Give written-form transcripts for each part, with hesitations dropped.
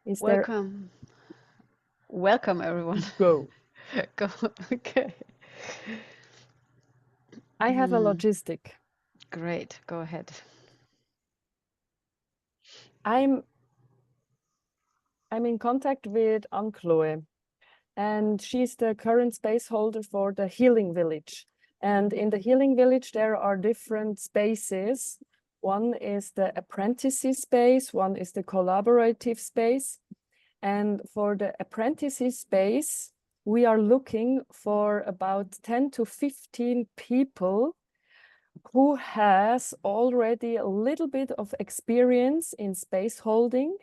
Is there Welcome. Welcome, everyone. go? Go. Okay. I have a logistic. Great. Go ahead. I'm in contact with Anne-Chloe, and she's the current space holder for the Healing Village. And in the Healing Village, there are different spaces. One is the apprentices space, one is the collaborative space. And for the apprentices space, we are looking for about 10 to 15 people who has already a little bit of experience in space holding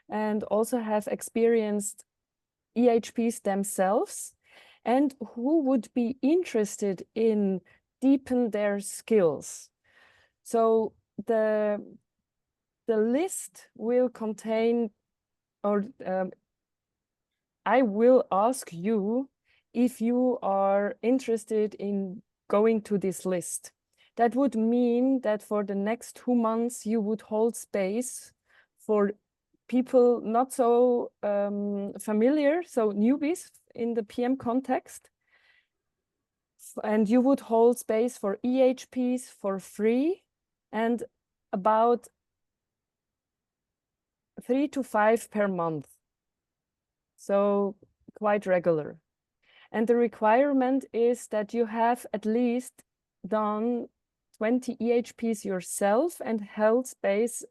and also have experienced EHPs themselves and who would be interested in deepen their skills. So the list will contain, or I will ask you if you are interested in going to this list. That would mean that for the next 2 months, you would hold space for people not so familiar, so newbies in the PM context. And you would hold space for EHPs for free and about 3 to 5 per month. So quite regular. And the requirement is that you have at least done 20 EHPs yourself and held space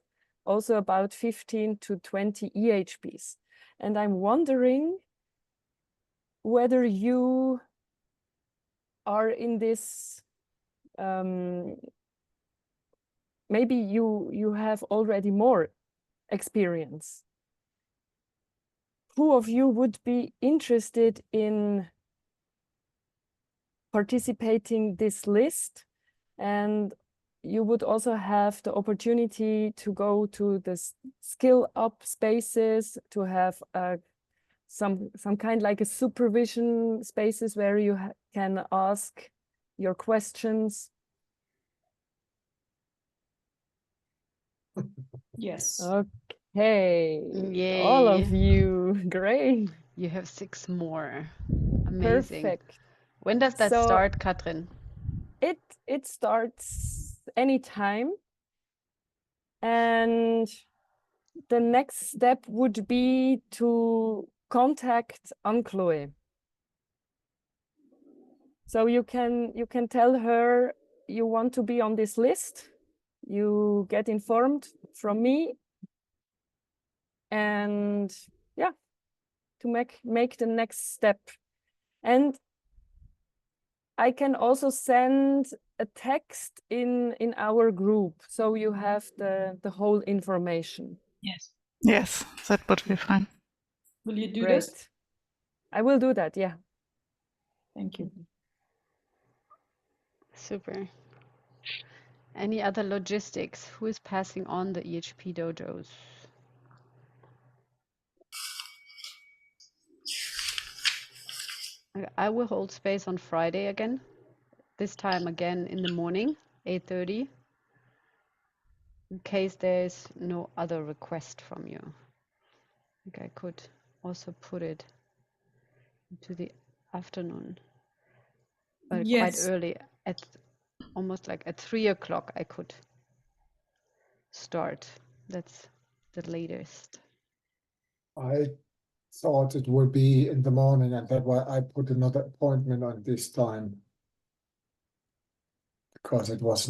also about 15 to 20 EHPs. And I'm wondering whether you are in this, maybe you have already more experience. Who of you would be interested in participating this list? And you would also have the opportunity to go to the skill up spaces, to have some kind like a supervision spaces where you can ask your questions. Yes. Okay, all of you, great. You have 6 more. Amazing. Perfect. When does that So start, Katrin? it starts anytime. And the next step would be to contact Anne-Chloe. So you can tell her you want to be on this list. You get informed from me, and yeah, to make the next step. And I can also send a text in our group, so you have the whole information. Yes. Yes, that would be fine. Will you do Great. this? I will do that, yeah. Thank you. Super. Any other logistics? Who is passing on the EHP dojos? I will hold space on Friday again. This time again in the morning, 8:30. In case there's no other request from you. I think I could also put it into the afternoon, but quite Yes. early, at almost like at 3 o'clock I could start. That's the latest. I thought it would be in the morning, and that's why I put another appointment on this time. Because it was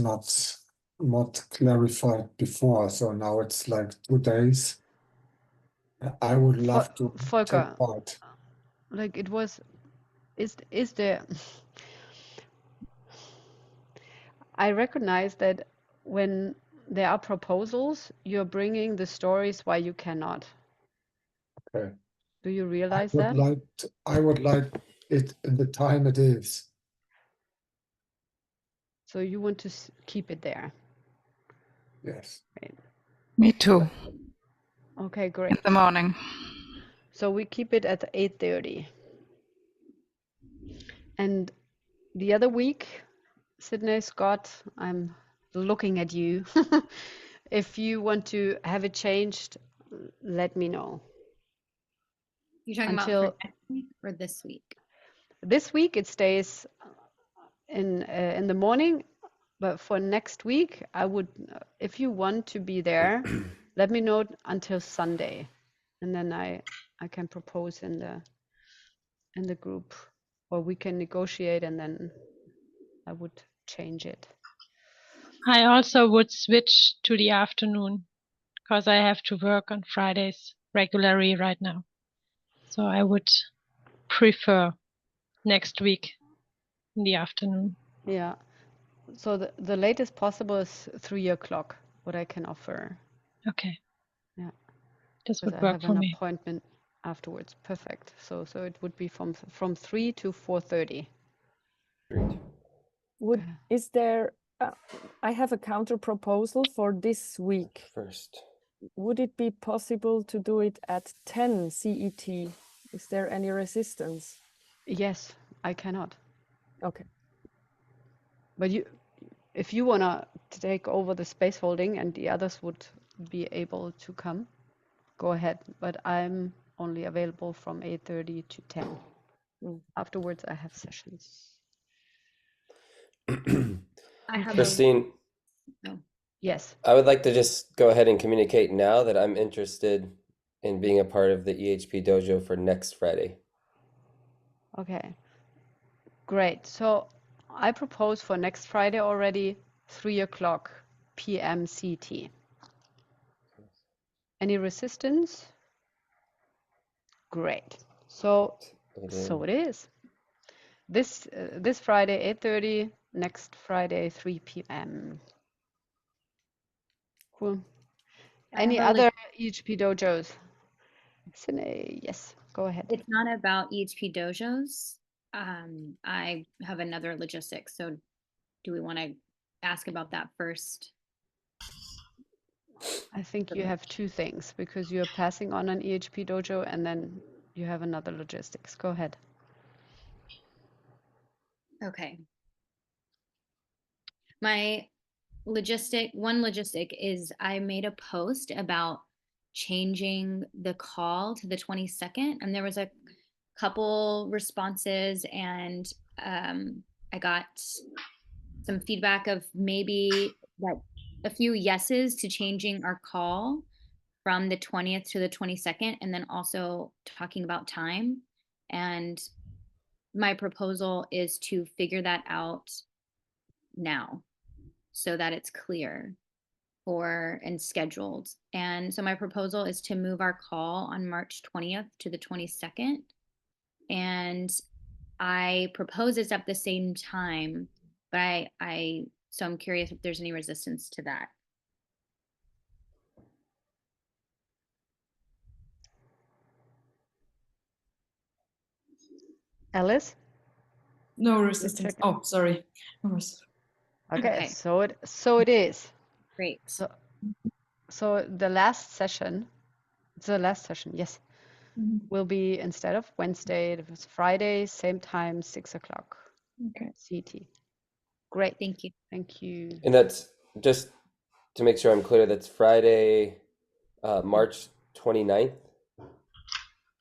not clarified before, so now it's like 2 days. I would love to Volker, take part. like it was, is there, I recognize that when there are proposals, you're bringing the stories why you cannot. Okay. Do you I realize would that? like it in the time it is. So you want to keep it there? Yes. Right. Me too, Okay, in great. the morning. So we keep it at 8:30. And the other week, Sydney, Scott, I'm looking at you. If you want to have it changed, let me know. You're talking about until for next week or this week? this week it stays in the morning, but for next week I would, if you want to be there, let me know until Sunday, and then I can propose in the group, or we can negotiate, and then I would change it. I also would switch to the afternoon because I have to work on Fridays regularly right now. So I would prefer next week in the afternoon. Yeah. So the latest possible is 3 o'clock, what I can offer. Okay. Yeah. This Because would I work have for an me. appointment afterwards. Perfect. So it would be from 3 to 4:30. Great. Is there, I have a counter proposal for this week. First. Would it be possible to do it at 10 CET? Is there any resistance? Yes, I cannot. Okay. But if you wanna take over the space holding and the others would be able to come, go ahead. But I'm only available from 8:30 to 10. Afterwards, I have sessions. I have Christine, Yes. I would like to just go ahead and communicate now that I'm interested in being a part of the EHP dojo for next Friday. Okay. Great. So I propose for next Friday already 3 o'clock p.m. CT. Any resistance? Great. So it is. This Friday 8:30, next Friday 3 p.m. Cool. Any have a other EHP dojos? Sine, yes, go ahead. It's not about EHP dojos. I have another logistics. So do we want to ask about that first? I think you have two things because you're passing on an EHP dojo and then you have another logistics. Go ahead. Okay. My one logistic is I made a post about changing the call to the 22nd, and there was a couple responses, and I got some feedback of maybe that a few yeses to changing our call from the 20th to the 22nd, and then also talking about time. And my proposal is to figure that out now so that it's clear and scheduled. And so my proposal is to move our call on March 20th to the 22nd. And I propose it's at the same time, but so I'm curious if there's any resistance to that. Alice? No resistance. check. Oh, sorry. Okay, so it is. Great. So the last session, yes, will be instead of Wednesday, it was Friday, same time, 6 o'clock. Okay. CT. Great. Thank you. Thank you. And that's just to make sure I'm clear, that's Friday, March 29th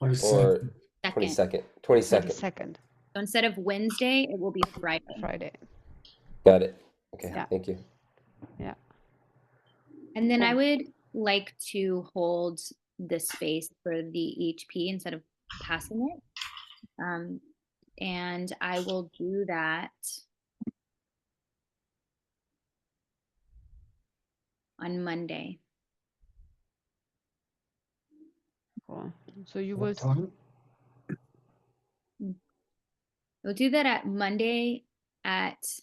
or 22nd? 22nd. 22nd. So instead of Wednesday, it will be Friday. Friday. Got it. Okay, Yeah. thank you. Yeah. And then I would like to hold the space for the EHP instead of passing it. And I will do that on Monday. Cool. So you What will time? We'll do that at Monday at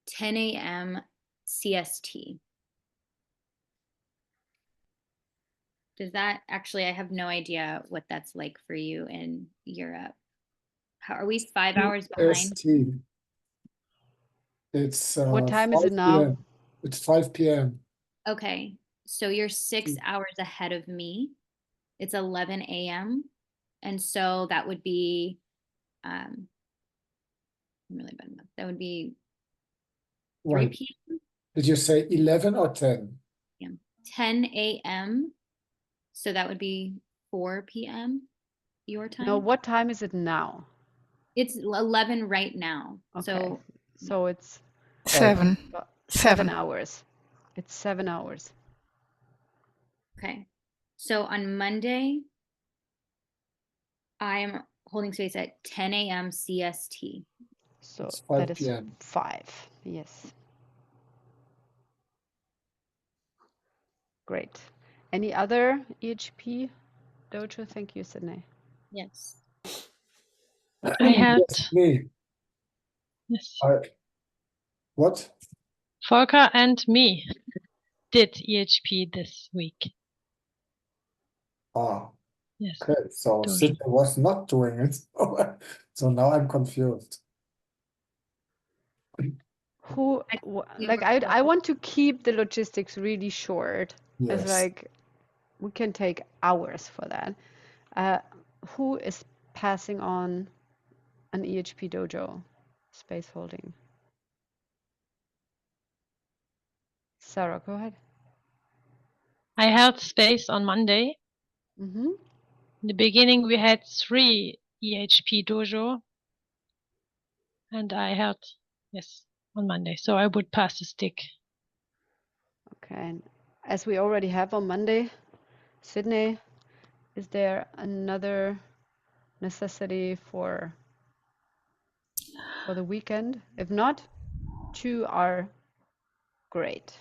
10 a.m. CST. Does that actually, I have no idea what that's like for you in Europe. How are we 5 hours behind? ST. It's What time is 5 it now? PM. It's 5 p.m. Okay, so you're 6 hours ahead of me. It's 11 a.m. And so that would be, I'm really bad enough. That would be 3 Wait, p.m. did you say 11 or 10? 10 a.m. So that would be 4 p.m. your time. No, what time is it now? It's 11 right now. Okay. So it's 7. about 7. 7 hours. It's 7 hours. Okay. So on Monday, I'm holding space at 10 a.m. CST. So It's 5 that is p.m. 5. Yes. Great. Any other EHP dojo? Thank you, Sydney. Yes. I had, Yes, me. yes, What? Volker and me did EHP this week. Ah, Yes. okay. So Dojo. Sydney was not doing it. So now I'm confused. Who, like, I want to keep the logistics really short. It's Yes. like we can take hours for that. Who is passing on an EHP dojo space holding? Sarah, go ahead. I held space on Monday. Mm-hmm. In the beginning, we had 3 EHP dojo, and I held, yes, on Monday. So I would pass the stick. Okay. And as we already have on Monday, Sydney, is there another necessity for the weekend? If not, 2 are great.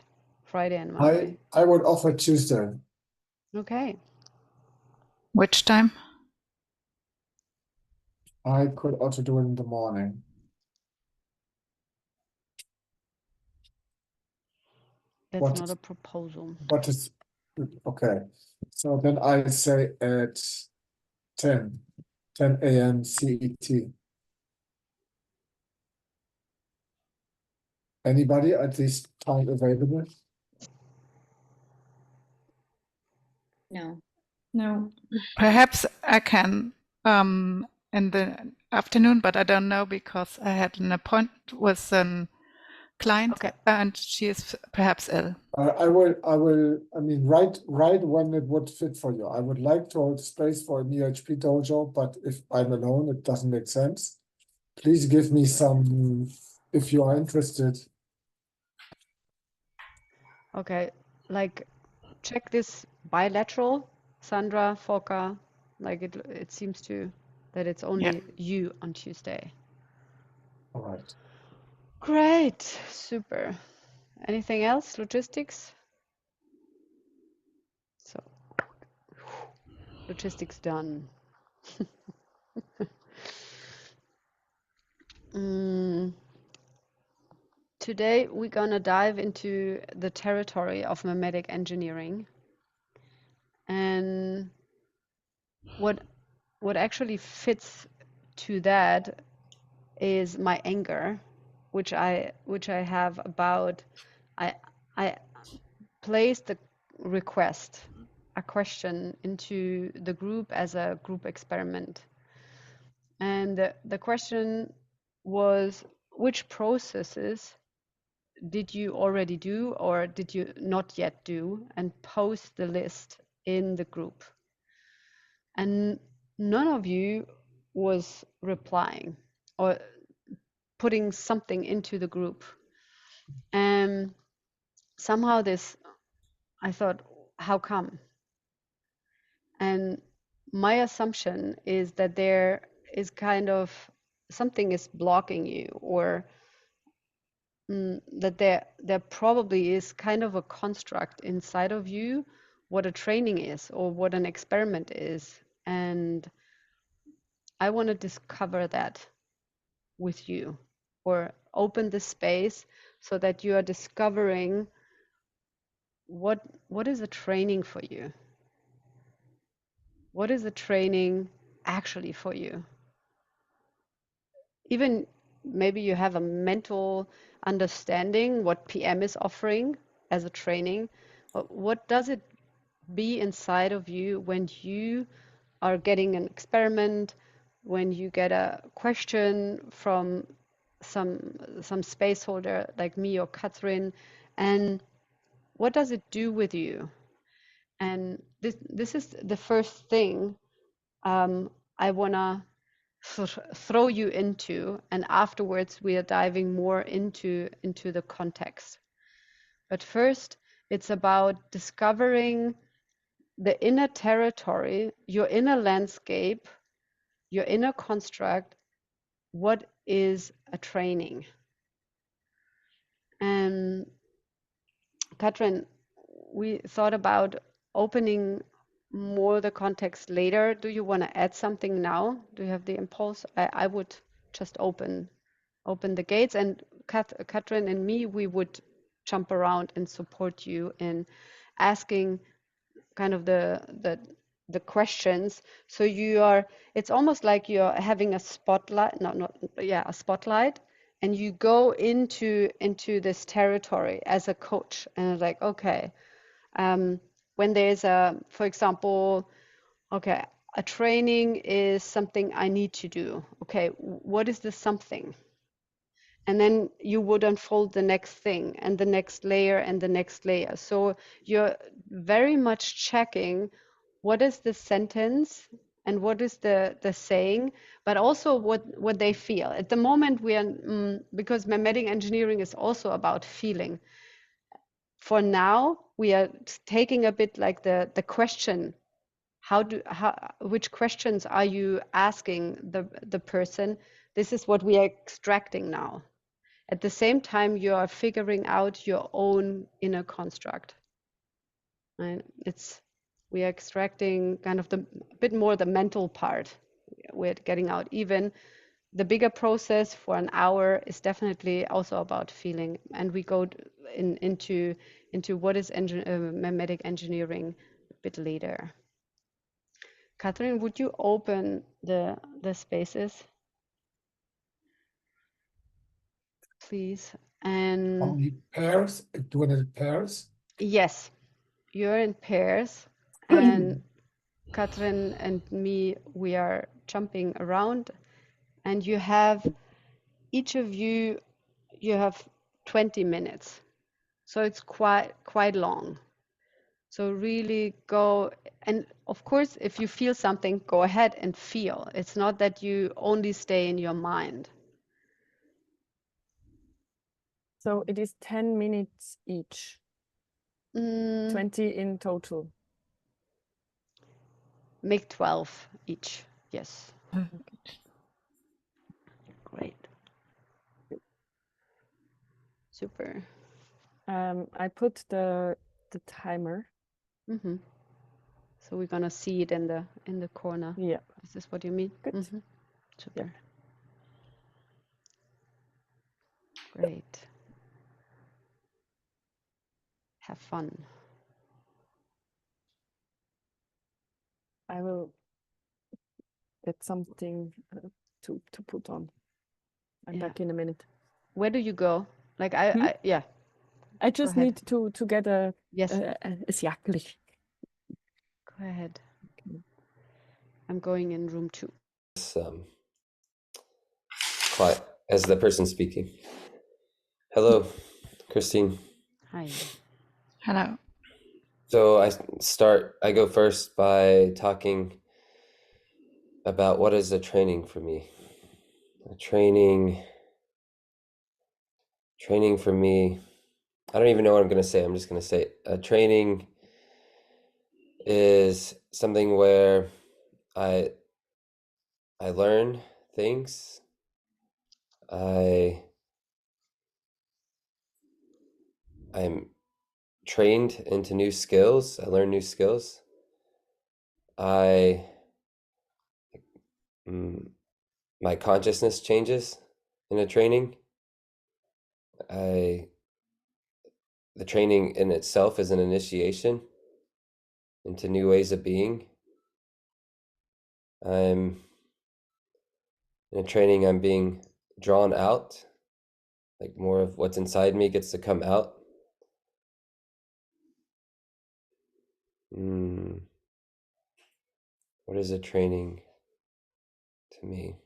Friday and Monday. I would offer Tuesday. Okay. Which time? I could also do it in the morning. That's What not is- a proposal. What is okay? So then I say at 10 a.m. CET. Anybody at this time available? No. No. Perhaps I can in the afternoon, but I don't know because I had an appointment with a client Okay. and she is perhaps ill. I will, I mean, right when it would fit for you. I would like to hold space for an EHP dojo, but if I'm alone, it doesn't make sense. Please give me some, if you are interested. Okay. Like, check this bilateral, Sandra, Foka. Like it seems to that it's only you on Tuesday. All right. Great. Super. Anything else? Logistics? So, logistics done. Today we're gonna dive into the territory of memetic engineering, and what actually fits to that is my anger, which I have about I placed a request, a question into the group as a group experiment, and the question was, which processes did you already do or did you not yet do, and post the list in the group. And none of you was replying or putting something into the group. And somehow I thought, how come? And my assumption is that there is kind of something is blocking you, or that there probably is kind of a construct inside of you what a training is or what an experiment is. And I want to discover that with you, or open the space so that you are discovering what is a training for you. What is a training actually for you? Even maybe you have a mental understanding what PM is offering as a training, but what does it be inside of you when you are getting an experiment, when you get a question from some space holder like me or Catherine, and what does it do with you? And this is the first thing I wanna throw you into, and afterwards we are diving more into the context. But first, it's about discovering the inner territory, your inner landscape, your inner construct. What is a training? And Katrin, we thought about opening more the context later. Do you want to add something now? Do you have the impulse? I would just open the gates, and Katrin and me, we would jump around and support you in asking kind of the questions. So it's almost like you're having a spotlight, a spotlight, and you go into this territory as a coach, and it's like, okay, when there's for example, okay, a training is something I need to do. Okay, what is the something? And then you would unfold the next thing and the next layer and the next layer. So you're very much checking what is the sentence and what is the saying, but also what they feel. At the moment, we are, because mimetic engineering is also about feeling. For now, we are taking a bit like the question, which questions are you asking the person? This is what we are extracting now. At the same time, you are figuring out your own inner construct. Right? We are extracting kind of a bit more the mental part. We're getting out. Even the bigger process for an hour is definitely also about feeling, and we go into what is mimetic engineering a bit later. Katrin, would you open the spaces, please? And only pairs, doing it pairs. yes, you're in pairs, and Katrin and me, we are jumping around, and you have, each of you have 20 minutes. So it's quite long. So really go, and of course, if you feel something, go ahead and feel. It's not that you only stay in your mind. So it is 10 minutes each, 20 in total. Make 12 each, yes. Great. Super. I put the timer. Mm-hmm. So we're gonna see it in the corner. Yeah. Is this what you mean? Good. Mm-hmm. Super. Yeah. Great. Have fun. I will get something to put on. I'm Yeah. back in a minute. Where do you go? Like yeah. I just ahead. need to get a Yes. jackli. Go ahead. I'm going in room 2. Quiet as the person speaking. Hello, Christine. Hi. Hello. So I go first by talking about what is a training for me. A training for me, I don't even know what I'm going to say. I'm just going to say it. A training is something where I learn things. I'm trained into new skills. I learn new skills. My consciousness changes in a training. The training in itself is an initiation into new ways of being. In a training, I'm being drawn out, like more of what's inside me gets to come out. What is a training to me?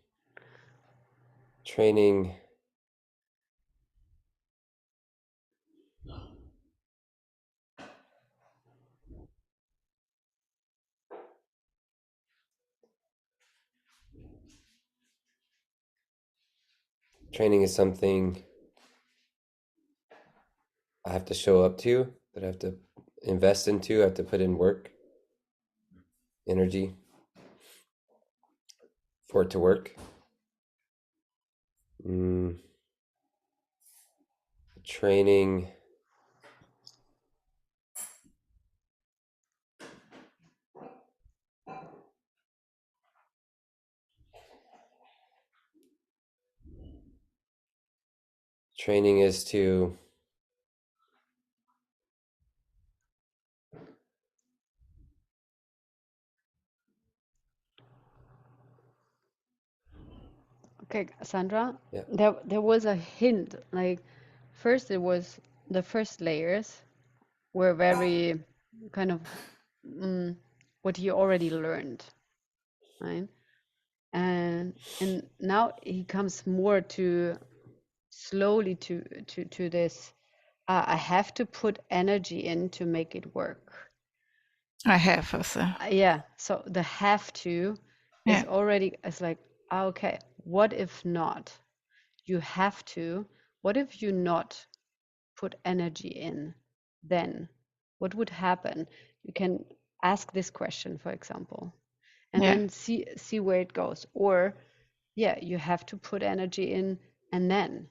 Training training is something I have to show up to, that I have to invest into, I have to put in work, energy for it to work. Training. Training is to Okay, Sandra, Yeah. there was a hint. Like first it was the first layers were very kind of what he already learned, right? And now he comes more to slowly to this. I have to put energy in to make it work. I have also. Yeah. So the have to is Yeah. already, it's like, okay, what if not? You have to. What if you not put energy in? Then what would happen? You can ask this question, for example, and Yeah. then see where it goes. Or yeah, you have to put energy in and then.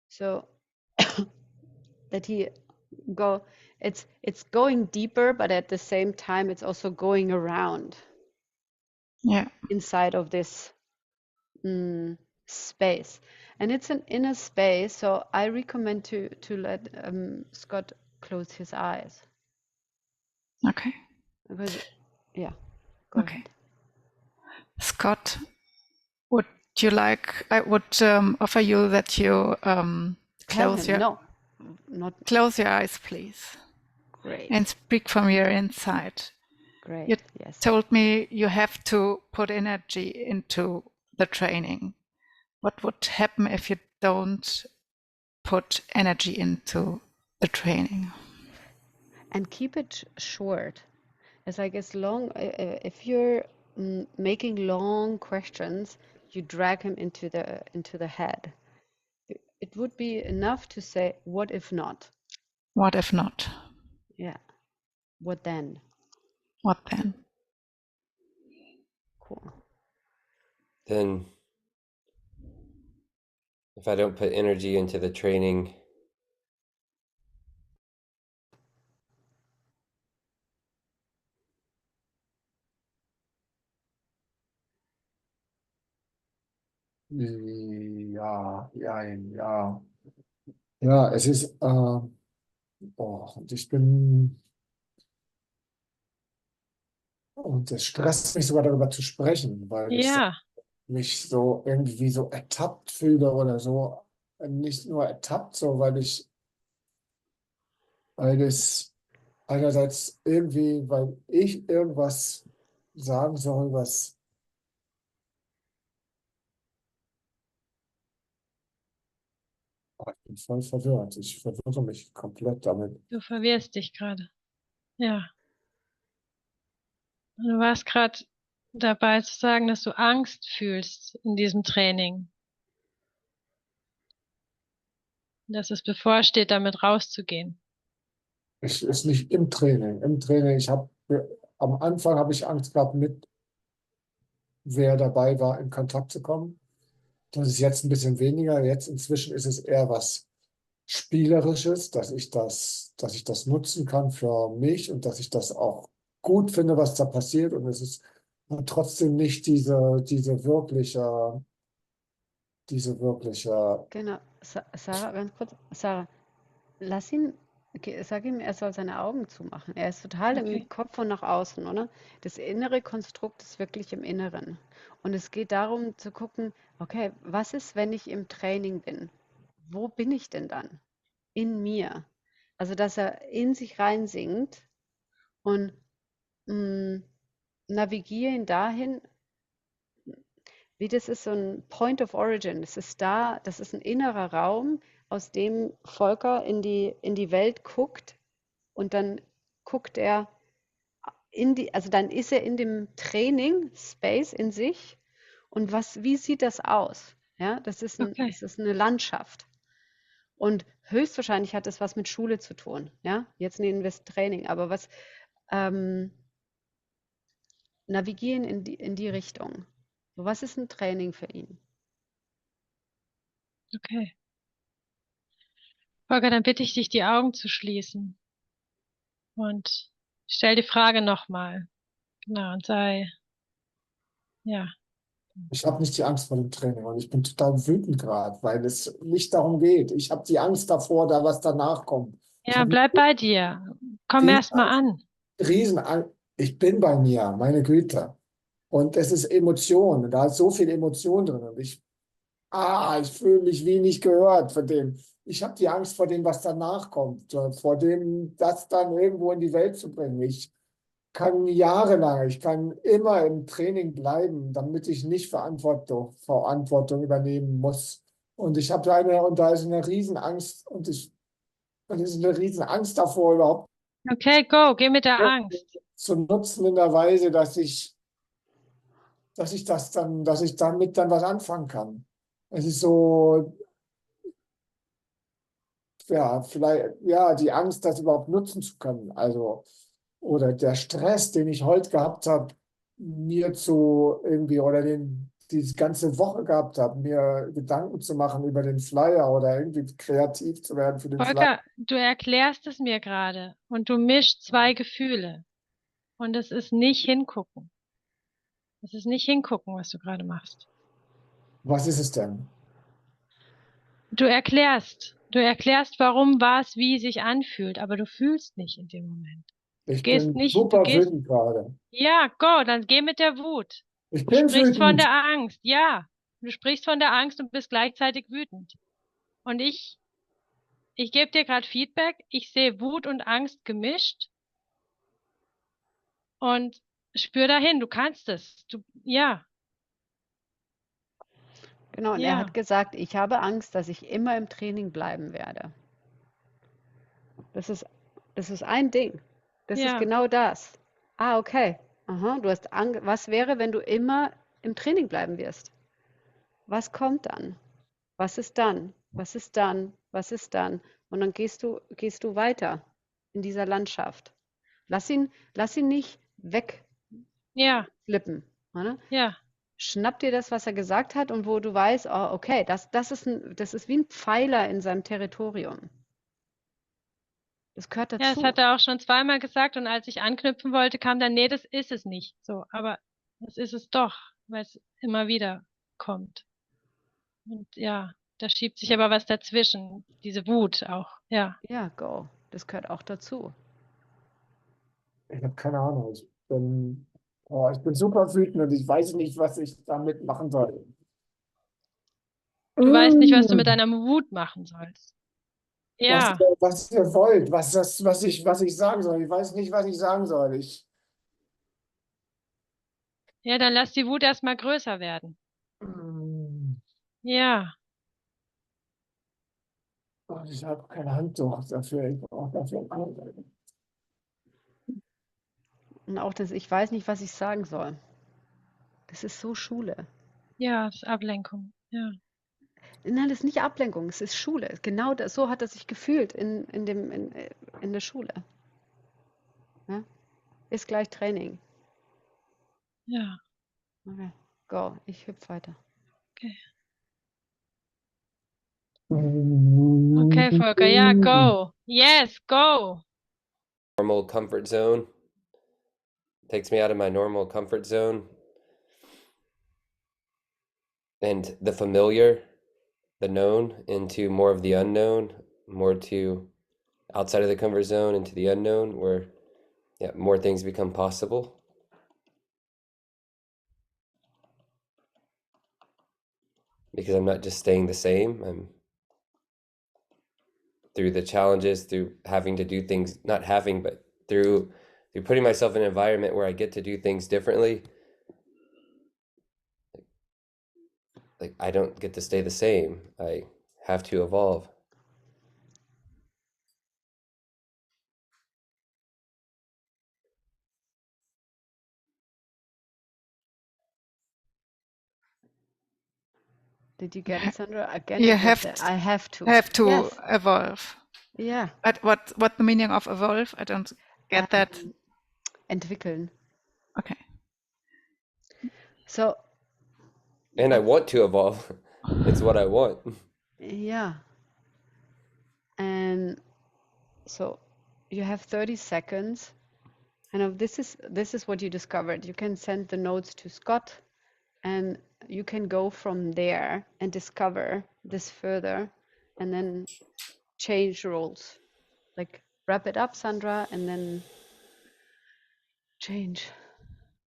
So that he go, it's going deeper, but at the same time it's also going around Yeah. inside of this space, and it's an inner space. So I recommend to let Scott close his eyes, Okay. because yeah, go Okay. ahead. Scott, would you like? I would offer you that you Tell close him your no, not close your eyes, please, great. and speak from your inside. Great. You Yes. told me you have to put energy into the training. What would happen if you don't put energy into the training? And keep it short. It's like as long if you're making long questions, you drag him into the head. It would be enough to say, "What if not?" What if not? Yeah. What then? What then? Cool. Then if I don't put energy into the training, Ja, ja. Ja, es ist, und ich bin, und es stresst mich sogar darüber zu sprechen, weil ich Ja, mich so irgendwie so ertappt fühle oder so. Nicht nur ertappt, so weil es einerseits irgendwie, weil ich irgendwas sagen soll, was ich bin voll verwirrt. Ich verwirre mich komplett damit. du verwirrst dich gerade. Ja. Du warst gerade dabei zu sagen, dass du Angst fühlst in diesem Training. Dass es bevorsteht, damit rauszugehen. Es ist nicht im Training. Im Training, am Anfang habe ich Angst gehabt, mit wer dabei war, in Kontakt zu kommen. Das ist jetzt ein bisschen weniger. Jetzt inzwischen ist es eher was Spielerisches, dass ich das nutzen kann für mich und dass ich das auch gut finde, was da passiert. Und es ist trotzdem nicht diese wirkliche, Genau. Sarah, ganz kurz. Sarah, lass ihn, sag ihm, er soll seine Augen zumachen. Er ist total Okay. im Kopf und nach außen, oder? Das innere Konstrukt ist wirklich im Inneren. Und es geht darum zu gucken, okay, was ist, wenn ich im Training bin? Wo bin ich denn dann? In mir. Also, dass er in sich reinsinkt und navigiere ihn dahin, wie das ist so ein Point of Origin. Das ist da, das ist ein innerer Raum, aus dem Volker in die Welt guckt, und dann guckt er also dann ist er in dem Training Space in sich, und wie sieht das aus? Ja, das ist Okay. eine Landschaft. Und höchstwahrscheinlich hat es was mit Schule zu tun. Ja, jetzt nehmen wir das Training, aber navigieren in die Richtung. So, was ist ein Training für ihn? Okay. Volker, dann bitte ich dich, die Augen zu schließen und stell die Frage nochmal. Genau, und ja. Ich habe nicht die Angst vor dem Training und ich bin total wütend gerade, weil es nicht darum geht. Ich habe die Angst davor, da was danach kommt. Ich Ja, habe bleib bei dir. Komm erst mal an. Riesenangst. Ich bin bei mir, meine Güte. Und es ist Emotion. Da ist so viel Emotion drin. Und ich fühle mich wie nicht gehört von dem. Ich habe die Angst vor dem, was danach kommt, vor dem, das dann irgendwo in die Welt zu bringen. Ich kann jahrelang, ich kann immer im Training bleiben, damit ich nicht Verantwortung übernehmen muss. Und ich habe und da ist eine Riesenangst und es ist eine Riesenangst davor, überhaupt Okay, go, geh mit der Angst. zu nutzen in der Weise, dass ich damit dann was anfangen kann. Es ist so, ja, vielleicht, ja, die Angst, das überhaupt nutzen zu können. Also, oder der Stress, den ich heute gehabt habe, mir zu irgendwie, oder die ganze Woche gehabt habe, mir Gedanken zu machen über den Flyer oder irgendwie kreativ zu werden für den Flyer. Volker, du erklärst es mir gerade und du mischst zwei Gefühle. Und es ist nicht hingucken. Es ist nicht hingucken, was du gerade machst. Was ist es denn? Du erklärst, warum was wie sich anfühlt, aber du fühlst nicht in dem Moment. Ich Gehst bin nicht, du super gehst, wütend gerade. ja, go, dann geh mit der Wut. Ich Du bin sprichst von wütend. der Angst, ja. Du sprichst von der Angst und bist gleichzeitig wütend. Und ich gebe dir gerade Feedback. Ich sehe Wut und Angst gemischt und spür dahin. Du kannst es. Ja, Genau, und er ja, hat gesagt, ich habe Angst, dass ich immer im Training bleiben werde. Das ist ein Ding. Das ist ja. genau das. Ah, okay. Aha, du hast Angst. Was wäre, wenn du immer im Training bleiben wirst? Was kommt dann? Was ist dann? Was ist dann? Was ist dann? Und dann gehst du weiter in dieser Landschaft. Lass ihn nicht Ja, wegflippen. Oder? ja, Schnapp dir das, was er gesagt hat, und wo du weißt, oh, okay, das ist wie ein Pfeiler in seinem Territorium. Das gehört ja, das dazu. hat er auch schon zweimal gesagt und als ich anknüpfen wollte, kam dann, nee, das ist es nicht. So, aber das ist es doch, weil es immer wieder kommt. Und ja, da schiebt sich aber was dazwischen, diese Wut auch, ja. Ja, go. Das gehört auch dazu. Ich habe keine Ahnung. Ich bin super wütend und ich weiß nicht, was ich damit machen soll. Du weißt nicht, was du mit deiner Wut machen sollst. Was, Ja, was ihr wollt, was ich sagen soll. Ich weiß nicht, was ich sagen soll. ja, dann lass die Wut erstmal größer werden. Mm, Ja, ich habe keine Handtuch dafür. Ich brauche dafür ein Handtuch. Und auch das, ich weiß nicht, was ich sagen soll. Das ist so Schule. ja, das ist Ablenkung. Ja, Nein, das ist nicht Ablenkung, es ist Schule. Genau das, so hat er sich gefühlt in der Schule. Ja? Ist gleich Training. ja, Okay, go. Ich hüpf weiter. okay. Mm, Okay, Volker, ja, go. Yes, go. Normal comfort zone. Takes me out of my normal comfort zone. And the familiar, the known, into more of the unknown, more to outside of the comfort zone into the unknown, where more things become possible. Because I'm not just staying the same. I'm through the challenges, through having to do things, not having, but through putting myself in an environment where I get to do things differently. Like I don't get to stay the same. I have to evolve. Did you get ha- it, Sandra? Again, you it was have the to, I have to. have to Yes. evolve. Yeah. But what the meaning of evolve? I don't get that. Entwickeln. Okay. So And I what's want to evolve. It's what I want. yeah. And so you have 30 seconds. And this is what you discovered. You can send the notes to Scott, and you can go from there and discover this further, and then change roles. Like wrap it up, Sandra, and then change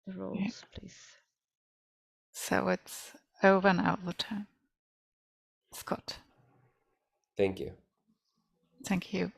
the Yeah. roles, please. So it's over now the time. Scott, Thank you. thank you.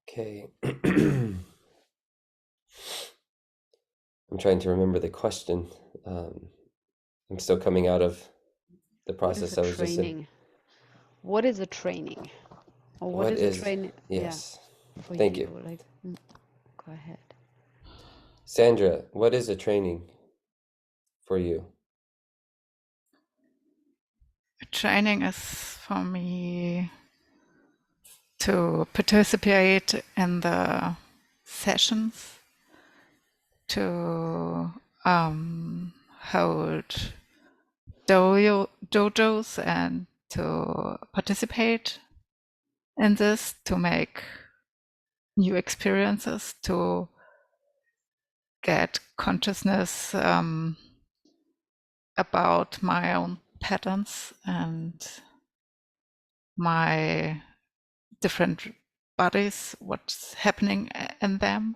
Okay. I'm trying to remember the question. I'm still coming out of the What is process a I was just in. training? What is a training? Or what What is a is, training? Yeah, yes, for thank you. you. Like, go ahead. Sandra, what is a training for you? Training is for me to participate in the sessions, to hold dojos and to participate in this, to make new experiences, to get consciousness about my own patterns and my different bodies, what's happening in them,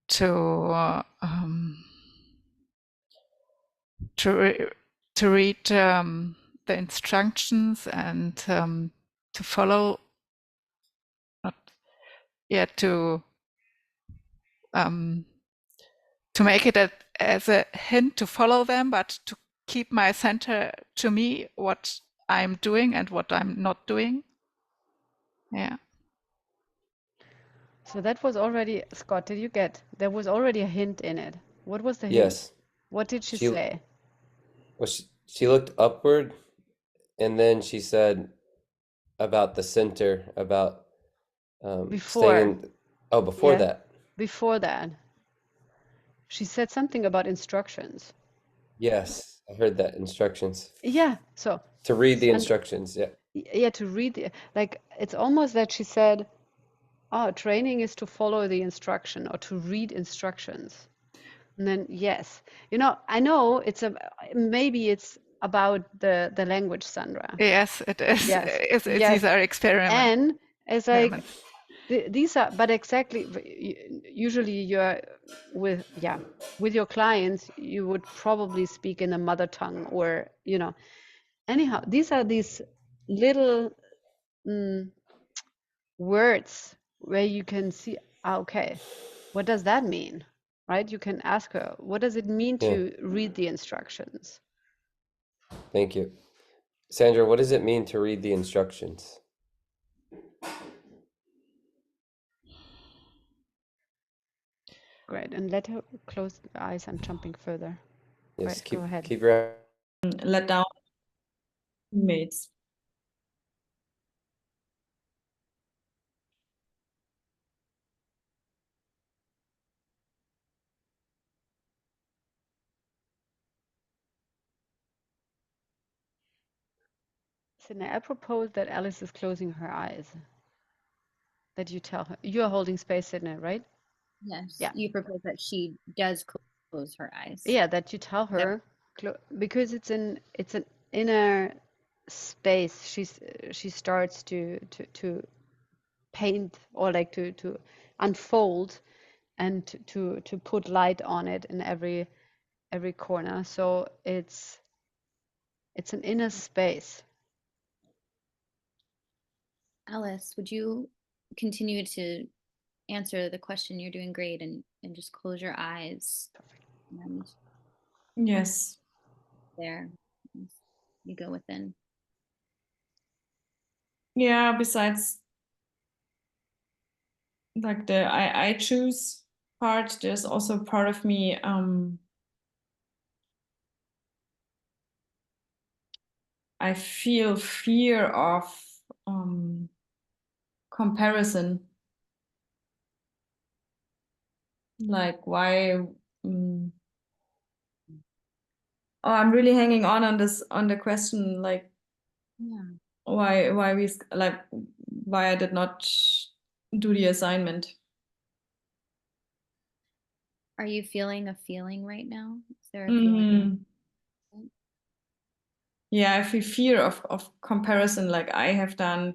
to read the instructions and to follow, not yet to make it as a hint to follow them, but to keep my center to me, what I'm doing and what I'm not doing. Yeah. So that was already, Scott, did you get? There was already a hint in it. What was the hint? Yes. What did she She, say? well, she looked upward, and then she said about the center, about Before. staying in. Oh, before Yeah. that. Before that, she said something about instructions. Yes, I heard that, instructions. Yeah. So To read the and instructions, yeah. yeah, to read like it's almost that she said, "Oh, training is to follow the instruction or to read instructions." And then yes, I know maybe it's about the language, Sandra. Yes, it is. Yes. It's Yes. these are experiments. And it's like these are, but exactly, usually you're with your clients, you would probably speak in a mother tongue or, anyhow, these are these little words where you can see, okay, what does that mean? Right? You can ask her, what does it mean Yeah. to read the instructions? Thank you. Sandra, what does it mean to read the instructions? Great. And let her close the eyes. I'm jumping further. Yes, Right, go ahead. keep your Let down teammates. Sydney, I propose that Alice is closing her eyes. That you tell her. You are holding space, Sydney, right? Yes. Yeah. You propose that she does close her eyes. Yeah, that you tell her because it's an inner space. She starts to paint or like to unfold and to put light on it in every corner. So it's an inner space. Alice, would you continue to answer the question? You're doing great, and just close your eyes. And Yes. there, you go within. Yeah, besides like the I choose part, there's also part of me I feel fear of comparison. Like why oh, I'm really hanging on this on the question like Yeah. why we like why I did not do the assignment. Are you feeling a feeling right now? Is there a feeling? Yeah, I feel fear of comparison. Like I have done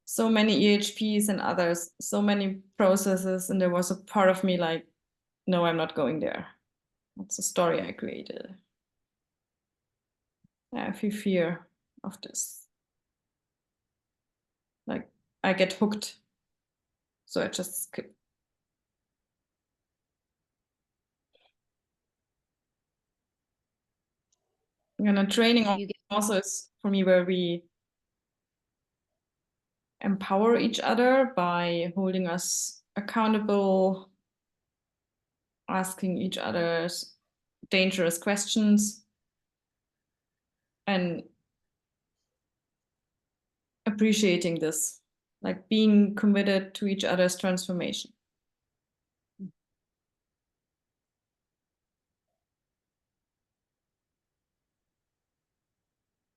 so many EHPs and others, so many processes, and there was a part of me like, no, I'm not going there. That's a story I created. Yeah, I feel fear of this. Like I get hooked, so I just skip. And a training also is for me where we empower each other by holding us accountable, asking each other's dangerous questions, and appreciating this, like being committed to each other's transformation.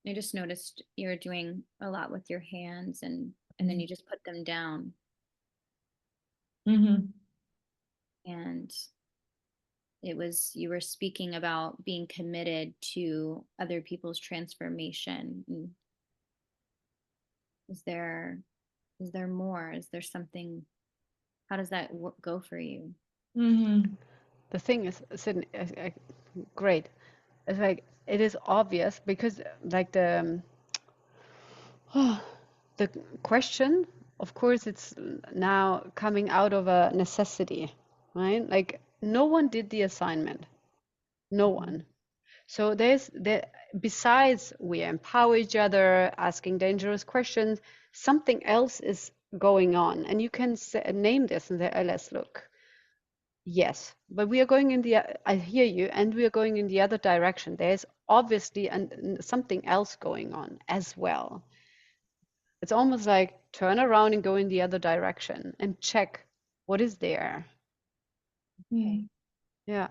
I just noticed you're doing a lot with your hands, and then you just put them down. Mm-hmm. And you were speaking about being committed to other people's transformation. Is there more? Is there something? How does that go for you? Mm-hmm. The thing is, Sydney, great. It's like it is obvious because like the question, of course, it's now coming out of a necessity, right? Like no one did the assignment, no one. So besides we empower each other, asking dangerous questions, something else is going on, and you can name this and say, oh, let's look. Yes, but we are going in I hear you, and we are going in the other direction. There's obviously something else going on as well. It's almost like turn around and go in the other direction and check what is there. Okay. Yeah.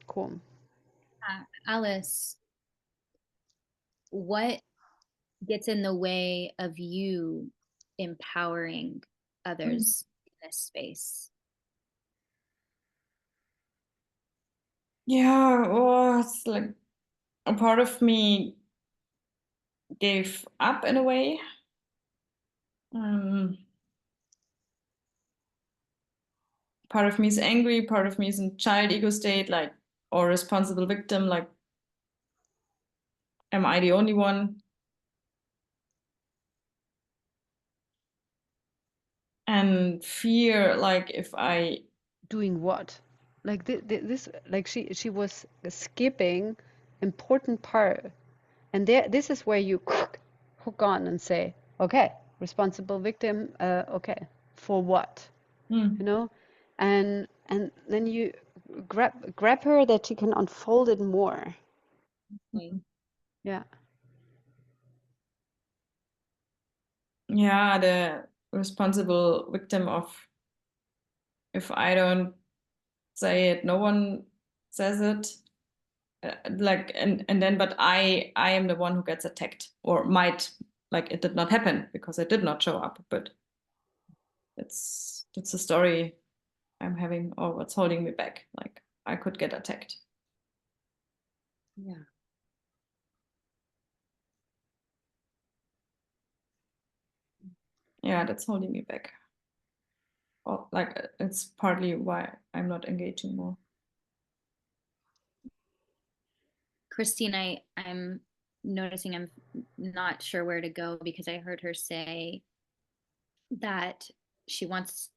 Cool. Alice, what gets in the way of you empowering others in this space? Yeah, oh, it's like a part of me gave up in a way. Part of me is angry, part of me is in child ego state, like, or responsible victim, like, am I the only one? And fear, like, if I doing what? Like this, like she was skipping important part, and this is where you hook on and say, okay, responsible victim, okay, for what? You know, and then you grab her that she can unfold it more. Okay. Yeah. Yeah, the responsible victim of if I don't say it, no one says it. Like and then but I am the one who gets attacked or might, like it did not happen because I did not show up, but it's a story I'm having or what's holding me back. Like I could get attacked. Yeah. Yeah, that's holding me back. Or like it's partly why I'm not engaging more. Christine, I'm noticing I'm not sure where to go, because I heard her say that she wants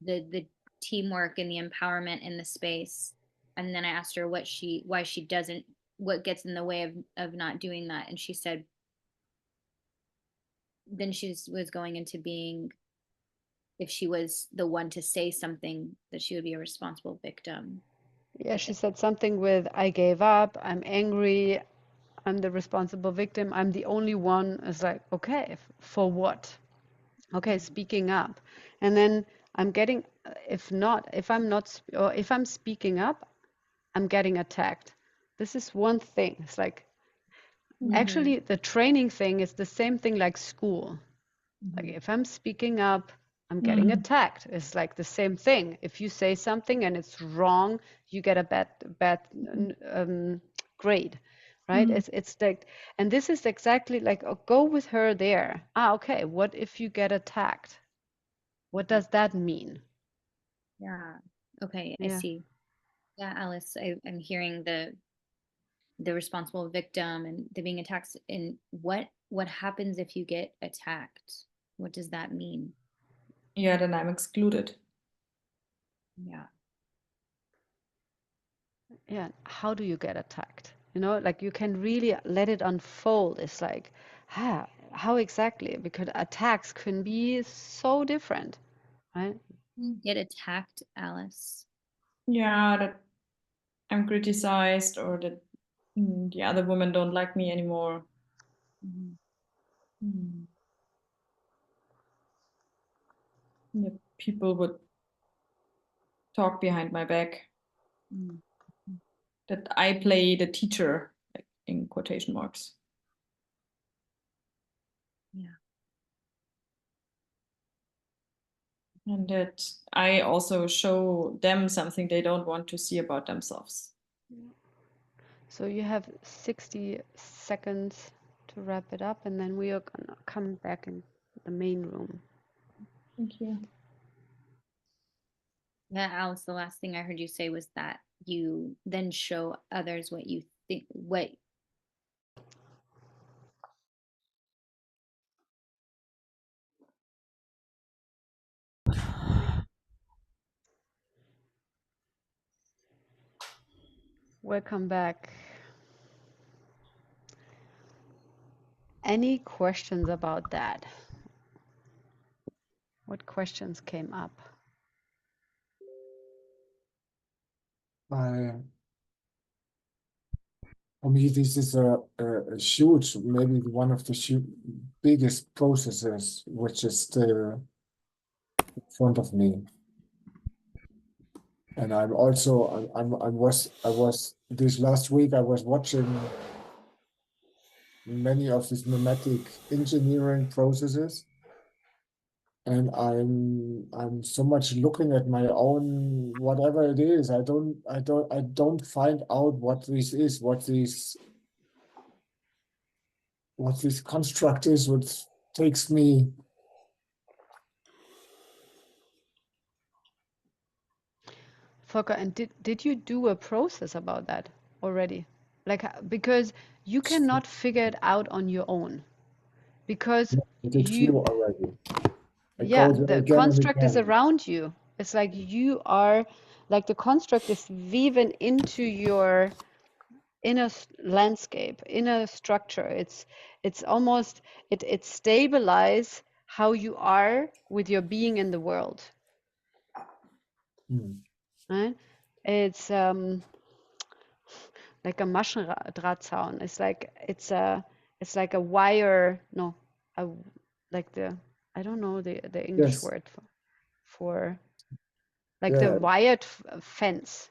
the teamwork and the empowerment in the space. And then I asked her why she doesn't, what gets in the way of not doing that. And she said, then she was going into being, if she was the one to say something, that she would be a responsible victim. Yeah, she said something with, I gave up, I'm angry, I'm the responsible victim, I'm the only one. It's like, okay, for what? Okay, speaking up. And then I'm getting, if I'm speaking up, I'm getting attacked. This is one thing. It's like, actually, the training thing is the same thing like school. Like if I'm speaking up, I'm getting attacked. It's like the same thing. If you say something and it's wrong, you get a bad grade, right? It's like, and this is exactly like, oh, go with her there. Okay. What if you get attacked? What does that mean? Yeah. Okay, I Yeah. see. Yeah, Alice, I'm hearing the responsible victim and the being attacked. And what happens if you get attacked? What does that mean? Yeah, then I'm excluded. Yeah. Yeah. How do you get attacked? You know, like you can really let it unfold. It's like, how exactly? Because attacks can be so different, right? Get attacked, Alice. Yeah, that I'm criticized, or that the other women don't like me anymore. The people would talk behind my back. That I play the teacher, like, in quotation marks. Yeah. And that I also show them something they don't want to see about themselves. So you have 60 seconds to wrap it up, and then we are gonna come back in the main room. Thank you. Yeah, Alice, the last thing I heard you say was that you then show others what you think, what. Welcome back. Any questions about that? What questions came up? For me, this is a huge, maybe one of the biggest processes which is still in front of me. And I'm also, I was this last week, I was watching many of these pneumatic engineering processes. And I'm so much looking at my own, whatever it is. I don't find out what this is, what this construct is, which takes me. Volker, and did you do a process about that already? Like, because you cannot figure it out on your own, because I did few already. I yeah, go there the again and construct is again. around you. It's like you are, like the construct is woven into your inner landscape, inner structure. It's almost, it stabilizes how you are with your being in the world. Right? It's like a Maschendrahtzaun. It's like a wire. No, like the, I don't know the English Yes. word for like the Yeah. wired fence,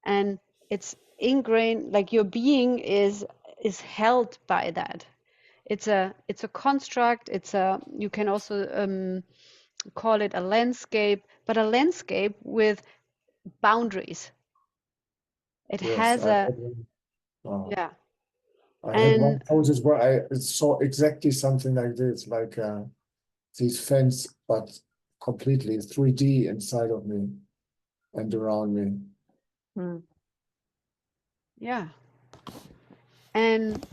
and it's ingrained. Like your being is held by that. It's a construct. You can also call it a landscape, but a landscape with boundaries. It Yes. has a I had and one process where I saw exactly something like this, like this fence, but completely 3D inside of me and around me. yeah, And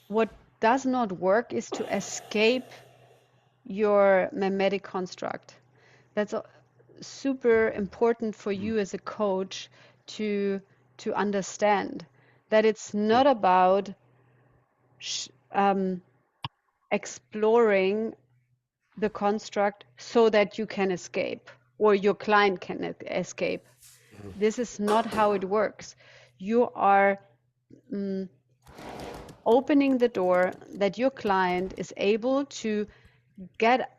what does not work is to escape your mimetic construct. That's super important for you as a coach to understand that it's not about exploring the construct so that you can escape or your client can escape. This is not how it works. You are opening the door that your client is able to get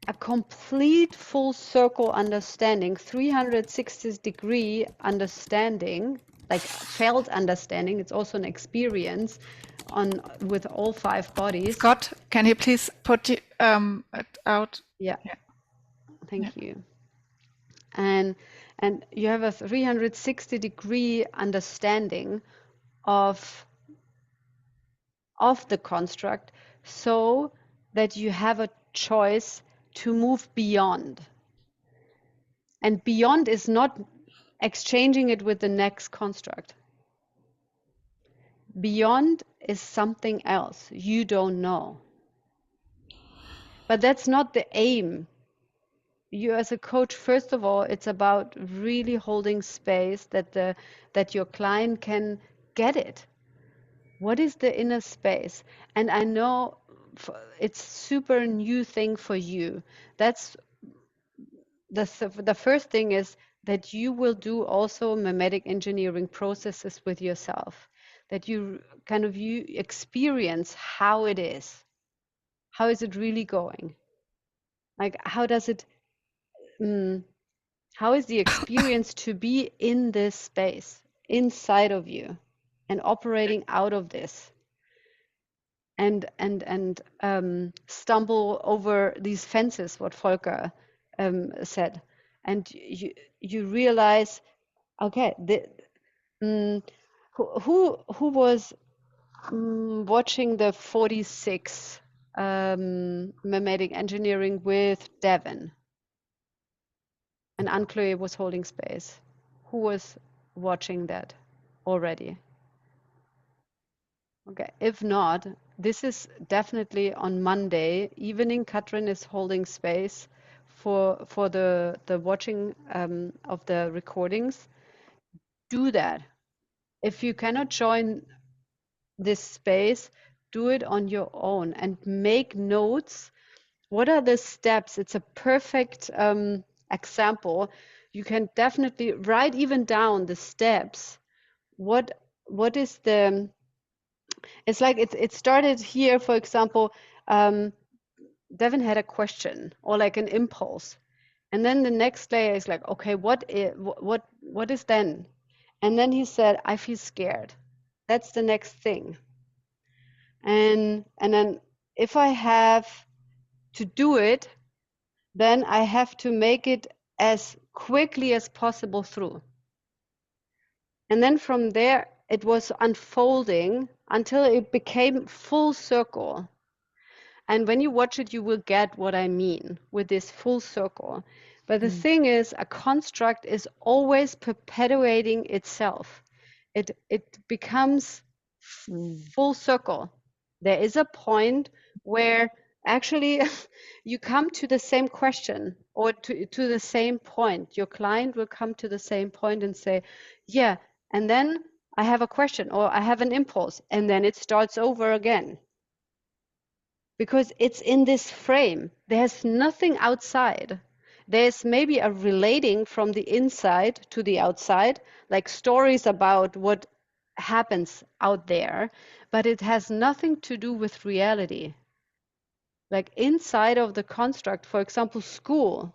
a complete full circle understanding, 360-degree understanding, like felt understanding. It's also an experience with all 5 bodies. Scott, can you please put it out? Yeah. Thank you. And you have a 360-degree understanding of the construct, so that you have a choice to move beyond. And beyond is not exchanging it with the next construct. Beyond is something else you don't know. But that's not the aim. You as a coach, first of all, it's about really holding space that your client can get it. What is the inner space? And I know it's super new thing for you. That's the first thing, is that you will do also mimetic engineering processes with yourself, that you experience how it is. How is it really going? Like, how does it, how is the experience to be in this space, inside of you, and operating out of this? And stumble over these fences, what Volker said, and you realize, okay, who was watching the 46 mimetic engineering with Devin, and Anne-Chloé was holding space. Who was watching that already? Okay, if not, this is definitely on Monday evening. Katrin is holding space for the watching of the recordings. Do that. If you cannot join this space, do it on your own and make notes. What are the steps? It's a perfect example. You can definitely write even down the steps. What is the, it's like it started here, for example, Devin had a question or like an impulse, and then the next layer is like, okay, what is then? And then he said, I feel scared. That's the next thing. And then if I have to do it, then I have to make it as quickly as possible through. And then from there, it was unfolding until it became full circle. And when you watch it, you will get what I mean with this full circle. But the thing is, a construct is always perpetuating itself. It becomes full circle. There is a point where actually you come to the same question, or to the same point. Your client will come to the same point and say, yeah, and then I have a question, or I have an impulse, and then it starts over again. Because it's in this frame. There's nothing outside. There's maybe a relating from the inside to the outside, like stories about what happens out there, but it has nothing to do with reality. Like inside of the construct, for example, school,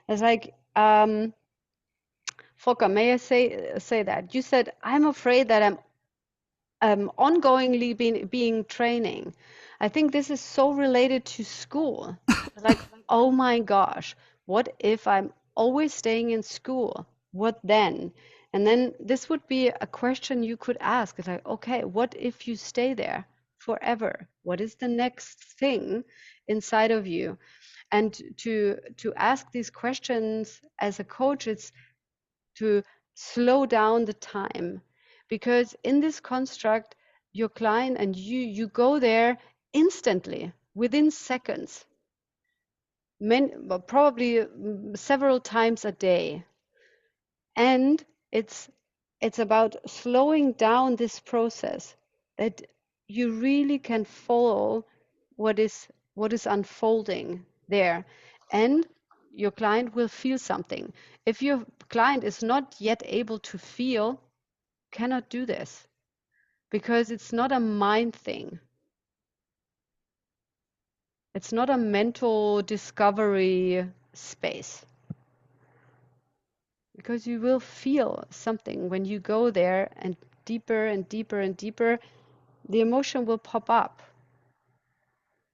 it's like, Volker, may I say that? You said, I'm afraid that I'm ongoingly being training. I think this is so related to school. Like, oh my gosh, what if I'm always staying in school? What then? And then this would be a question you could ask. It's like, okay, what if you stay there forever? What is the next thing inside of you? And to ask these questions as a coach, it's to slow down the time. Because in this construct, your client and you go there instantly, within seconds, probably several times a day. And it's about slowing down this process, that you really can follow what is unfolding there, and your client will feel something. If your client is not yet able to feel, cannot do this, because it's not a mind thing. It's not a mental discovery space. Because you will feel something when you go there, and deeper and deeper and deeper, the emotion will pop up.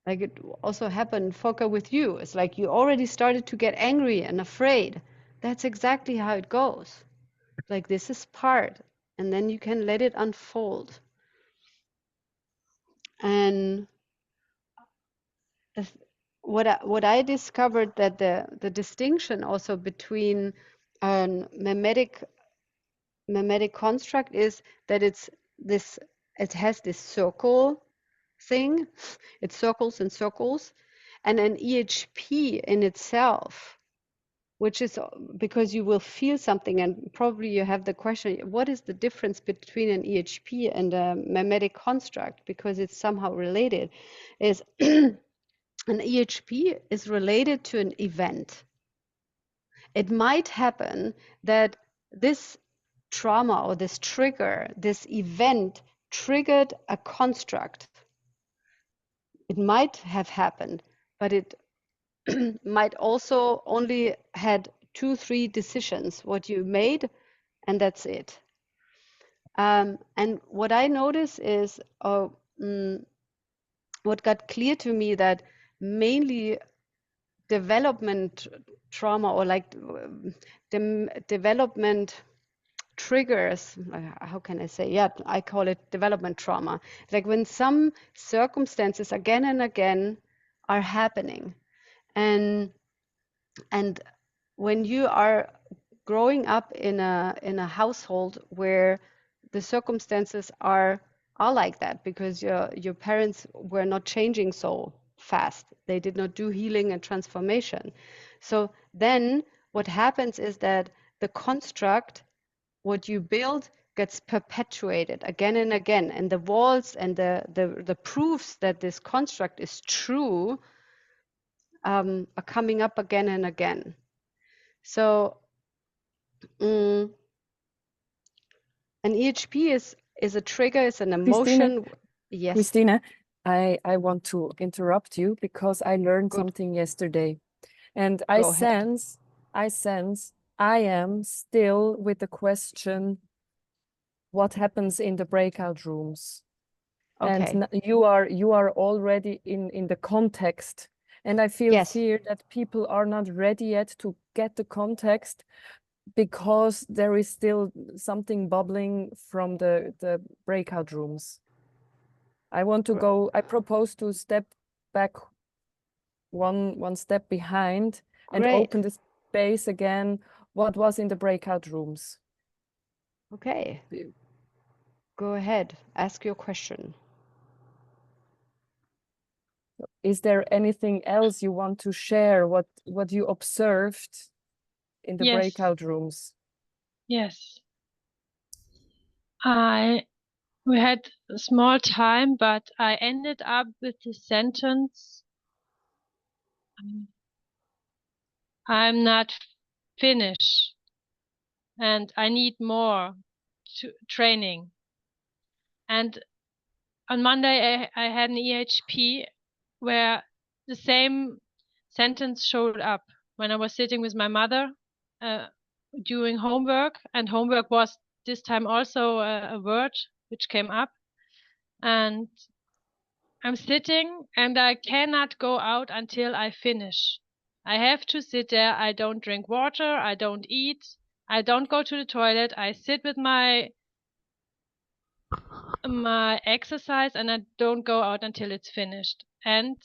Like it also happened, Volker, with you. It's like you already started to get angry and afraid. That's exactly how it goes. Like this is part, and then you can let it unfold. And what I discovered, that the distinction also between a mimetic construct is that it has this circle thing. It circles and circles, and an EHP in itself, which is because you will feel something, and probably you have the question, what is the difference between an EHP and a mimetic construct, because it's somehow related, is an EHP is related to an event. It might happen that this trauma or this trigger, this event triggered a construct. It might have happened, but it might also only had 2-3 decisions what you made, and that's it. And what I notice is what got clear to me, that mainly development trauma, or like development triggers, how can I say? Yeah, I call it development trauma. Like when some circumstances again and again are happening, and when you are growing up in a household where the circumstances are like that, because your parents were not changing so fast, they did not do healing and transformation. So then what happens is that the construct, what you build, gets perpetuated again and again, and the walls and the proofs that this construct is true are coming up again and again. So an EHP is a trigger, is an emotion. Yes. Christina, I want to interrupt you because I learned Good. something yesterday, and Go ahead. I sense I am still with the question, what happens in the breakout rooms? Okay. And you are already in the context, and I feel Yes. fear that people are not ready yet to get the context, because there is still something bubbling from the breakout rooms. I want to go, I propose to step back one step behind and Great. open the space again, what was in the breakout rooms. Okay. Go ahead. Ask your question. Is there anything else you want to share, what you observed in the Yes. breakout rooms? Yes. We had a small time, but I ended up with the sentence, I'm not finished and I need more training. And on Monday, I had an EHP where the same sentence showed up when I was sitting with my mother doing homework, and homework was this time also a word which came up. And I'm sitting and I cannot go out until I finish. I have to sit there. I don't drink water. I don't eat. I don't go to the toilet. I sit with my exercise and I don't go out until it's finished. And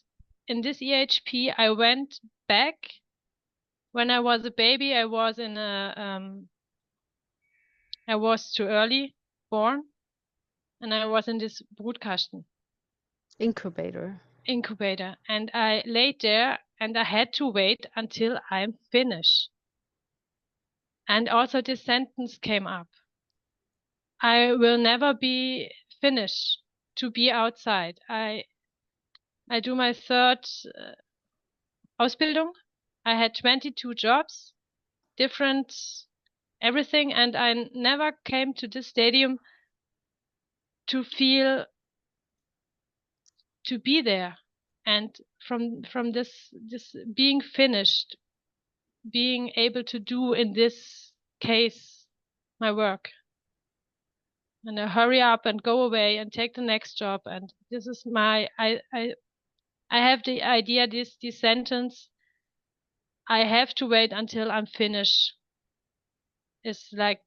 in this EHP, I went back. When I was a baby, I was I was too early born. and I was in this Brutkasten Incubator. incubator, and I laid there and I had to wait until I'm finished. And also this sentence came up. I will never be finished to be outside. I do my third Ausbildung. I had 22 jobs, different everything, and I never came to this stadium to feel to be there. And from this being finished, being able to do in this case my work, and I hurry up and go away and take the next job. And this is my I have the idea, this sentence, I have to wait until I'm finished, is like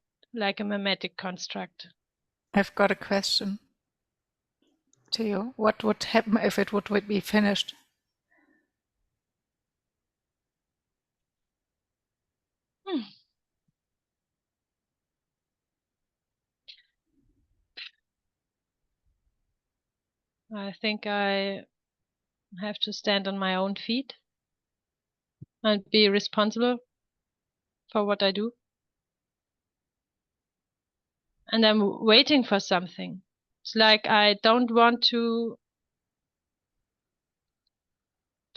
a mimetic construct. I've got a question to you. What would happen if it would be finished? I think I have to stand on my own feet and be responsible for what I do. And I'm waiting for something. It's like I don't want to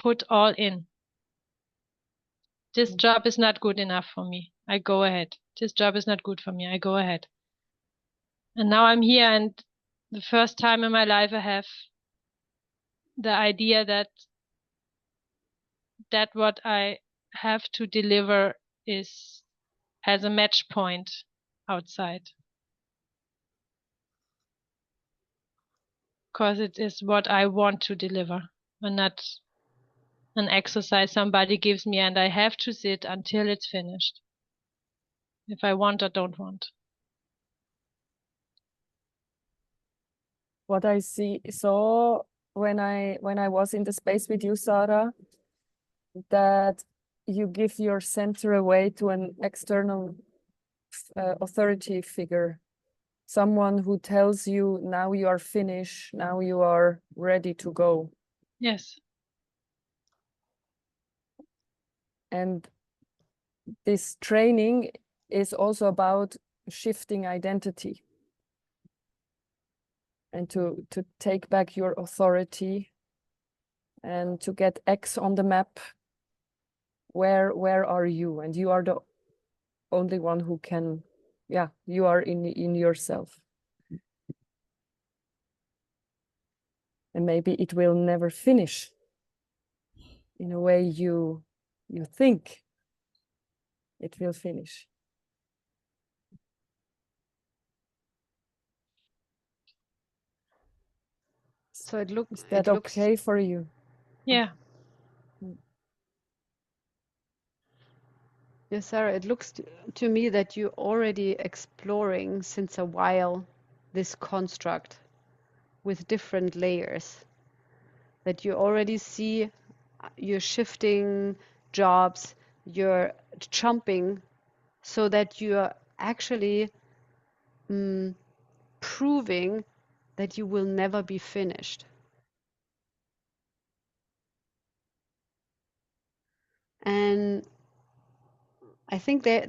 put all in. This job is not good enough for me. I go ahead. This job is not good for me. I go ahead. And now I'm here, and the first time in my life I have the idea that what I have to deliver is as a match point outside. Because it is what I want to deliver, and not an exercise somebody gives me and I have to sit until it's finished, if I want or don't want. What I saw when I was in the space with you, Sarah, that you give your center away to an external authority figure, someone who tells you, now you are finished, now you are ready to go. Yes. And this training is also about shifting identity and to take back your authority and to get X on the map. Where are you? And you are the only one who can, yeah, you are in yourself. And maybe it will never finish in a way you think it will finish. So it looks. Is that okay for you? Yeah. Yes, Sarah, it looks to me that you're already exploring since a while this construct with different layers. That you already see you're shifting jobs, you're jumping, so that you're actually proving that you will never be finished. And I think I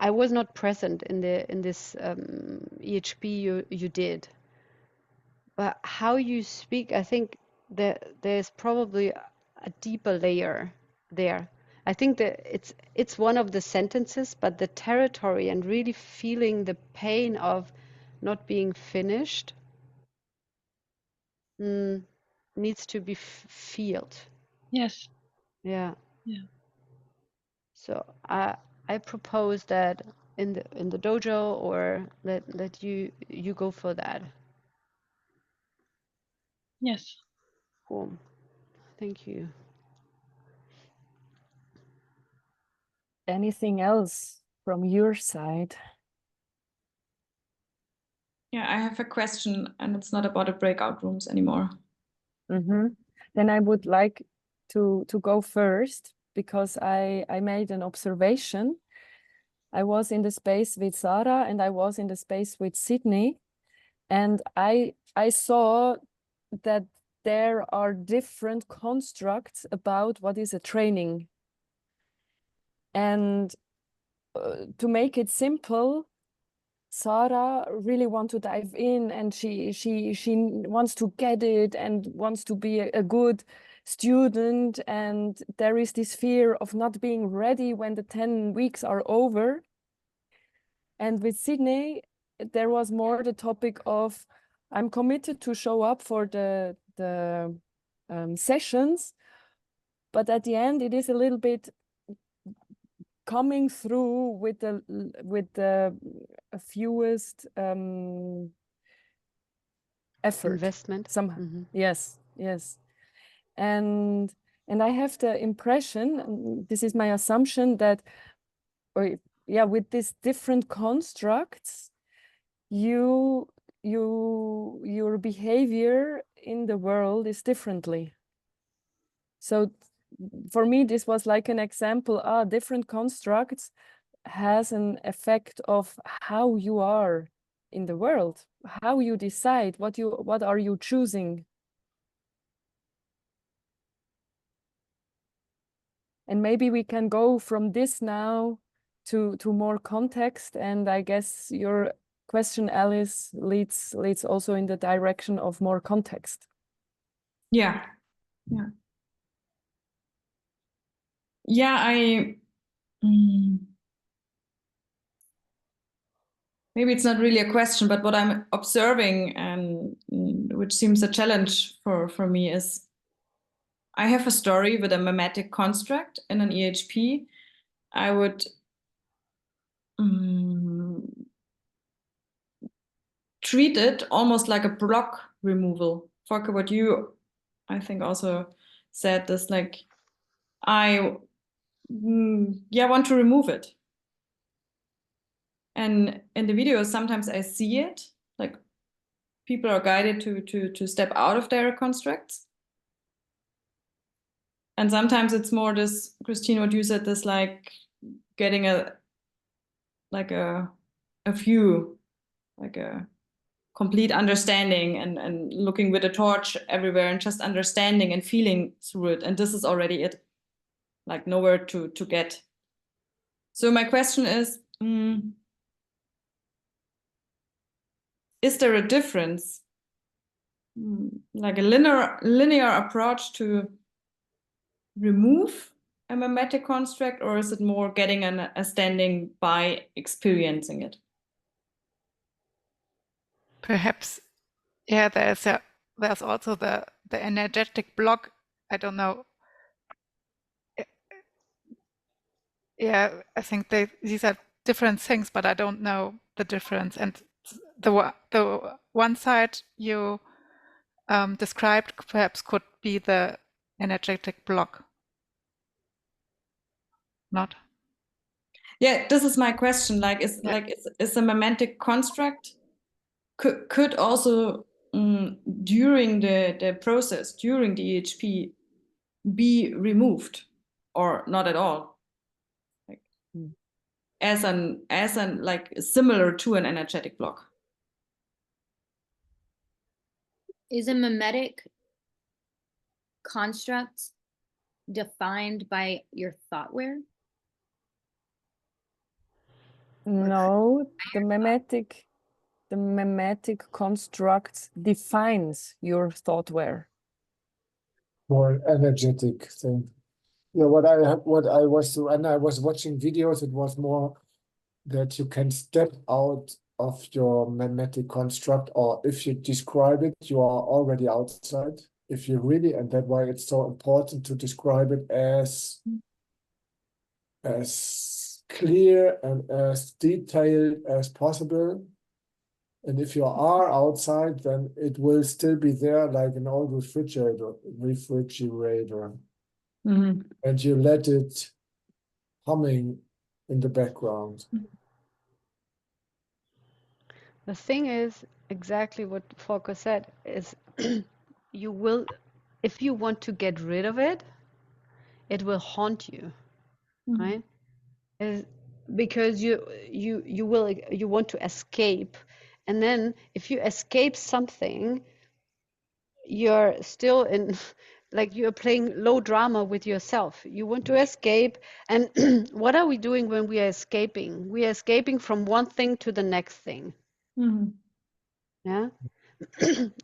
was not present in this EHP you did, but how you speak, I think there's probably a deeper layer there. I think that it's one of the sentences, but the territory and really feeling the pain of not being finished needs to be felt. Yes. Yeah. Yeah. So I propose that in the dojo, or that you go for that. Yes. Cool. Thank you. Anything else from your side? Yeah, I have a question, and it's not about the breakout rooms anymore. Then I would like to go first, because I made an observation I was in the space with Sarah and I was in the space with Sydney, and I saw that there are different constructs about what is a training. And to make it simple, Sarah really wants to dive in, and she wants to get it and wants to be a good student, and there is this fear of not being ready when the 10 weeks are over. And with Sydney, there was more the topic of, I'm committed to show up for the sessions, but at the end it is a little bit coming through with the fewest effort. Investment. Somehow. Mhm. Yes. And I have the impression, and this is my assumption, that with these different constructs, your behavior in the world is differently. So for me, this was like an example. Different constructs has an effect of how you are in the world, how you decide, what are you choosing. And maybe we can go from this now to more context. And I guess your question, Alice, leads also in the direction of more context. Yeah. Maybe it's not really a question, but what I'm observing, and which seems a challenge for me, is I have a story with a mimetic construct in an EHP. I would treat it almost like a block removal. Volker, what you, I think, also said this, like, I want to remove it. And in the videos, sometimes I see it, like people are guided to step out of their constructs. And sometimes it's more this, Christine, what you said, this like getting a view, like a complete understanding, and looking with a torch everywhere and just understanding and feeling through it. And this is already it, like nowhere to get. So my question is there a difference, like a linear approach to remove a mimetic construct, or is it more getting a standing by experiencing it? Perhaps, yeah, there's also the energetic block. I don't know. Yeah, I think these are different things, but I don't know the difference. And the one side you described perhaps could be the energetic block. Not? Yeah, this is my question. Like, is a mimetic construct could also during the process, during the EHP, be removed, or not at all? Like, as an like similar to an energetic block. Is a mimetic construct defined by your thoughtware? No, the mimetic construct defines your thoughtware. More energetic thing. Yeah, when I was watching videos, it was more that you can step out of your mimetic construct, or if you describe it, you are already outside. If you really, and that's why it's so important to describe it as clear and as detailed as possible. And if you are outside, then it will still be there like an old refrigerator. And you let it humming in the background. The thing is exactly what Volker said, is you will, if you want to get rid of it, it will haunt you, right? because you want to escape, and then if you escape something, you're still in like you're playing low drama with yourself. You want to escape, and what are we doing when we are escaping? We are escaping from one thing to the next thing. Mhm. Yeah.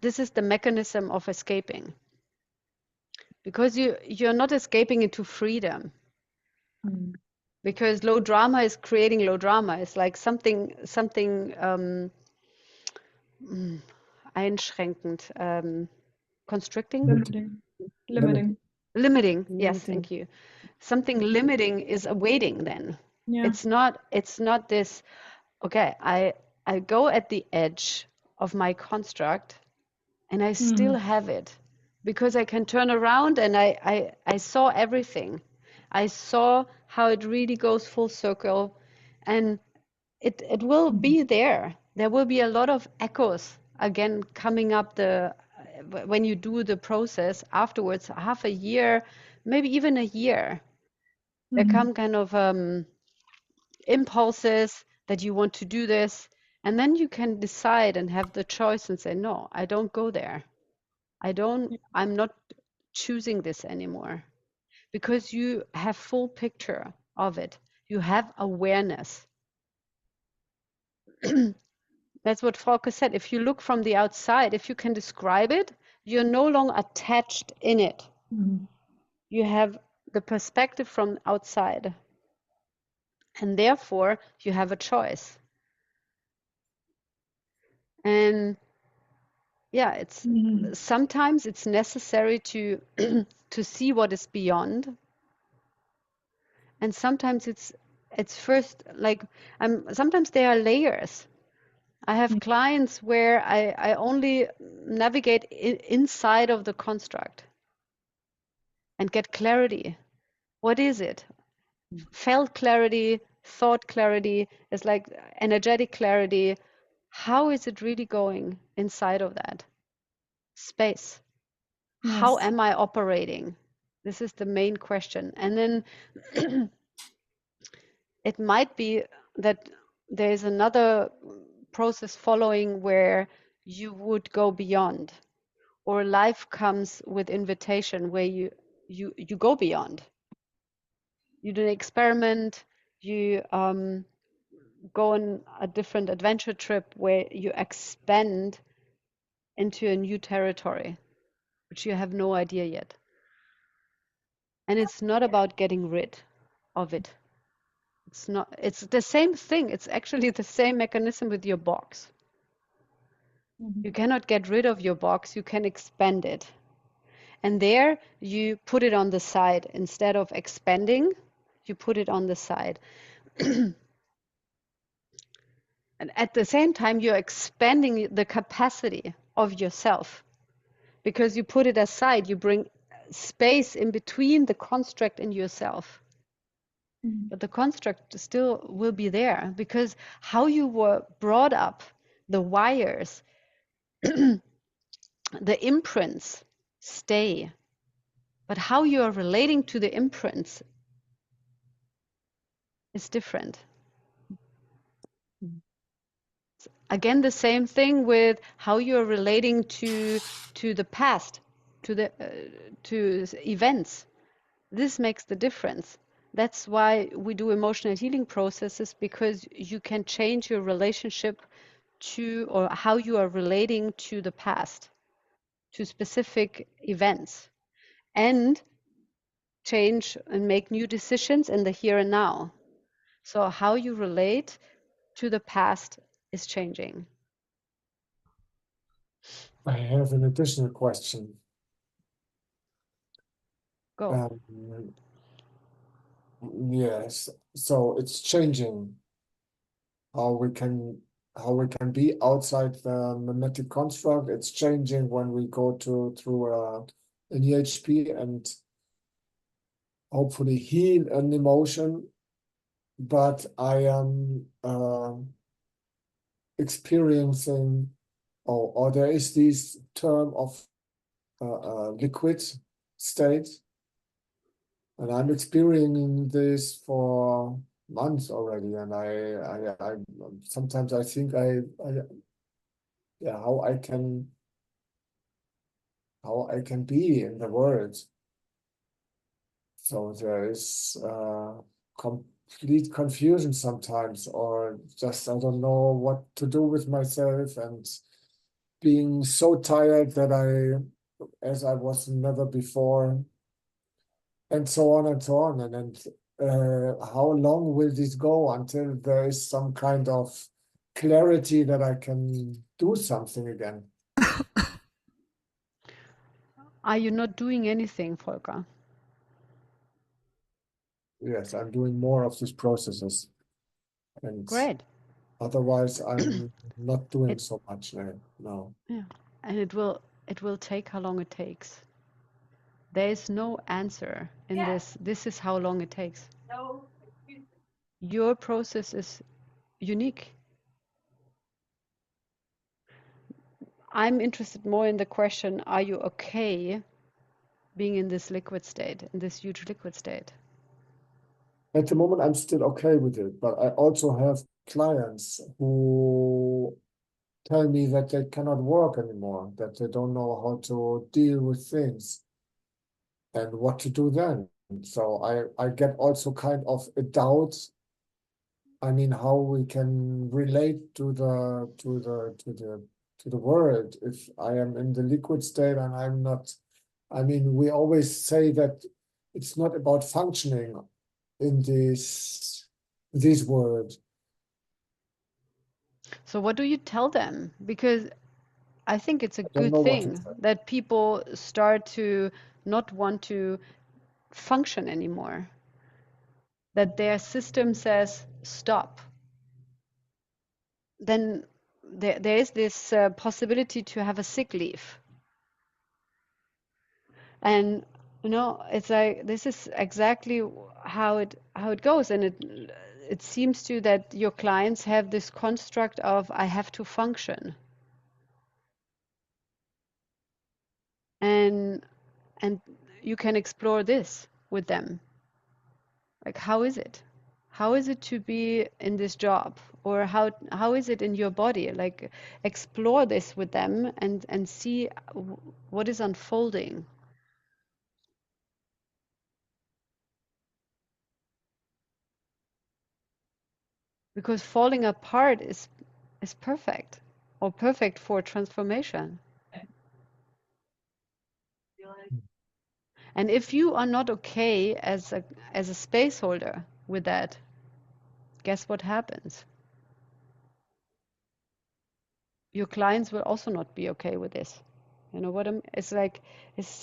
This is the mechanism of escaping, because you're not escaping into freedom, Mhm. because low drama is creating low drama. It's like something einschränkend, constricting, Limiting. Limiting. limiting. Yes, Limiting. thank you. Something limiting is awaiting then. Yeah. It's not this, okay, I go at the edge of my construct and I still have it, because I can turn around and I saw everything. I saw how it really goes full circle, and it will be there. There will be a lot of echoes again coming up when you do the process afterwards, half a year, maybe even a year. There come kind of impulses that you want to do this, and then you can decide and have the choice and say, no, I don't go there. I'm not choosing this anymore, because you have full picture of it. You have awareness. That's what Frauke said. If you look from the outside, if you can describe it, you're no longer attached in it. You have the perspective from outside, and therefore you have a choice. And yeah, it's sometimes it's necessary to to see what is beyond, and sometimes it's first like sometimes there are layers. I have clients where I only navigate inside of the construct and get clarity. What is it? Felt clarity, thought clarity, is like energetic clarity. How is it really going inside of that space? How Yes. am I operating? This is the main question. And then it might be that there is another process following where you would go beyond, or life comes with invitation where you go beyond. You do an experiment, you go on a different adventure trip where you expand into a new territory, which you have no idea yet. And it's not about getting rid of it. It's the same thing. It's actually the same mechanism with your box. You cannot get rid of your box, you can expand it. And there you put it on the side. Instead of expanding, you put it on the side. And at the same time, you're expanding the capacity of yourself, because you put it aside, you bring space in between the construct and yourself. But the construct still will be there, because how you were brought up, the wires, the imprints stay. But how you are relating to the imprints is different. Again, the same thing with how you are relating to the past, to events. This makes the difference. That's why we do emotional healing processes, because you can change your relationship to, or how you are relating to the past, to specific events, and change and make new decisions in the here and now. So how you relate to the past is changing. I have an additional question. Go. Yes, so it's changing how we can be outside the mimetic construct. It's changing when we go through an EHP and hopefully heal an emotion. But I am experiencing, or there is this term of liquid state, and I'm experiencing this for months already, and I sometimes I think yeah, how I can be in the world. So there is complete confusion sometimes, or just I don't know what to do with myself, and being so tired that as I was never before, and so on and so on. And then how long will this go until there is some kind of clarity that I can do something again? Are you not doing anything, Volker? Yes, I'm doing more of these processes, and Great. otherwise I'm not doing It- so much now. Yeah. And it will take how long it takes. There is no answer in this. This is how long it takes. Your process is unique. I'm interested more in the question, are you okay being in this liquid state, in this huge liquid state? At the moment, I'm still okay with it, but I also have clients who tell me that they cannot work anymore, that they don't know how to deal with things and what to do then. So I get also kind of a doubt. I mean, how we can relate to the world if I am in the liquid state and I'm not. I mean, we always say that it's not about functioning in this world. So what do you tell them? Because I think it's a I don't good know what to thing say. that people start to not want to function anymore. That their system says stop. Then there is this possibility to have a sick leave. And it's like this is exactly how it goes, and it seems to that your clients have this construct of I have to function. And you can explore this with them. Like, how is it? How is it to be in this job? Or how is it in your body? Like, explore this with them and see what is unfolding. Because falling apart is perfect, or perfect for transformation. And if you are not okay as a space holder with that, guess what happens? Your clients will also not be okay with this. You know what it's like,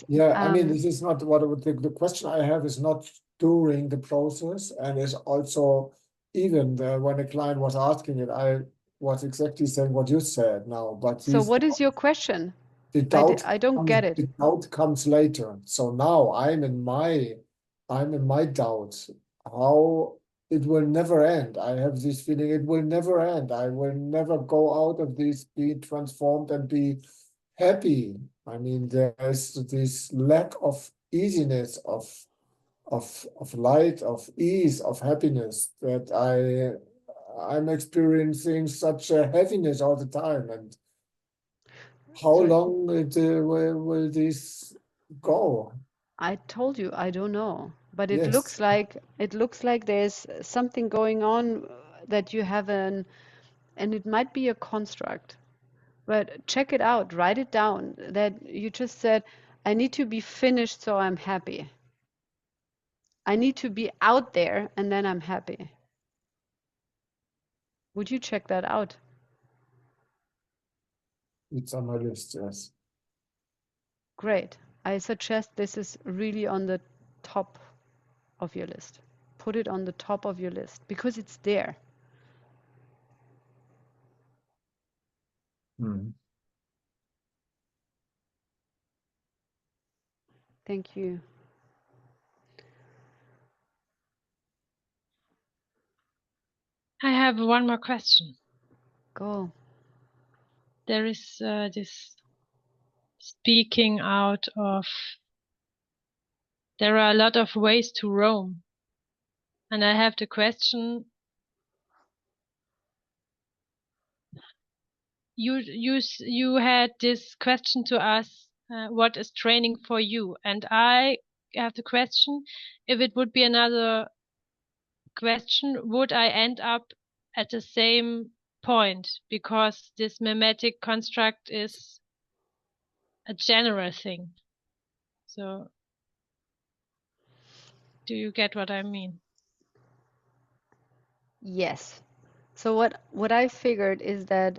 Yeah, I mean, this is not what the question I have is not during the process, and is also even when a client was asking it, I was exactly saying what you said now, but so what is your question? the doubt I don't get it. the doubt comes later. So now I'm in my doubt, how it will never end. I have this feeling it will never end. I will never go out of this, be transformed and be happy. I mean, there's this lack of easiness, of light, of ease, of happiness that I'm experiencing such a heaviness all the time. And how So long will this go? I told you I don't know, but it Yes. looks like there's something going on that you have and it might be a construct. But check it out, write it down that you just said, I need to be finished so I'm happy. I need to be out there and then I'm happy. Would you check that out? It's on my list, yes. Great. I suggest this is really on the top of your list. Put it on the top of your list because it's there. Thank you. I have one more question. Go. There is this speaking out of, there are a lot of ways to roam. And I have the question, you had this question to us, what is training for you? And I have the question, if it would be another question, would I end up at the same point? Because this mimetic construct is a general thing. So do you get what I mean? Yes. So what I figured is that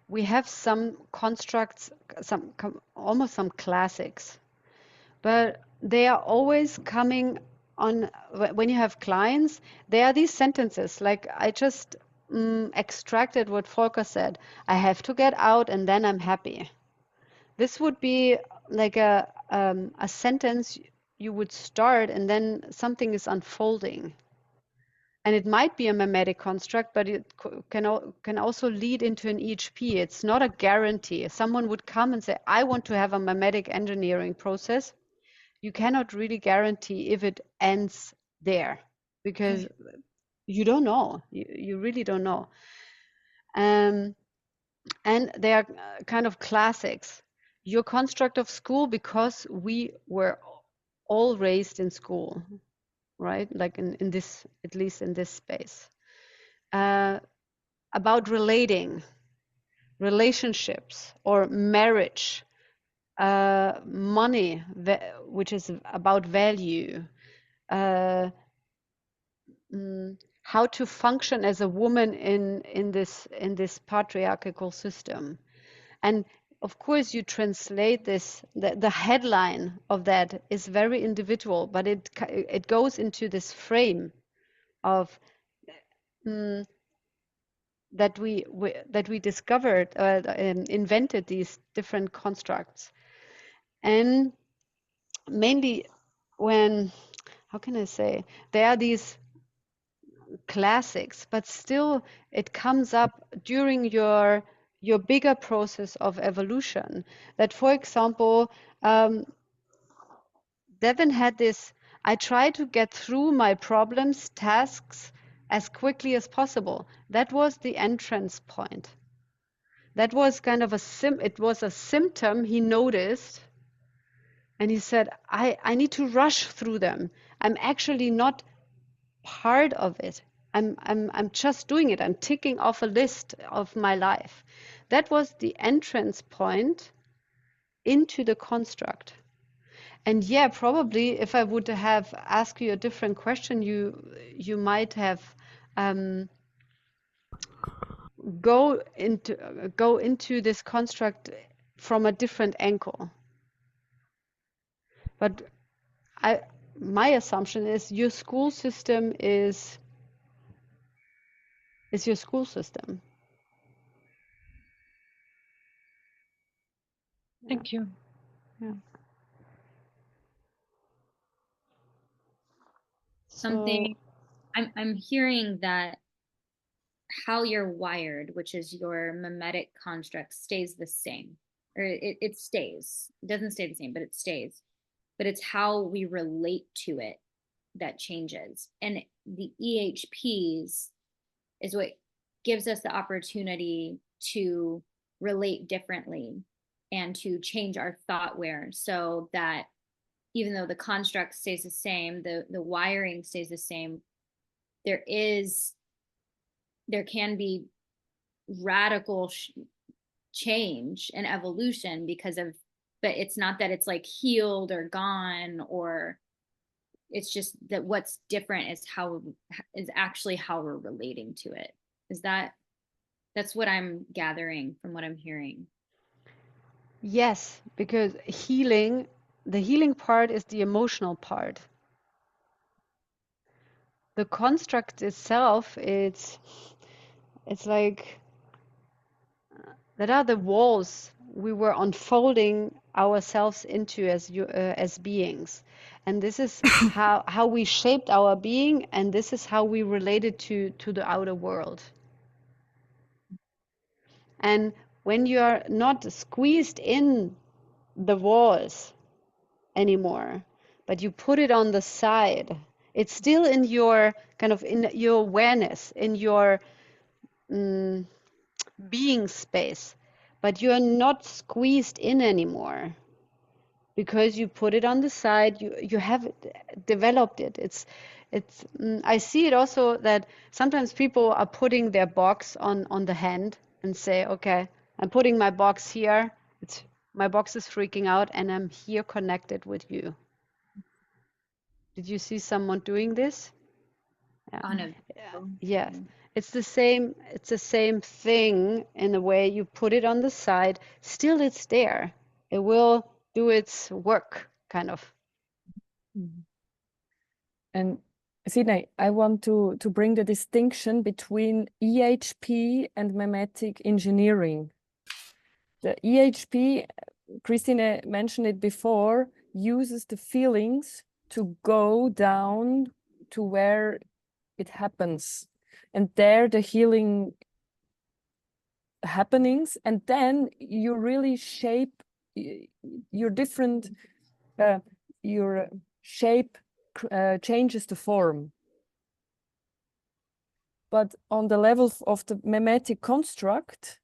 we have some constructs, almost some classics, but they are always coming on when you have clients. There are these sentences, like I just extracted what Volker said. I have to get out and then I'm happy. This would be like a sentence you would start and then something is unfolding. And it might be a mimetic construct, but it can also lead into an EHP. It's not a guarantee. Someone would come and say, I want to have a mimetic engineering process. You cannot really guarantee if it ends there because you don't know. You really don't know. And they are kind of classics. Your construct of school, because we were all raised in school, right? Like in this, at least in this space. About relating, relationships or marriage, money, which is about value, how to function as a woman in this patriarchal system. And of course, you translate this, the headline of that is very individual, but it goes into this frame of that we discovered, invented these different constructs. And mainly when, how can I say, there are these classics, but still it comes up during your bigger process of evolution. That, for example, Devin had this, I try to get through my problems, tasks as quickly as possible. That was the entrance point. That was kind of it was a symptom he noticed. And he said, I need to rush through them. I'm actually not part of it. I'm just doing it. I'm ticking off a list of my life. That was the entrance point into the construct. And yeah, probably if I would have asked you a different question, you might have go into this construct from a different angle. But my assumption is your school system is your school system. Thank you. Yeah. Something I'm hearing that how you're wired, which is your mimetic construct, stays the same, or it stays. It doesn't stay the same, but it stays. But it's how we relate to it that changes. And the EHPs is what gives us the opportunity to relate differently and to change our thoughtware so that even though the construct stays the same, the wiring stays the same, there can be radical change and evolution because of, but it's not that it's like healed or gone, or it's just that what's different is actually how we're relating to it. That's what I'm gathering from what I'm hearing. Yes, because the healing part is the emotional part. The construct itself, it's like that are the walls we were unfolding ourselves into as beings, and this is how we shaped our being, and this is how we related to the outer world. And when you are not squeezed in the walls anymore, but you put it on the side, It's still in your kind of in your awareness, in your being space, but you're not squeezed in anymore because you put it on the side. You have developed it. It's I see it also that sometimes people are putting their box on the hand and say, okay, I'm putting my box here. My box is freaking out and I'm here connected with you. Did you see someone doing this? Yeah. On a Yes. It's the same thing in a way. You put it on the side, still it's there. It will do its work, kind of. And Sydney, I want to bring the distinction between EHP and memetic engineering. The EHP, Christine mentioned it before, uses the feelings to go down to where it happens. And there the healing happenings, and then you really shape your different, your shape changes the form. But on the level of the memetic construct,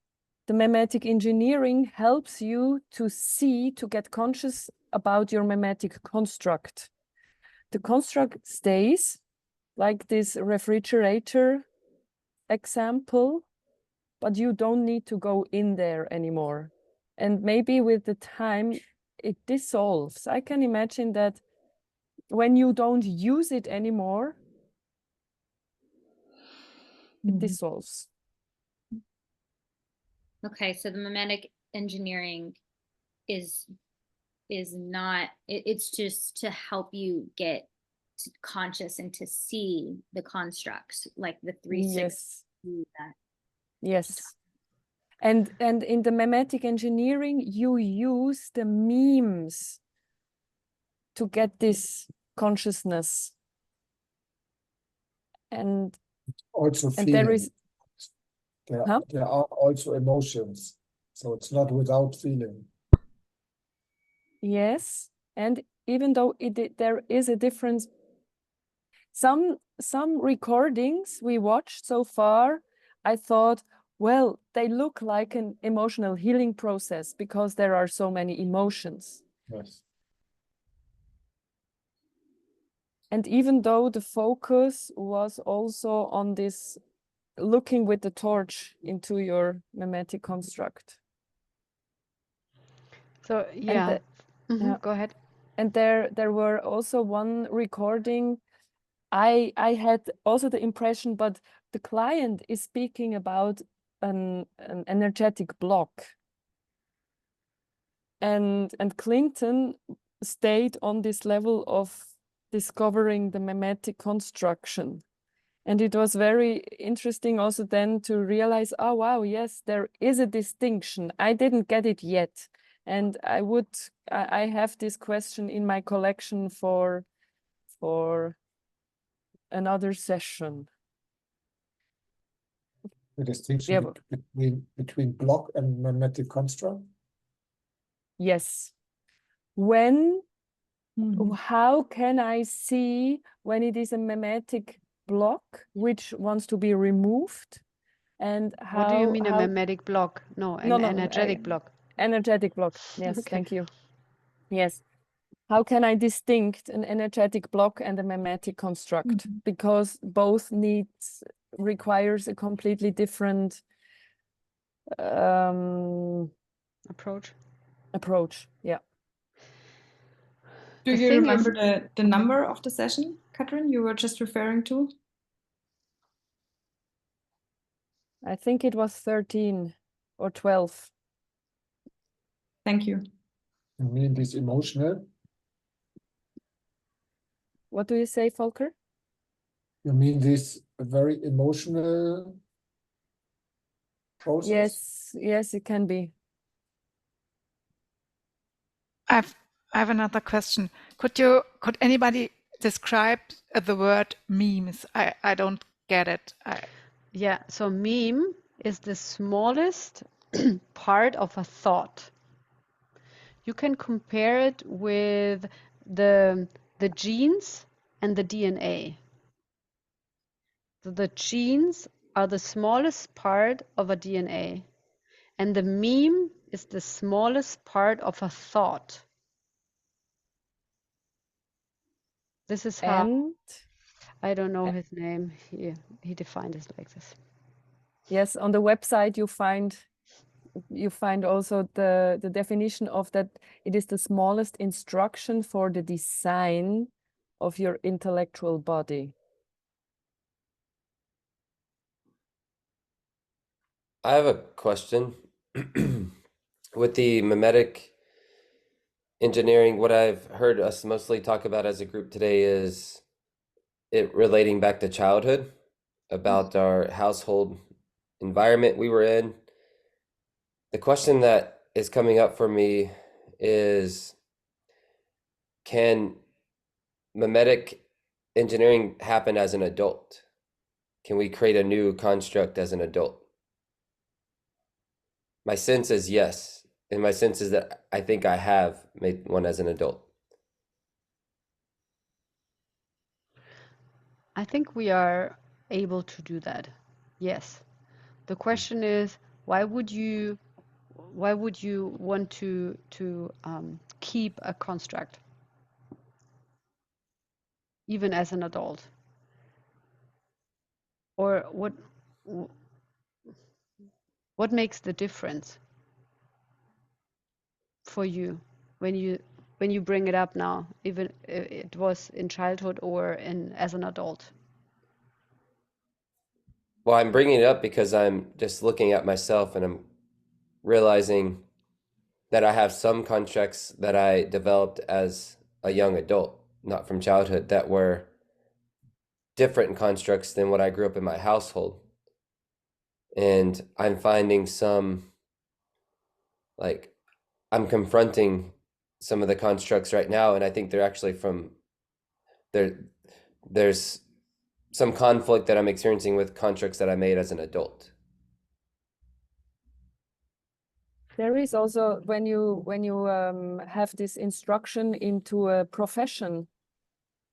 the memetic engineering helps you to see, to get conscious about your memetic construct. The construct stays, like this refrigerator example, but you don't need to go in there anymore. And maybe with the time, it dissolves. I can imagine that when you don't use it anymore, it dissolves. Okay, so the memetic engineering is not, it's just to help you get conscious and to see the constructs, like the 360. Yes. And in the memetic engineering, you use the memes to get this consciousness. And Also and there feeling. is There Huh? are also emotions, so it's not without feeling. Yes, and even though there is a difference, some recordings we watched so far, I thought, well, they look like an emotional healing process because there are so many emotions. Yes. And even though the focus was also on this looking with the torch into your memetic construct. So yeah. Yeah. Go ahead. And there were also one recording. I had also the impression, but the client is speaking about an energetic block. And Clinton stayed on this level of discovering the memetic construction. And it was very interesting also then to realize, oh, wow, yes, there is a distinction. I didn't get it yet. And I have this question in my collection for another session. The distinction between block and memetic construct? Yes. How can I see when it is a memetic block which wants to be removed? And how? What do you mean a memetic block? No, an energetic block. Energetic block. Yes, Okay. thank you. Yes. How can I distinct an energetic block and a memetic construct? Because both requires a completely different approach. Yeah. Do you remember the number of the session, Katrin, you were just referring to? I think it was 13 or 12. Thank you. You mean this emotional? What do you say, Volker? You mean this very emotional process? Yes, it can be. I have another question. Could anybody describe the word memes? I don't get it. Yeah, so meme is the smallest part of a thought. You can compare it with the genes and the DNA. So the genes are the smallest part of a DNA, and the meme is the smallest part of a thought. This is how, And I don't know his name, he defined it like this. yes, on the website you find also the definition of that it is the smallest instruction for the design of your intellectual body. I have a question. With the mimetic engineering, what I've heard us mostly talk about as a group today is it relating back to childhood, about our household environment we were in. The question that is coming up for me is, can mimetic engineering happen as an adult? Can we create a new construct as an adult? My sense is yes. And my sense is that I think I have made one as an adult. I think we are able to do that. Yes. The question is, why would you want to keep a construct even as an adult? Or what makes the difference for you when you bring it up now, even if it was in childhood or as an adult? Well, I'm bringing it up because I'm just looking at myself and I'm realizing that I have some constructs that I developed as a young adult, not from childhood, that were different constructs than what I grew up in my household. And I'm finding I'm confronting some of the constructs right now, and I think they're actually there's some conflict that I'm experiencing with constructs that I made as an adult. There is also when you have this instruction into a profession,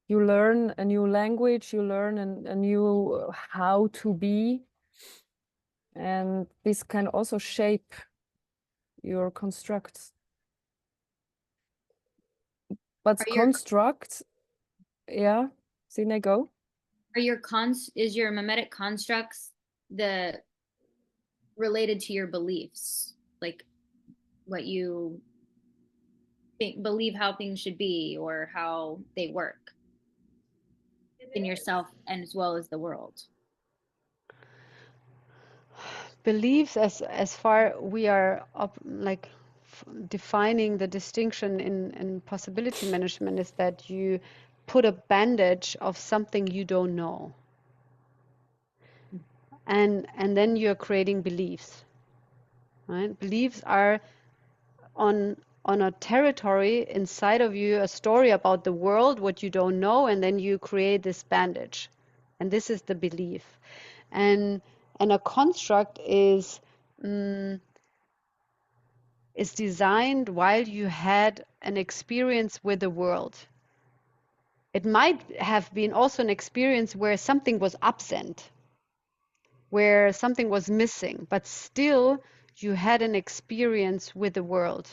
you learn a new language, you learn a new how to be, and this can also shape your constructs. But construct, yeah, Sine, go. Is your mimetic constructs related to your beliefs, like what you believe how things should be or how they work in yourself and as well as the world? Beliefs, as far we are defining the distinction in possibility management, is that you put a bandage of something you don't know, and then you're creating beliefs, right? Beliefs are on a territory inside of you, a story about the world, what you don't know, and then you create this bandage, and this is the belief. And a construct is designed while you had an experience with the world. It might have been also an experience where something was absent, where something was missing, but still you had an experience with the world,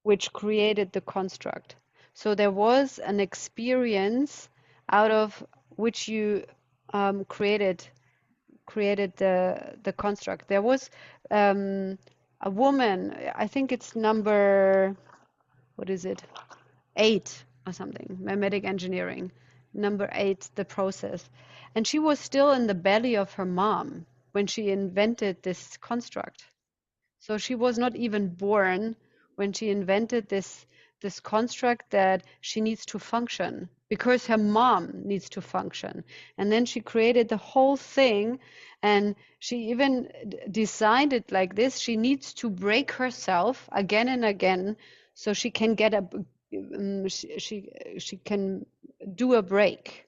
which created the construct. So there was an experience out of which you created the construct. There was a woman, I think it's number, what is it, 8 or something, mimetic engineering, number 8, the process. And she was still in the belly of her mom when she invented this construct. So she was not even born when she invented this construct that she needs to function because her mom needs to function. And then she created the whole thing, and she even designed it like this. She needs to break herself again and again so she can get she can do a break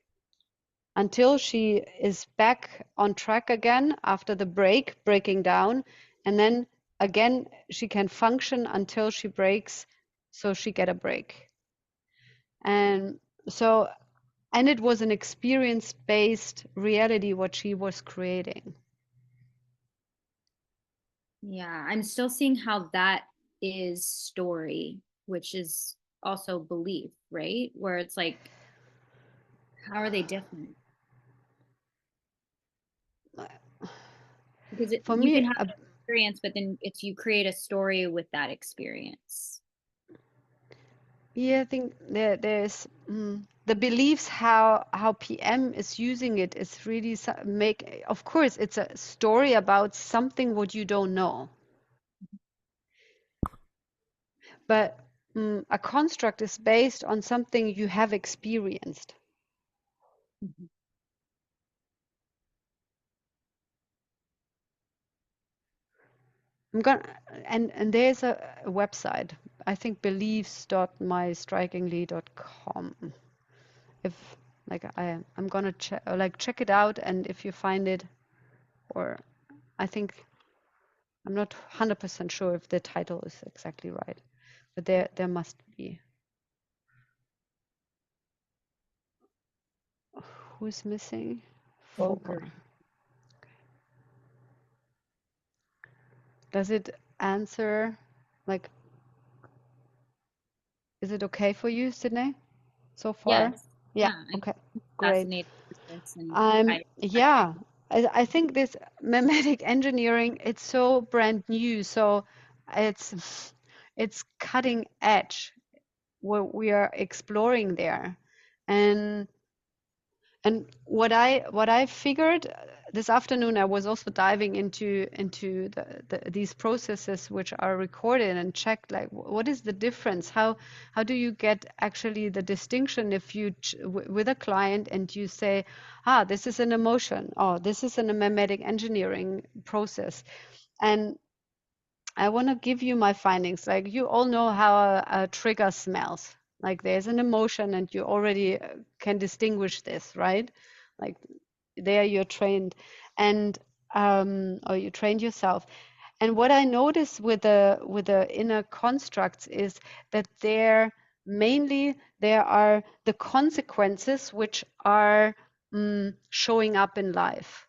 until she is back on track again after the breaking down, and then again she can function until she breaks, so she get a break. And so, and it was an experience-based reality what she was creating. Yeah, I'm still seeing how that is story, which is also belief, right? Where it's like, how are they different? Because For you me, can have an experience, but then it's you create a story with that experience. yeah, I think there's the beliefs how PM is using it is really make. Of course, it's a story about something what you don't know, but a construct is based on something you have experienced. Mhm. I'm gonna and there's a website. I think beliefs.mystrikingly.com. If like I'm gonna check it out, and if you find it, or I think I'm not 100% sure if the title is exactly right, but there must be. Who's missing? Volker. Does it answer, like, is it okay for you, Sydney, so far? Yes. Yeah, I'm okay, great. fascinated with this, and Yeah, I think this mimetic engineering, it's so brand new, so it's cutting edge what we are exploring there. And what I figured this afternoon, I was also diving into these processes which are recorded and checked, like what is the difference? How do you get actually the distinction if you with a client and you say, this is an emotion, or this is a mimetic engineering process, and I want to give you my findings. Like, you all know how a trigger smells. Like, there's an emotion and you already can distinguish this, right? Like, there you're trained, and or you trained yourself. And what I notice with the inner constructs is that there are the consequences which are showing up in life.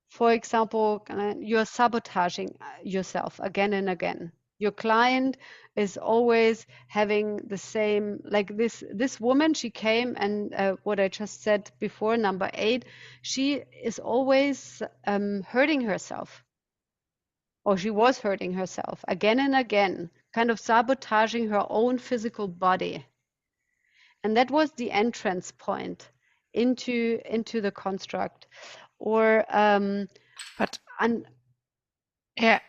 For example, you're sabotaging yourself again and again. Your client is always having the same, like this woman, she came, and what I just said before, number 8, she is always hurting herself, or she was hurting herself again and again, kind of sabotaging her own physical body. And that was the entrance point into the construct. Or But and yeah,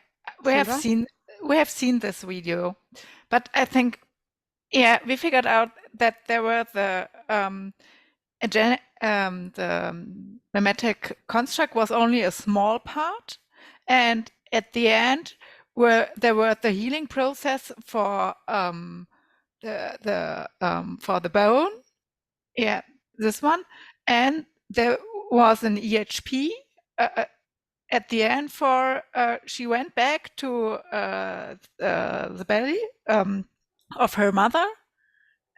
we have Sandra? seen this video, but I think, yeah, we figured out that there were the mimetic construct was only a small part, and at the end there were the healing process for the bone, yeah, this one, and there was an EHP at the end for she went back to the belly of her mother,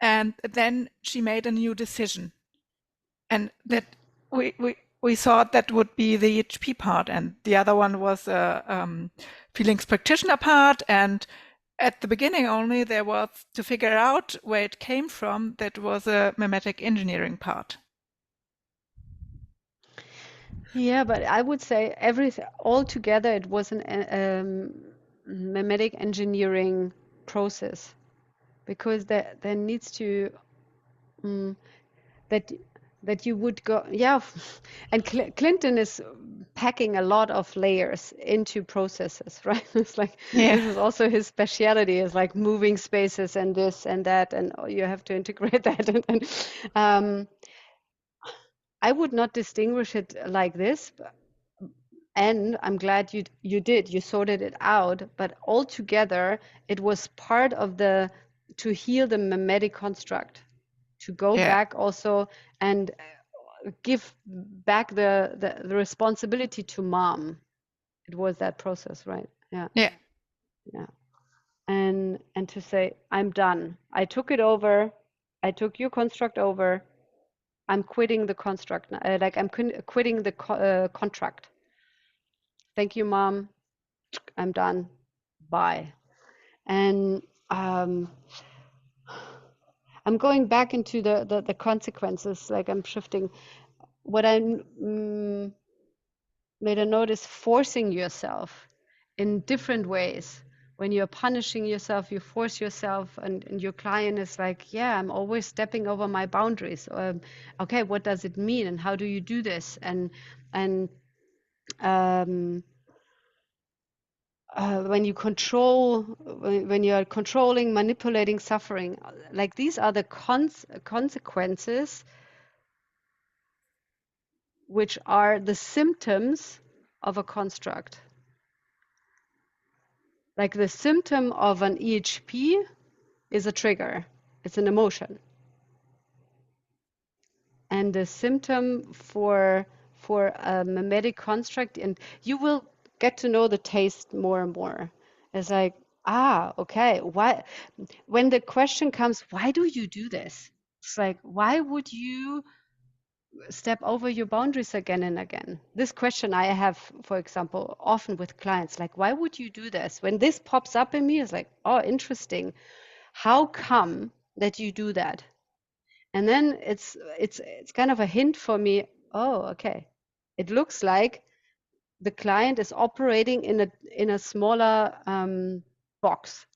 and then she made a new decision, and that we thought that would be the EHP part, and the other one was a feelings practitioner part. And at the beginning only there was to figure out where it came from. That was a mimetic engineering part. Yeah, but I would say everything all together, it was an mimetic engineering process, because there needs to that you would go, yeah. And Clinton is packing a lot of layers into processes, right? It's like, this is also his specialty, is like moving spaces and this and that, and you have to integrate that. And I would not distinguish it like this, and I'm glad you did. You sorted it out, but altogether it was part of to heal the mimetic construct, to go back also and give back the responsibility to mom. It was that process, right? Yeah. And to say, I'm done. I took it over. I took your construct over. I'm quitting the construct, like I'm quitting the contract. Thank you, Mom. I'm done. Bye. And I'm going back into the consequences, like I'm shifting. What I made a note is forcing yourself in different ways. When you're punishing yourself, you force yourself, and your client is like, yeah, I'm always stepping over my boundaries. Okay, what does it mean, and how do you do this? And when you control, when you're controlling, manipulating, suffering, like these are the consequences, which are the symptoms of a construct. Like the symptom of an EHP is a trigger, it's an emotion. And the symptom for a mimetic construct, and you will get to know the taste more and more. It's like, okay, why? When the question comes, why do you do this? It's like, why would you step over your boundaries again and again? This question I have, for example, often with clients, like, why would you do this? When this pops up in me, it's like, oh, interesting. How come that you do that? And then it's kind of a hint for me. Oh, okay. It looks like the client is operating in a smaller box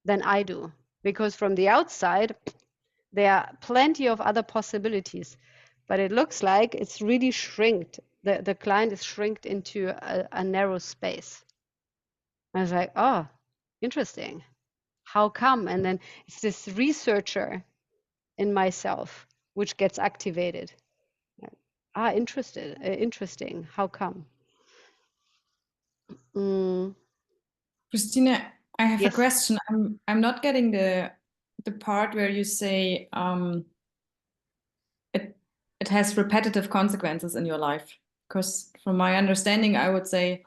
than I do, because from the outside there are plenty of other possibilities, but it looks like it's really shrinked. The client is shrinked into a narrow space. I was like, oh, interesting. How come? And then it's this researcher in myself which gets activated. Interesting. How come? Christina, I have Yes. a question. I'm not getting the part where you say it has repetitive consequences in your life. Because from my understanding, I would say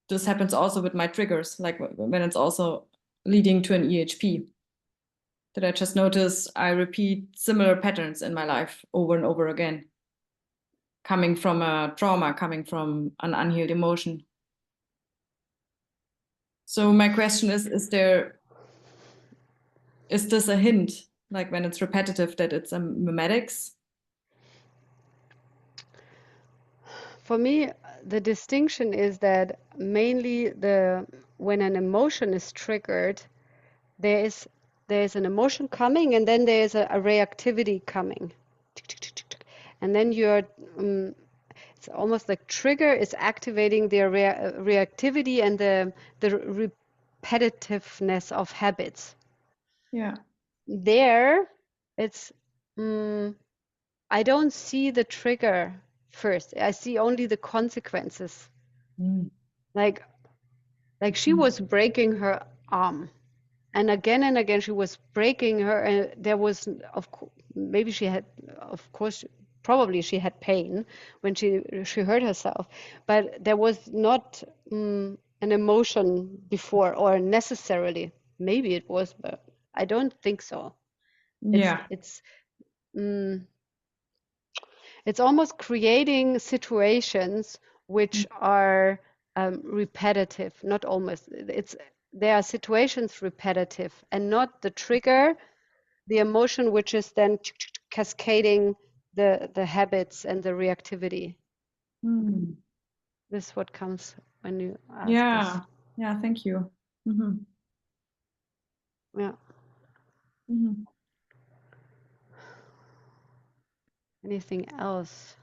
this happens also with my triggers, like when it's also leading to an EHP. That I just notice I repeat similar patterns in my life over and over again, coming from a trauma, coming from an unhealed emotion. So my question is this a hint, like when it's repetitive, that it's a mimetics? For me, the distinction is that mainly when an emotion is triggered, there is an emotion coming, and then there is a reactivity coming, and then you're it's almost like trigger is activating the reactivity and the repetitiveness of habits. Yeah. There, it's I don't see the trigger first. I see only the consequences. Like she was breaking her arm, and again she was breaking her, and there was maybe she had, of course, probably she had pain when she hurt herself, but there was not an emotion before, or necessarily. Maybe it was, but I don't think so. Yeah. It's almost creating situations which are repetitive. Not almost. There are situations repetitive, and not the trigger, the emotion which is then cascading the habits and the reactivity. This is what comes when you ask this. Yeah, thank you. Yeah. Anything else?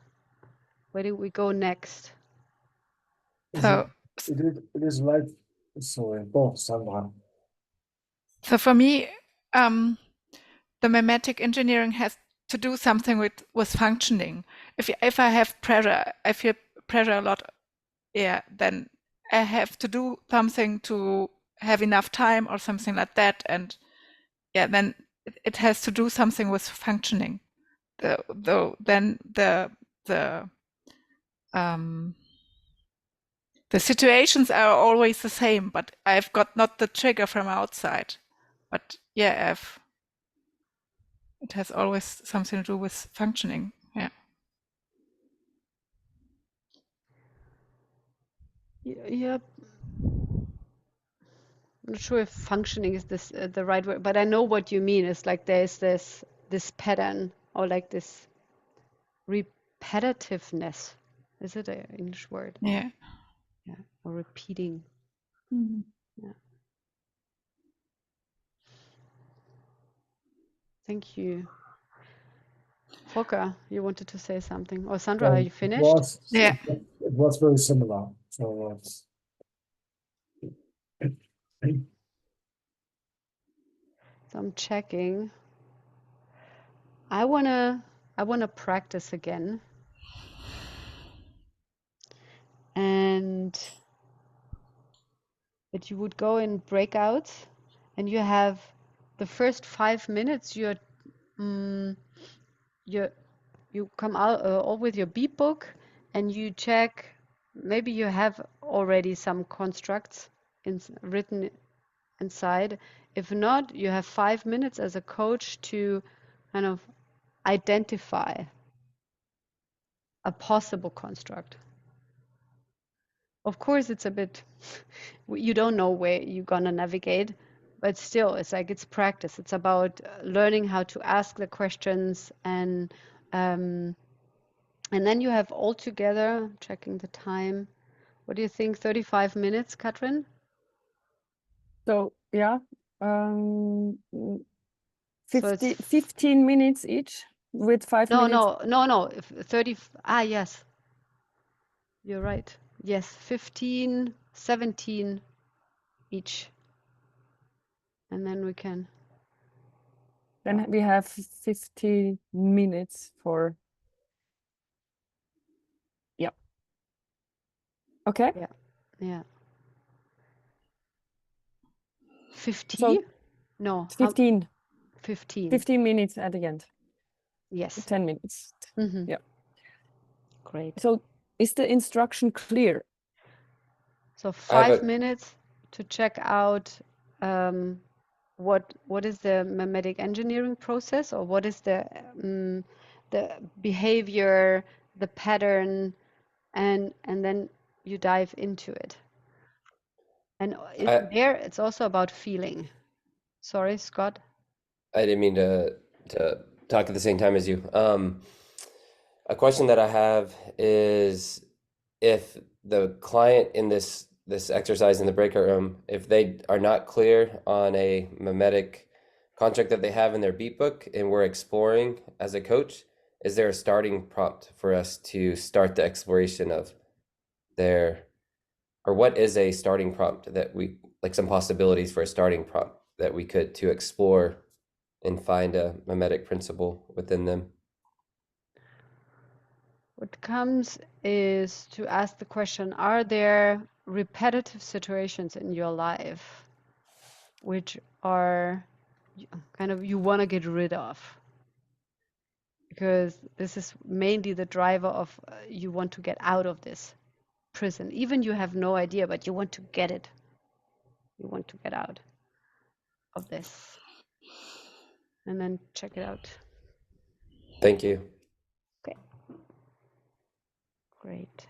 Where do we go next? So it is like, sorry, both, Sandra. So for me, the mimetic engineering has to do something with functioning. If I have pressure, I feel pressure a lot, then I have to do something to have enough time or something like that, and then it has to do something with functioning. Then the situations are always the same, but I've got not the trigger from outside, But yeah, it has always something to do with functioning. Yeah. Yeah, I'm not sure if functioning is this the right word, but I know what you mean. It's like there's this pattern or like this repetitiveness. Is it an English word? Yeah. Yeah, or repeating. Yeah. Thank you. Volker, you wanted to say something. Or Sandra, are you finished? Yeah. It was very similar. So it's So I'm checking. I wanna practice again. And that you would go in breakouts and you have the first 5 minutes you come out all with your beep book and you check, maybe you have already some constructs written inside. If not, you have 5 minutes as a coach to kind of identify a possible construct. Of course, it's a bit, you don't know where you're gonna navigate, but still, it's like it's practice. It's about learning how to ask the questions, and then you have all together, checking the time. What do you think? 35 minutes, Katrin? So yeah, So it's 15 minutes each with 5 minutes. no. 30. Yes, you're right. Yes, 15, 17 each, and then we can. Then we have 50 minutes for. Yeah. Okay. Yeah. 50? So No, 15. 15. 15 minutes at the end. Yes. 10 minutes. Yeah. Great. So is the instruction clear? So I have 5 minutes to check out what is the memetic engineering process, or what is the behavior, the pattern, and then you dive into it. And there it's also about feeling. Sorry, Scott. I didn't mean to talk at the same time as you. A question that I have is, if the client in this exercise in the breakout room, if they are not clear on a memetic construct that they have in their beat book and we're exploring as a coach, is there a starting prompt for us to start the exploration of or what is a starting prompt that we, like some possibilities for a starting prompt that we could to explore and find a memetic principle within them? What comes is to ask the question, are there repetitive situations in your life which are kind of you want to get rid of? Because this is mainly the driver of you want to get out of this prison. Even you have no idea, but you want to get it. You want to get out of this. And then check it out. Thank you. Okay. Great.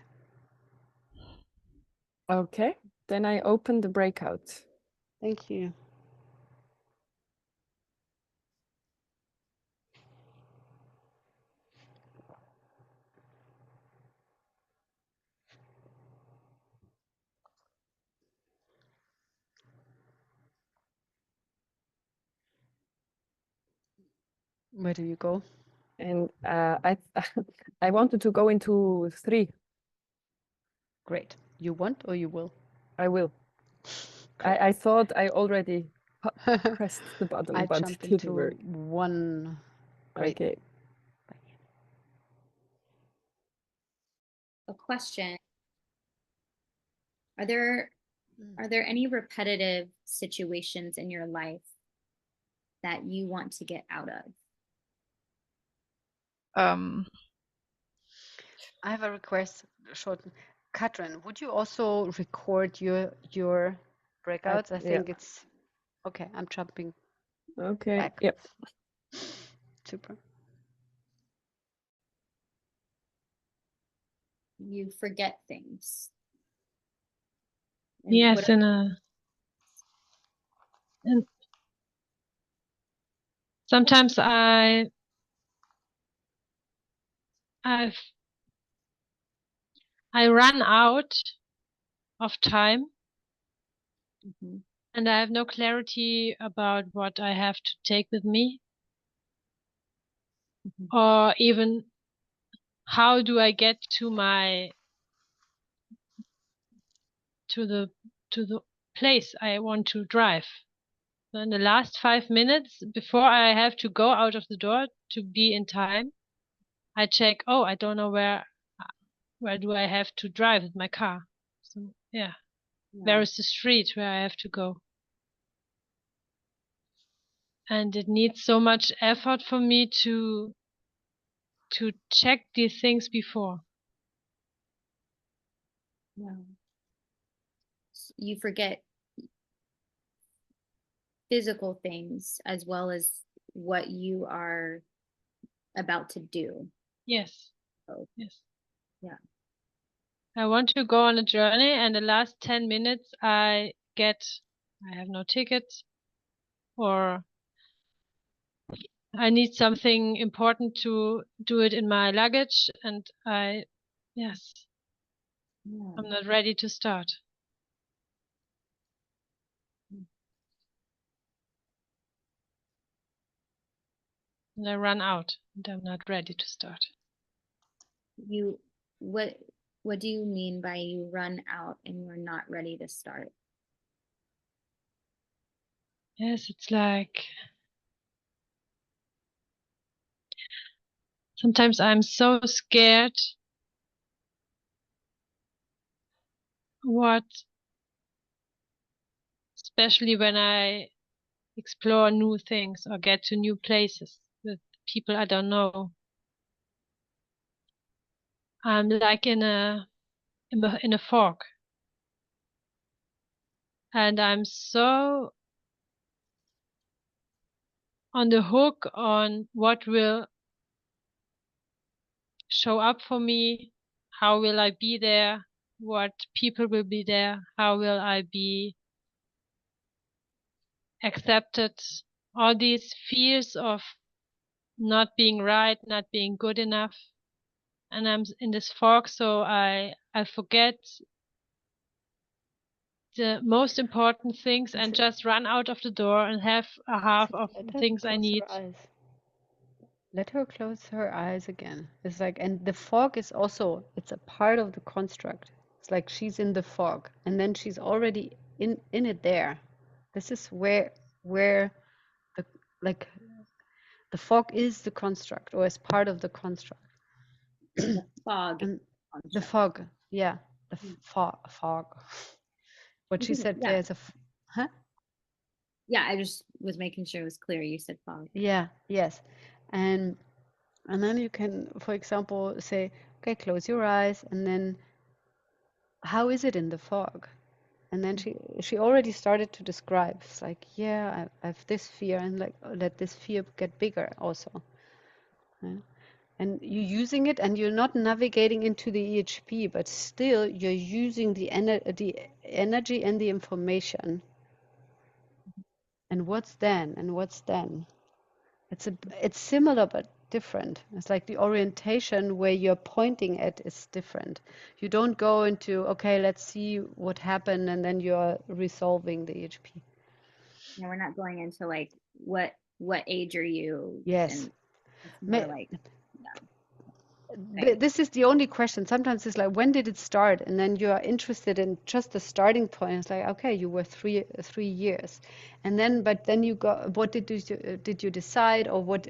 Okay. Then I open the breakout. Thank you. Where do you go? And I I wanted to go into 3. Great. You want or you will? I will. I thought I already pressed the button, I but jump it didn't into work. 1. Great. Okay. A question. Are there any repetitive situations in your life that you want to get out of? I have a request, short. Katrin, would you also record your breakouts? I think it's okay. I'm jumping Okay. back. Yep. Super. You forget things. And Yes, what and sometimes I run out of time Mhm. and I have no clarity about what I have to take with me, Mhm. or even how do I get to the place I want to drive. So in the last 5 minutes before I have to go out of the door to be in time, I check, oh, I don't know where do I have to drive with my car. So yeah, where Yeah. is the street where I have to go? And it needs so much effort for me to check these things before. Yeah. You forget physical things as well as what you are about to do. Yes. Oh. Yes. Yeah. I want to go on a journey, and the last 10 minutes I have no ticket, or I need something important to do it in my luggage, and yes, Yeah. I'm not ready to start. And I run out, and I'm not ready to start. You what do you mean by you run out and you're not ready to start? Yes, it's like sometimes I'm so scared especially when I explore new things or get to new places with people I don't know. I'm like in a fog, and I'm so on the hook on what will show up for me, how will I be there, what people will be there, how will I be accepted, all these fears of not being right, not being good enough. And I'm in this fog, so I forget the most important things and just run out of the door and have a half of Let her things I close need. her eyes. Let her close her eyes again. It's like, and the fog is also, it's a part of the construct. It's like she's in the fog, and then she's already in it there. This is where the like the fog is the construct, or is part of the construct. The fog. And the fog, yeah, the fog. What she said, Yeah. there's huh? Yeah, I just was making sure it was clear. You said fog. Yeah, yes. And then you can, for example, say, okay, close your eyes, and then how is it in the fog? And then she already started to describe. It's like, yeah, I have this fear, and like let this fear get bigger also. Yeah. And you're using it, and you're not navigating into the EHP, but still you're using the energy and the information. And what's then? And what's then? It's similar but different. It's like the orientation where you're pointing at is different. You don't go into, okay, let's see what happened, and then you're resolving the EHP. Yeah, we're not going into like what age are you? Yes. And it's more like This is the only question. Sometimes it's like, when did it start? And then you are interested in just the starting point. It's like, okay, you were three years, and then but then you got, what did you decide, or what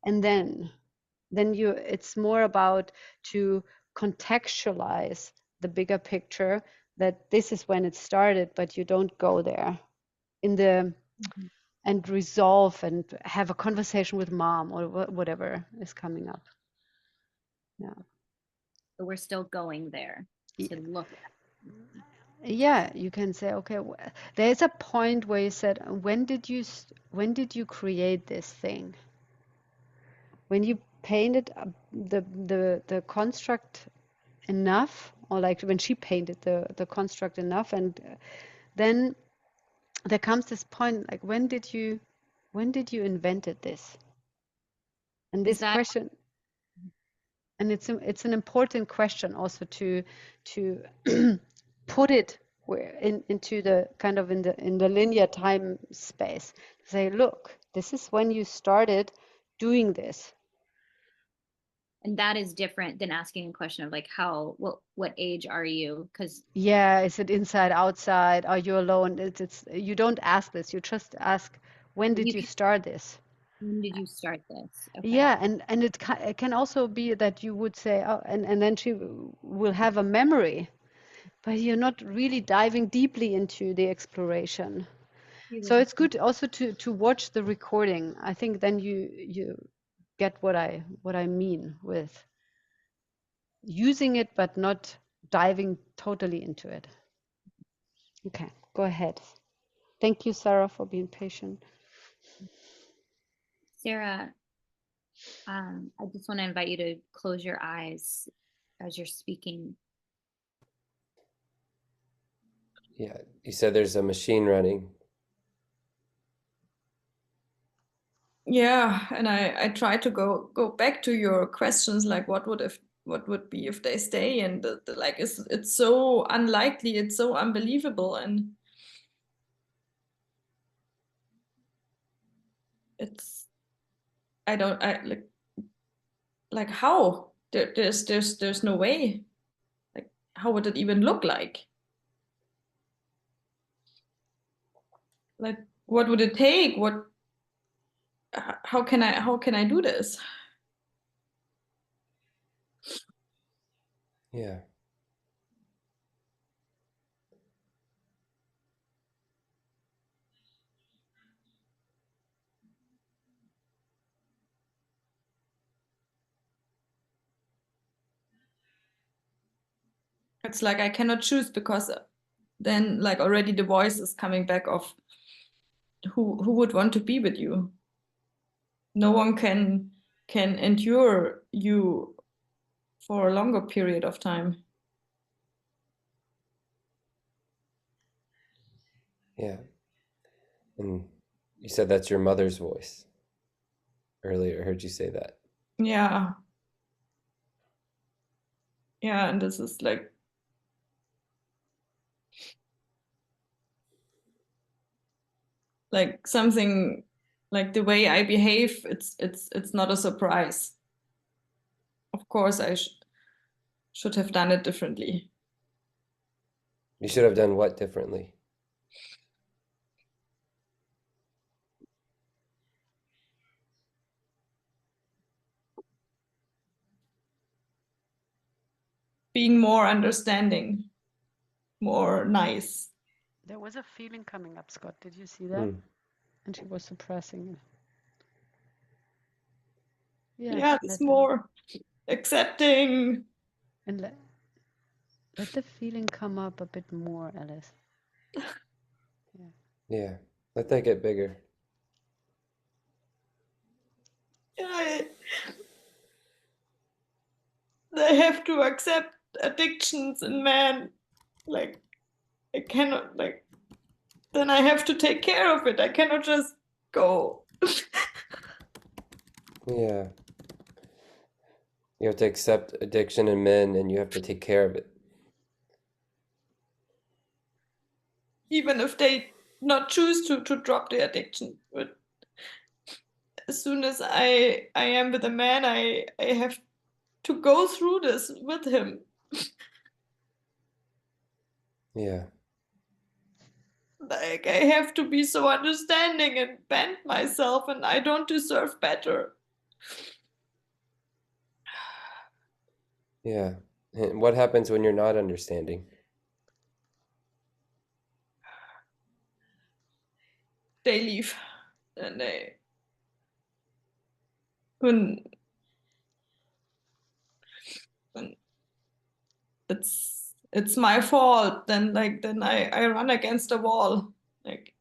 and then you, it's more about to contextualize the bigger picture, that this is when it started, but you don't go there in the and resolve and have a conversation with mom or whatever is coming up. Yeah. So we're still going there to look at. Yeah, you can say, okay, there's a point where you said, when did you create this thing? When you painted the construct enough, or like when she painted the construct enough, and then there comes this point, like when did you invented this? And Is this that question, and it's an important question also to put it into the kind of in the linear time space. Say, look, this is when you started doing this. and that is different than asking a question of like what age are you? Because Yeah, is it inside, outside? Are you alone? It's you don't ask this. You just ask, when did you start this? when did you start this? Okay. Yeah, and it can also be that you would say, oh, and then she will have a memory, but you're not really diving deeply into the exploration. So it's good also to watch the recording. I think then you get what I mean with using it, but not diving totally into it. Okay, go ahead. Thank you, Sarah, for being patient. Sarah, I just want to invite you to close your eyes as you're speaking. Yeah, you said there's a machine running. Yeah, and I try to go back to your questions, like what would be if they stay, and like it's so unlikely, it's so unbelievable, and it's I like how there's no way, like how would it even look like what would it take, how can I do this? Yeah. It's like I cannot choose, because then like already the voice is coming back of who would want to be with you. No one can endure you for a longer period of time. Yeah. And you said that's your mother's voice. Earlier, I heard you say that. Yeah. Yeah, and this is like something, like the way I behave, it's not a surprise. Of course I should have done it differently. You should have done what differently? Being more understanding, more nice. There was a feeling coming up, Scott. Did you see that? And she was suppressing it. Yeah, it's more accepting. And let the feeling come up a bit more, Alice. Yeah. Let that get bigger. Yeah, they have to accept addictions in men. Like I cannot, like, then I have to take care of it. I cannot just go. Yeah. You have to accept addiction in men, and you have to take care of it. Even if they not choose to drop the addiction. But as soon as I am with a man, I have to go through this with him. Yeah. Like I have to be so understanding and bend myself, and I don't deserve better. Yeah. And what happens when you're not understanding? They leave, and when it's it's my fault, then I run against a wall. Like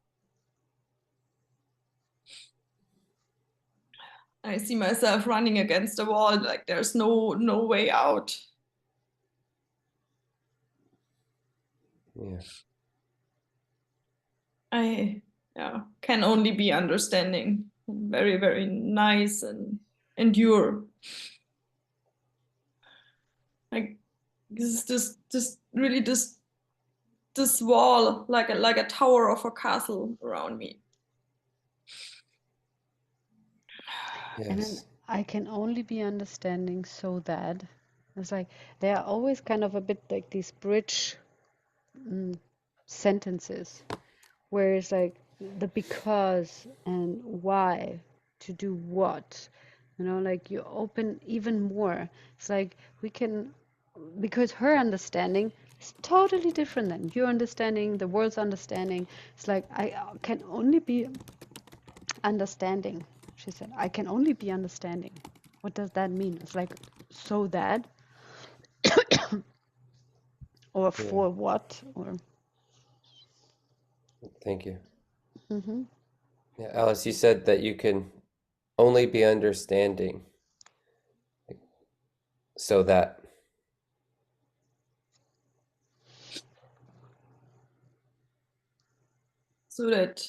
I see myself running against a wall, like there's no way out. Yeah. I can only be understanding, very, very nice and endure. Like this is just really this wall, like a tower of a castle around me. And then Yes. I can only be understanding so that it's like they are always kind of a bit like these bridge sentences where it's like the because and why to do what, like you open even more. It's like we can, because her understanding is totally different than your understanding, the world's understanding. It's like I can only be understanding. She said, I can only be understanding. What does that mean? It's like, so that, or for what, or. Thank you. Mm-hmm. Yeah, Alice, you said that you can only be understanding so that. So that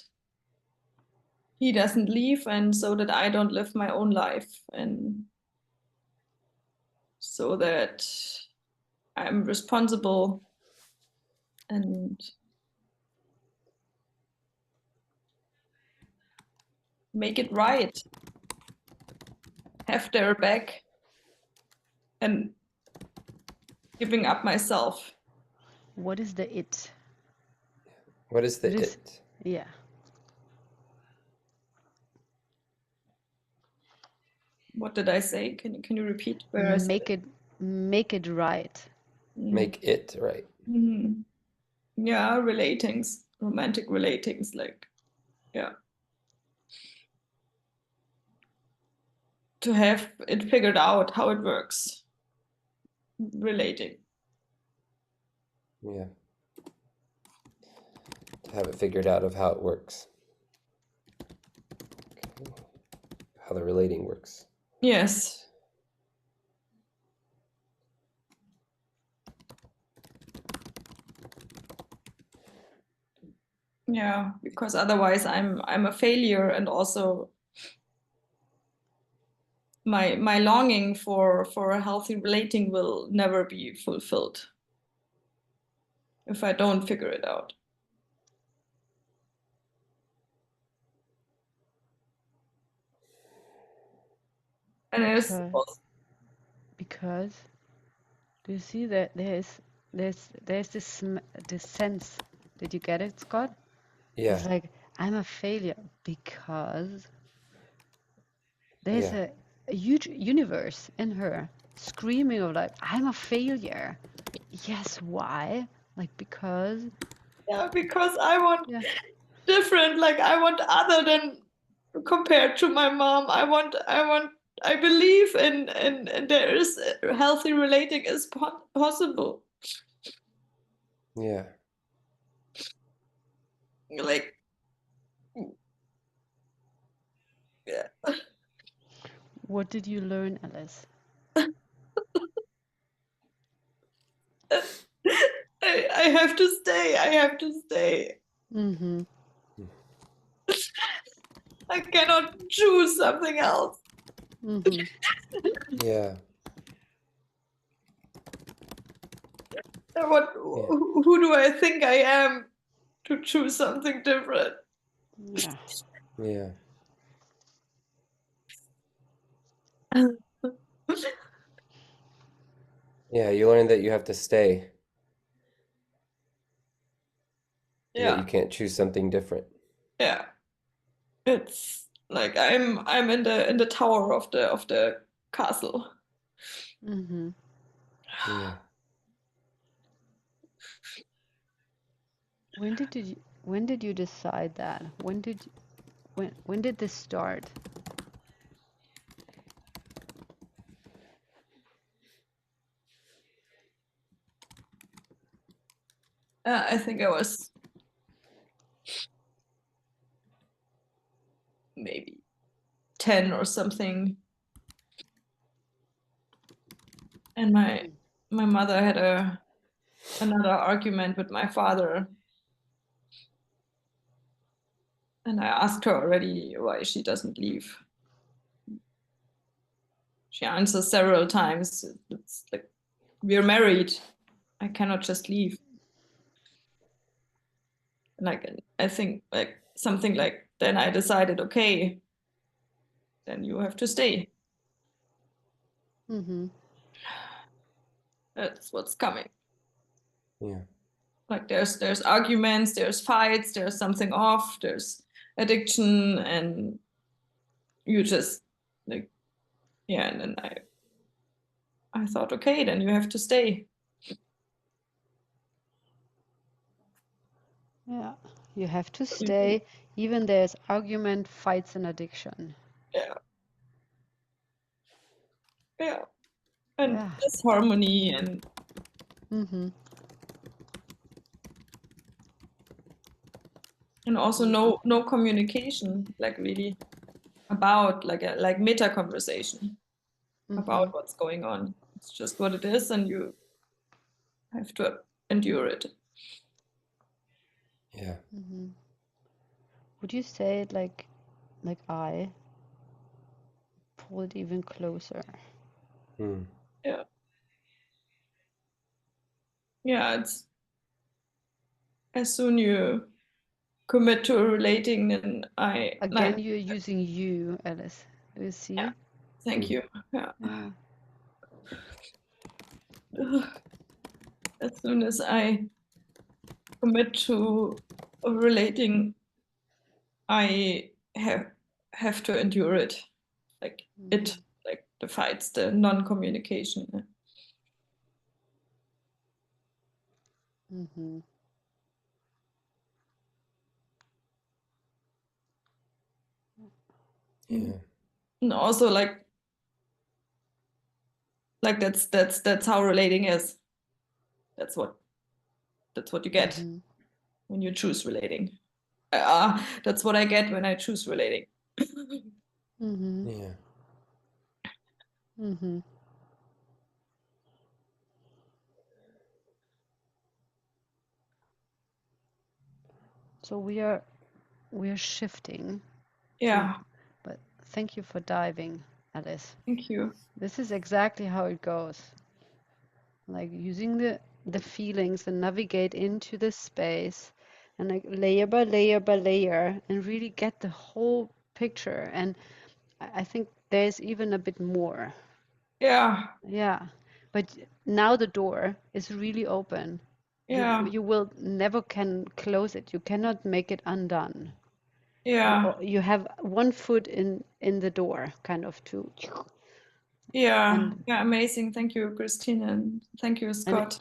he doesn't leave, and so that I don't live my own life, and so that I'm responsible and make it right, have their back, and giving up myself. What is the it? What is the What is- it? Yeah. What did I say? Can you repeat where I said Make it right. Make it right. Mm-hmm. Yeah, relatings, romantic relatings, like, yeah. To have it figured out how it works. Relating. Yeah. To have it figured out of how it works. Okay. How the relating works. Yes. Yeah, because otherwise I'm a failure, and also my longing for a healthy relating will never be fulfilled if I don't figure it out. And there's Because do you see that there's this sense? Did you get it, Scott? Yeah. It's like I'm a failure because there's Yeah. a huge universe in her screaming of like I'm a failure. Yes, why? Like because yeah, because I want yeah. different, like I want other than compared to my mom. I believe in there is healthy relating is possible. Yeah. Like, yeah. What did you learn, Alice? I have to stay. I have to stay. Mm-hmm. I cannot choose something else. Mm-hmm. Yeah. Who do I think I am to choose something different? Yeah. Yeah. Yeah, you learn that you have to stay. And that you Yeah, can't choose something different. yeah. It's like I'm in the tower of the castle. Mm-hmm. Yeah. When did you decide that? When did this start? I think I was maybe 10 or something. And my mother had another argument with my father. And I asked her already why she doesn't leave. She answers several times. It's like, we're married. I cannot just leave. Like, I think like something like, then I decided, okay, then you have to stay. Mm-hmm. That's what's coming. Yeah. Like there's arguments, there's fights, there's something off, there's addiction, and you just like, yeah, and then I thought, okay, then you have to stay. Yeah, you have to stay, even there's argument, fights, and addiction. Yeah. Yeah. And Yeah. disharmony and Mm-hmm. also no communication, like really about like a meta conversation about what's going on. It's just what it is, and you have to endure it. Yeah. Mm-hmm. Would you say it like I pull it even closer? Mm. Yeah. Yeah, it's as soon you commit to relating, then Again, you're using you, Alice. Do you see? Yeah. Thank you. Yeah. Yeah. As soon as I commit to relating, I have to endure it. Like it, like the fights, the non-communication. Mm-hmm. Yeah. And also like that's how relating is. That's what you get when you choose relating. That's what I get when I choose relating. Mm-hmm. Yeah. Mm-hmm. So we are shifting. Yeah. But thank you for diving, Alice. Thank you. This is exactly how it goes. Like using the feelings and navigate into the space and like layer by layer by layer and really get the whole picture. And I think there's even a bit more. Yeah. Yeah. But now the door is really open. Yeah. You will never can close it. You cannot make it undone. Yeah. You have one foot in the door, kind of to. Yeah. Yeah. Amazing. Thank you, Christine, and thank you, Scott.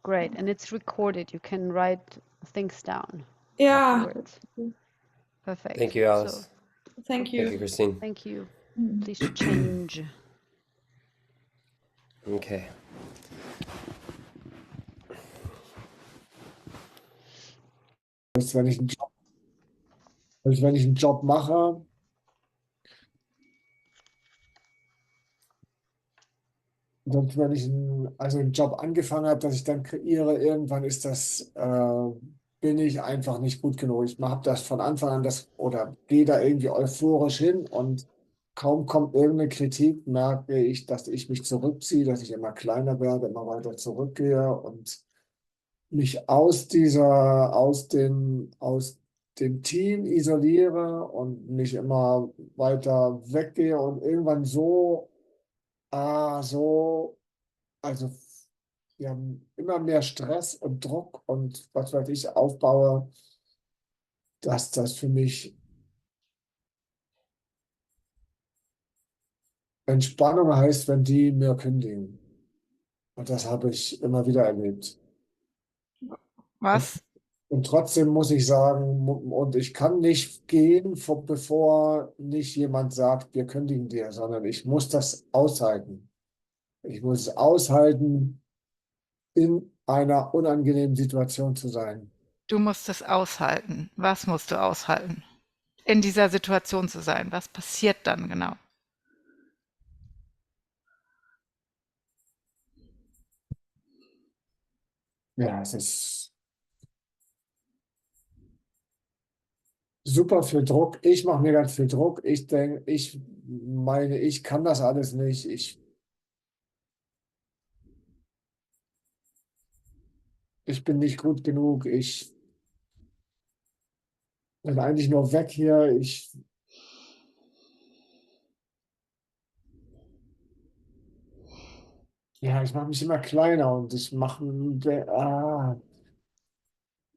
Great, and it's recorded. You can write things down. Yeah. Afterwards. Perfect. Thank you, Alice. So, thank you. Thank you, Christine. thank you. Please change. Okay. Selbst wenn ich einen Job mache, selbst wenn ich einen Job angefangen habe, dass ich dann kreiere, irgendwann ist das, bin ich einfach nicht gut genug. Ich habe das von Anfang an oder gehe da irgendwie euphorisch hin und kaum kommt irgendeine Kritik, merke ich, dass ich mich zurückziehe, dass ich immer kleiner werde, immer weiter zurückgehe und mich aus dem Team isoliere und mich immer weiter weggehe und irgendwann also ja, immer mehr Stress und Druck und was weiß ich aufbaue, dass das für mich Entspannung heißt, wenn die mir kündigen. Und das habe ich immer wieder erlebt. Was? Und trotzdem muss ich sagen, und ich kann nicht gehen, bevor nicht jemand sagt, wir kündigen dir, sondern ich muss das aushalten. Ich muss es aushalten, einer unangenehmen Situation zu sein. Du musst es aushalten. Was musst du aushalten? In dieser Situation zu sein. Was passiert dann genau? Ja, es ist super viel Druck. Ich mache mir ganz viel Druck. Ich denke, ich meine, ich kann das alles nicht. Ich bin nicht gut genug. Ich bin eigentlich nur weg hier. Ja, ich mache mich immer kleiner und ich mache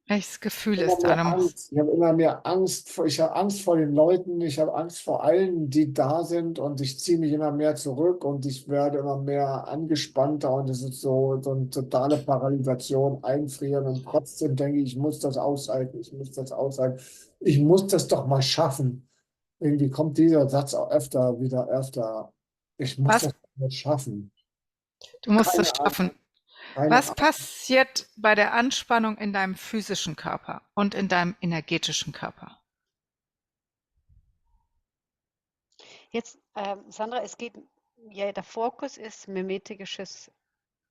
Welches Gefühl immer ist da? mehr Angst. Ich habe immer mehr Angst ich habe Angst vor den Leuten, ich habe Angst vor allen, die da sind und ich ziehe mich immer mehr zurück und ich werde immer mehr angespannter und es ist so eine totale Paralysation, Einfrieren und trotzdem denke ich, ich muss das aushalten, ich muss das aushalten, ich muss das doch mal schaffen. Irgendwie kommt dieser Satz auch öfter. Ich muss Was? das mal schaffen. Du musst es Keine schaffen. Ahnung, keine Was Ahnung. passiert bei der Anspannung in deinem physischen Körper und in deinem energetischen Körper? Jetzt, Sandra, es geht, ja, der Fokus ist mimetisches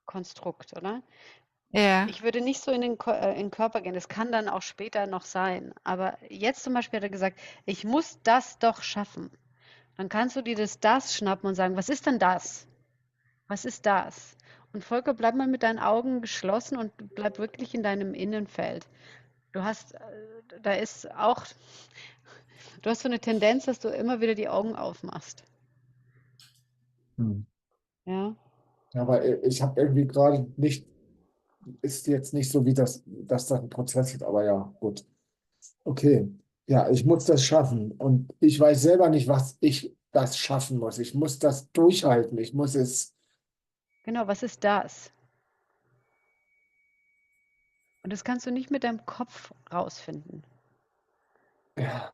Konstrukt, oder? Ja. Ich würde nicht so in den Körper gehen. Das kann dann auch später noch sein. Aber jetzt zum Beispiel hat er gesagt, ich muss das doch schaffen. Dann kannst du dir das schnappen und sagen, was ist denn das? Was ist das? Und Volker, bleib mal mit deinen Augen geschlossen und bleib wirklich in deinem Innenfeld. Du hast, da ist auch, du hast so eine Tendenz, dass du immer wieder die Augen aufmachst. Hm. Ja? Ja, aber ich habe irgendwie gerade nicht, ist jetzt nicht so, wie dass das ein Prozess ist, aber ja, gut. Okay. Ja, ich muss das schaffen. Und ich weiß selber nicht, was ich das schaffen muss. Ich muss das durchhalten. Ich muss es, Genau, was ist das? Und das kannst du nicht mit deinem Kopf rausfinden. ja,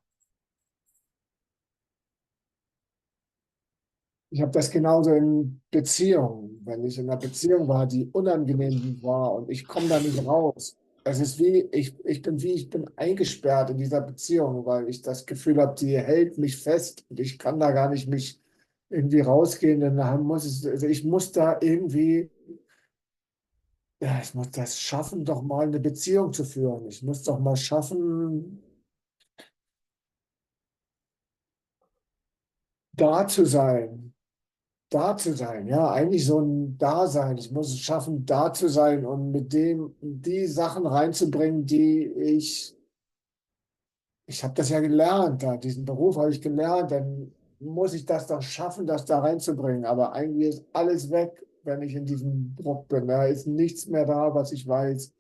ich habe das genauso in Beziehungen. Wenn ich in einer Beziehung war, die unangenehm war und ich komme da nicht raus. Es ist ich bin eingesperrt in dieser Beziehung, weil ich das Gefühl habe, die hält mich fest und ich kann da gar nicht mich irgendwie rausgehen. Dann also ich muss da irgendwie, ja, ich muss das schaffen, doch mal eine Beziehung zu führen. Ich muss doch mal schaffen, da zu sein. Da zu sein, ja, eigentlich so ein Dasein. Ich muss es schaffen, da zu sein und mit dem die Sachen reinzubringen, ich habe das ja gelernt, da, diesen Beruf habe ich gelernt, dann muss ich das doch schaffen, das da reinzubringen. Aber eigentlich ist alles weg, wenn ich in diesem Druck bin. Da ist nichts mehr da, was ich weiß.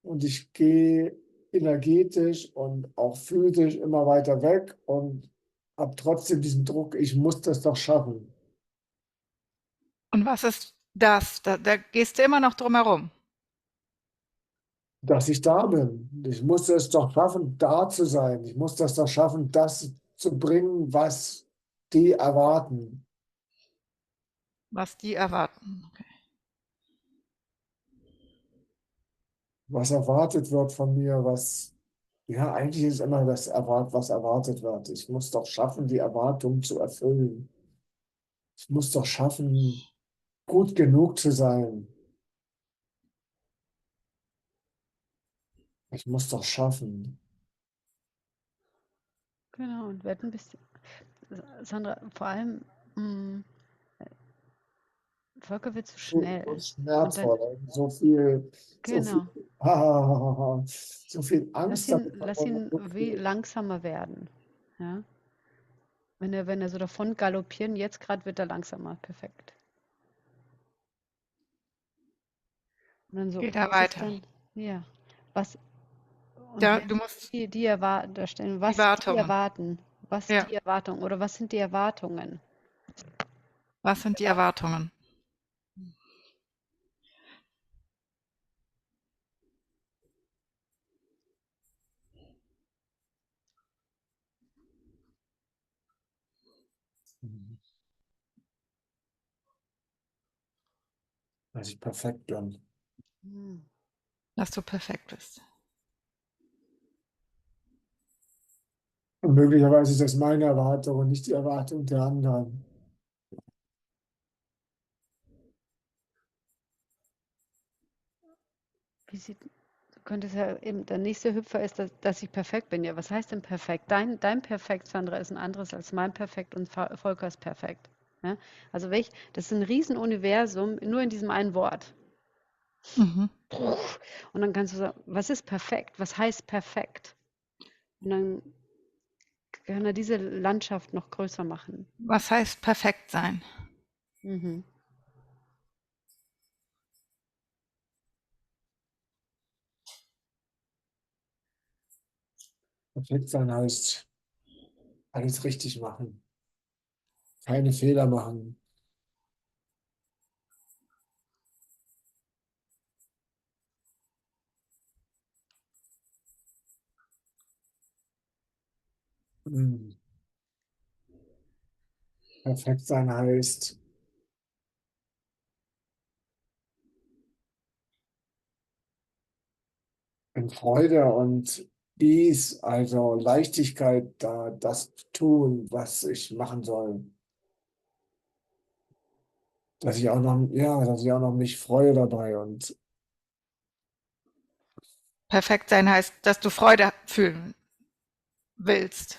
Und ich gehe energetisch und auch physisch immer weiter weg und habe trotzdem diesen Druck, ich muss das doch schaffen. Und was ist das? Da gehst du immer noch drum herum. Dass ich da bin. Ich muss es doch schaffen, da zu sein. Ich muss das doch schaffen, das zu bringen, was die erwarten. Was die erwarten. Okay. Was erwartet wird von mir, ja, eigentlich ist immer was erwartet wird. Ich muss doch schaffen, die Erwartung zu erfüllen. Ich muss doch schaffen, gut genug zu sein. Ich muss doch schaffen. Genau, und werd ein bisschen, Sandra, vor allem, Volker wird zu So schnell. Und dann, schmerzvoll, so viel, genau, so viel Angst damit lass verbunden. ihn wie langsamer werden. Ja? Wenn er so davon galoppieren, jetzt gerade wird er langsamer, perfekt. Und dann so, Geht da was ist weiter. denn, ja, was, und Ja, jetzt du musst die erwarten, da stellen, die was die Wartungen. erwarten, was Ja. die Erwartungen oder was sind die Erwartungen? Was sind die Erwartungen? Dass ich perfekt bin. Hm. dass du perfekt bist. Und möglicherweise ist das meine Erwartung und nicht die Erwartung der anderen. Wie sieht, du könntest ja eben, der nächste Hüpfer ist, dass ich perfekt bin. Ja, was heißt denn perfekt? Dein Perfekt, Sandra, ist ein anderes als mein Perfekt und Volkers Perfekt. Ja? Also das ist ein Riesenuniversum, nur in diesem einen Wort. Mhm. Und dann kannst du sagen, was ist perfekt? Was heißt perfekt? Und dann kann er diese Landschaft noch größer machen. Was heißt perfekt sein? Mhm. Perfekt sein heißt, alles richtig machen, keine Fehler machen. Hm. Perfekt sein heißt, in Freude und Ease, also Leichtigkeit, da das tun, was ich machen soll. Dass ich auch noch, ja, dass ich auch noch mich freue dabei und Perfekt sein heißt, dass du Freude fühlen willst.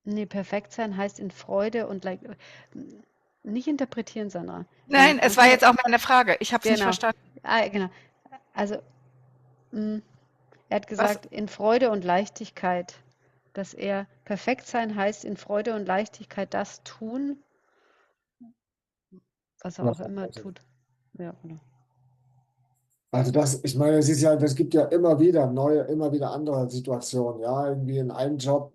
Nee, perfekt sein heißt in Freude und nicht interpretieren, Sandra. Nein, es war Manchmal, jetzt auch meine Frage. Ich habe es nicht genau, verstanden. genau. Also, er hat Was? gesagt, in Freude und Leichtigkeit, dass er perfekt sein heißt, in Freude und Leichtigkeit das tun, was er auch immer tut. Ja, genau. also das, ich meine, es ist ja, das gibt ja immer wieder neue, immer wieder andere Situationen, ja, irgendwie in einem Job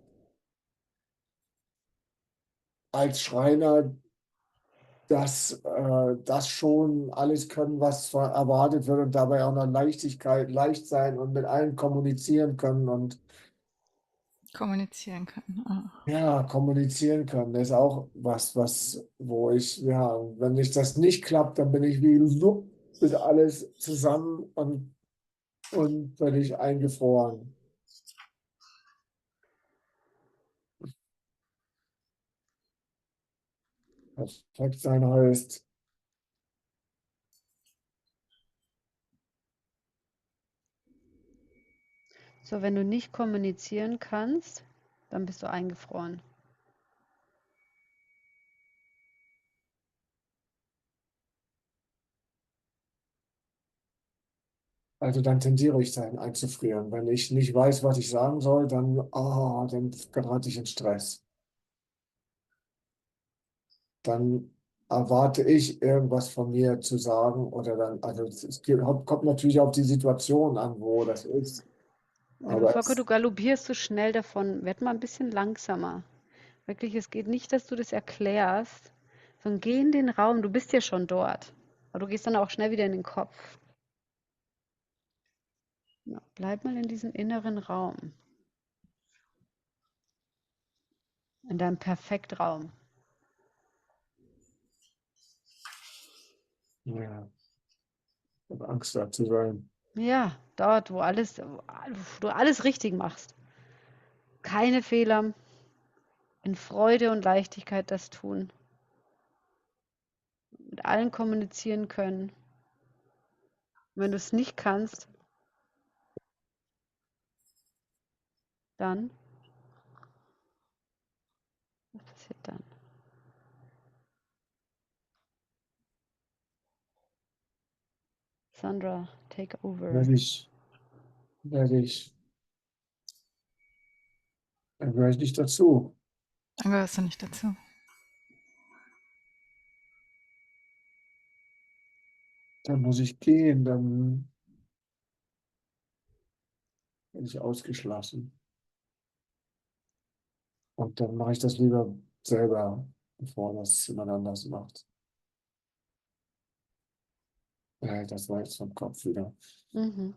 als Schreiner, das schon alles können, was erwartet wird und dabei auch noch Leichtigkeit, leicht sein und mit allen kommunizieren können und Kommunizieren können. Ah. ja, kommunizieren können. Das ist auch wo ich, ja, wenn ich das nicht klappt, dann bin ich wie so mit alles zusammen und völlig eingefroren. Perfekt sein heißt, So, wenn du nicht kommunizieren kannst, dann bist du eingefroren. also dann tendiere ich dahin einzufrieren. Wenn ich nicht weiß, was ich sagen soll, dann gerate ich in Stress. Dann erwarte ich, irgendwas von mir zu sagen oder dann, also kommt natürlich auf die Situation an, wo das ist. Aber Volker, du galoppierst so schnell davon. Werd mal ein bisschen langsamer. Wirklich, es geht nicht, dass du das erklärst, sondern geh in den Raum. Du bist ja schon dort. Aber du gehst dann auch schnell wieder in den Kopf. Ja, bleib mal in diesem inneren Raum. In deinem Perfektraum. ja, ich habe Angst da zu sein. Ja, dort, wo du alles richtig machst. Keine Fehler. In Freude und Leichtigkeit das tun. Mit allen kommunizieren können. Und wenn du es nicht kannst, dann, was passiert dann? Sandra, take over. Werde ich, dann gehöre ich nicht dazu. Dann gehörst du nicht dazu. Dann muss ich gehen, dann bin ich ausgeschlossen. Und dann mache ich das lieber selber, bevor das jemand anders macht. Das war jetzt vom Kopf wieder. Mhm.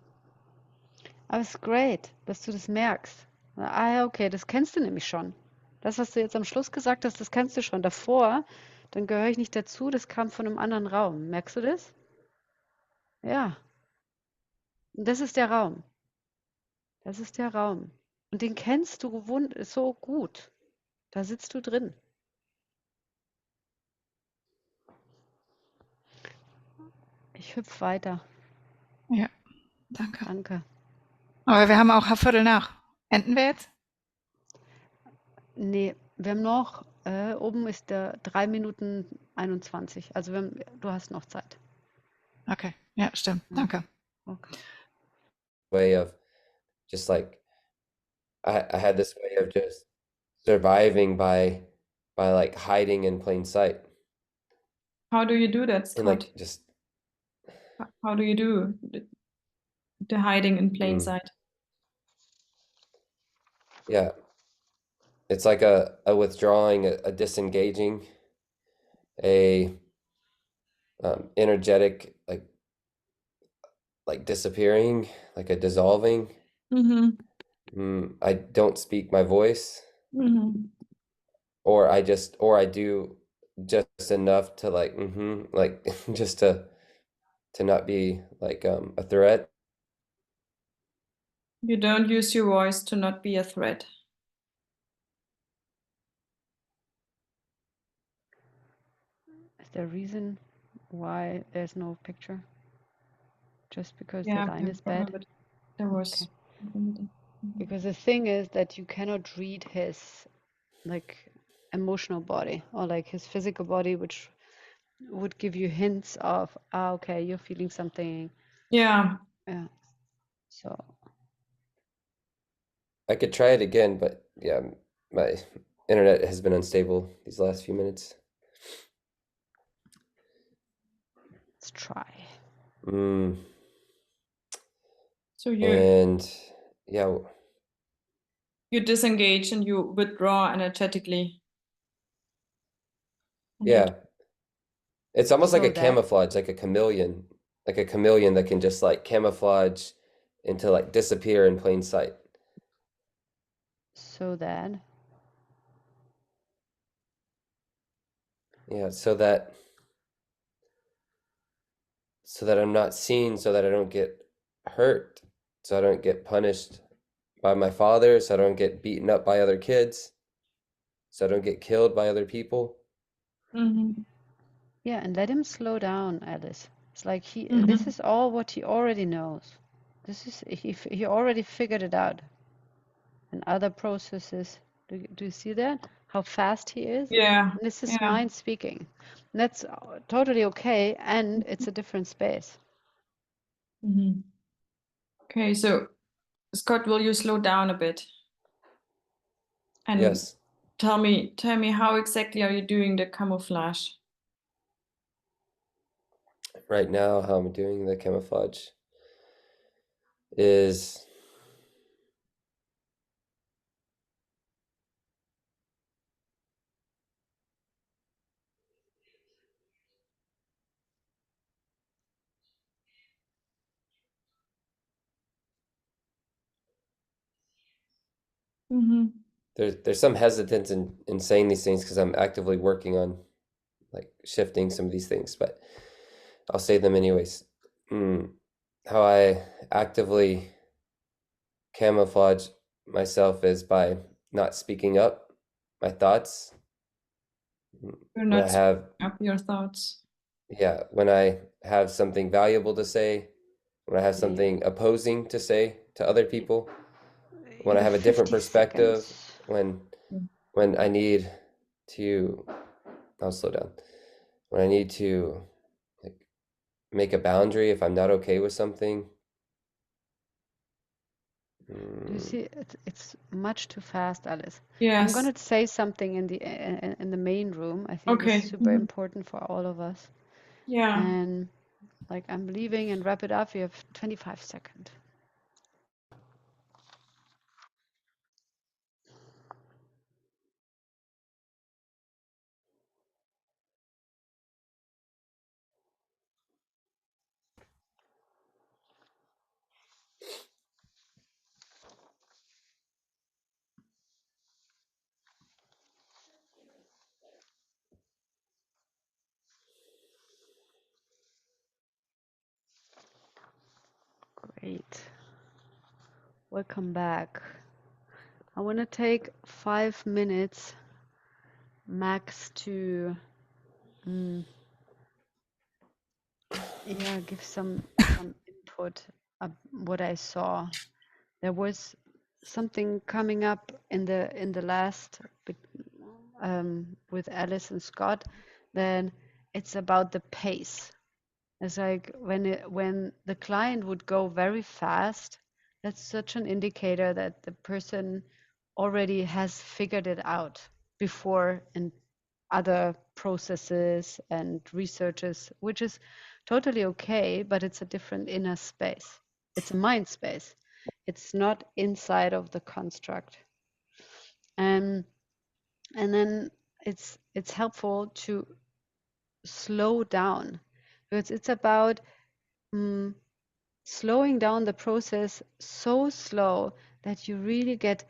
Aber es ist great, dass du das merkst. Ah ja, okay, das kennst du nämlich schon. Das, was du jetzt am Schluss gesagt hast, das kennst du schon. Davor, dann gehöre ich nicht dazu, das kam von einem anderen Raum. Merkst du das? Ja, und das ist der Raum. Das ist der Raum. Und den kennst du so gut. Da sitzt du drin. Ich hüpf weiter. Ja, danke. Danke. Aber wir haben auch Viertel nach. Enden wir jetzt? Nee, wir haben noch, oben ist der 3 Minuten 21. Also du hast noch Zeit. Okay, ja, stimmt. Ja. Danke. Okay. Way of just like I had this way of just surviving by like hiding in plain sight How do you do that, and Scott? like just How do you do the hiding in plain Mm. sight? yeah, it's like a withdrawing, a disengaging, a energetic like disappearing, like a dissolving. I don't speak my voice, or I do just enough to like like just to not be like a threat. You don't use your voice to not be a threat. Is there a reason why there's no picture? Just because Yeah, the line is bad? but there was. Because the thing is that you cannot read his like emotional body or like his physical body, which would give you hints of, okay, you're feeling something. Yeah. Yeah. So I could try it again, but yeah, my internet has been unstable these last few minutes. let's try. So you And yeah, you disengage and you withdraw energetically. And you- yeah. It's almost like So a camouflage, like a chameleon that can just like camouflage into like disappear in plain sight. So that Yeah, so that I'm not seen, so that I don't get hurt, so I don't get punished by my father, so I don't get beaten up by other kids, so I don't get killed by other people. yeah, and let him slow down, Alice. It's like this is all what he already knows. This is he already figured it out. And other processes, do you see that? How fast he is? Yeah. And this is Yeah. mind speaking. And that's totally okay, and it's a different space. Okay, so Scott, will you slow down a bit? And Yes. tell me how exactly are you doing the camouflage? Right now, how I'm doing the camouflage is there's some hesitance in saying these things because I'm actively working on like shifting some of these things, but I'll say them anyways. How I actively camouflage myself is by not speaking up my thoughts. You're When I not have, up your thoughts. yeah, when I have something valuable to say, when I have something opposing to say to other people, when I You have a different 50 perspective, seconds. when I need to, I'll slow down. When I need to like make a boundary if I'm not okay with something. You see, it's much too fast, Alice. Yes. I'm gonna say something in the main room. I think Okay. it's super important for all of us. Yeah. And like I'm leaving and wrap it up. You have 25 seconds. Great. Welcome back. I want to take 5 minutes max to give some input of what I saw. There was something coming up in the last with Alice and Scott. Then it's about the pace. It's like when the client would go very fast, that's such an indicator that the person already has figured it out before in other processes and researches, which is totally okay, but it's a different inner space. It's a mind space. It's not inside of the construct. And then it's helpful to slow down, because it's about slowing down the process so slow that you really get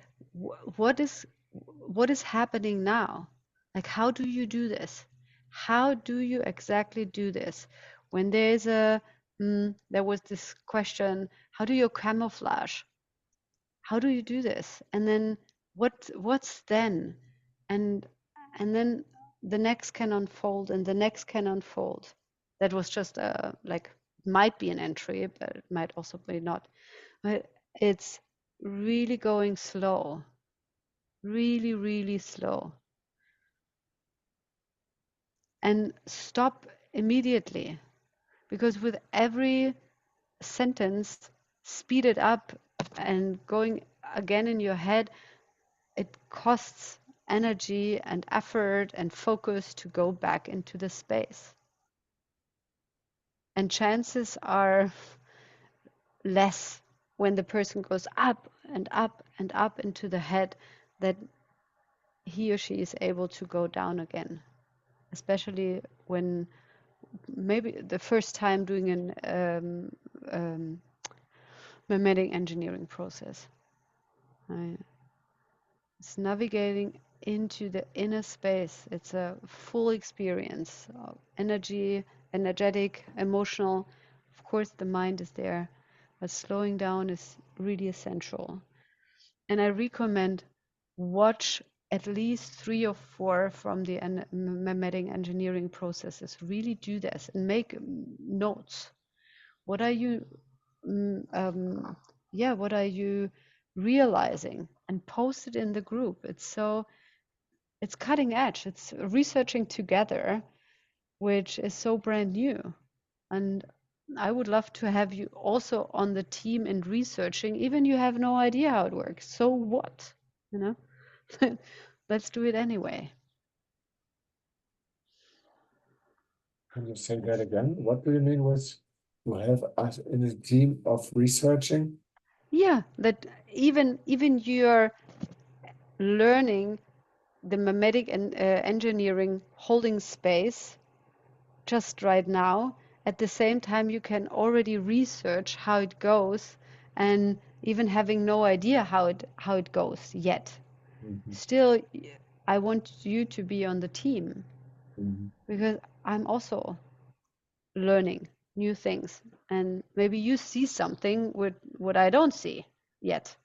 what is happening now. Like, how do you do this? How do you exactly do this? When there's there was this question, how do you camouflage? How do you do this? And then what's then? And then the next can unfold, and the next can unfold. That was just like, might be an entry, but it might also be not. But it's really going slow, really, really slow. And stop immediately, because with every sentence, speed it up and going again in your head, it costs energy and effort and focus to go back into the space. And chances are less when the person goes up and up and up into the head that he or she is able to go down again, especially when maybe the first time doing an mimetic engineering process. It's navigating into the inner space. It's a full experience of energy, energetic, emotional. Of course, the mind is there, but slowing down is really essential. And I recommend watch at least 3 or 4 from the mimetic engineering processes. Really do this and make notes. What are you what are you realizing? And post it in the group. It's cutting edge. It's researching together, which is so brand new. And I would love to have you also on the team in researching, even you have no idea how it works. So what? You know? Let's do it anyway. Can you say that again? What do you mean with to have us in a team of researching? Yeah, that even you're learning the mimetic and engineering holding space just right now. At the same time, you can already research how it goes, and even having no idea how it goes yet. Still, I want you to be on the team, because I'm also learning new things, and maybe you see something with what I don't see yet.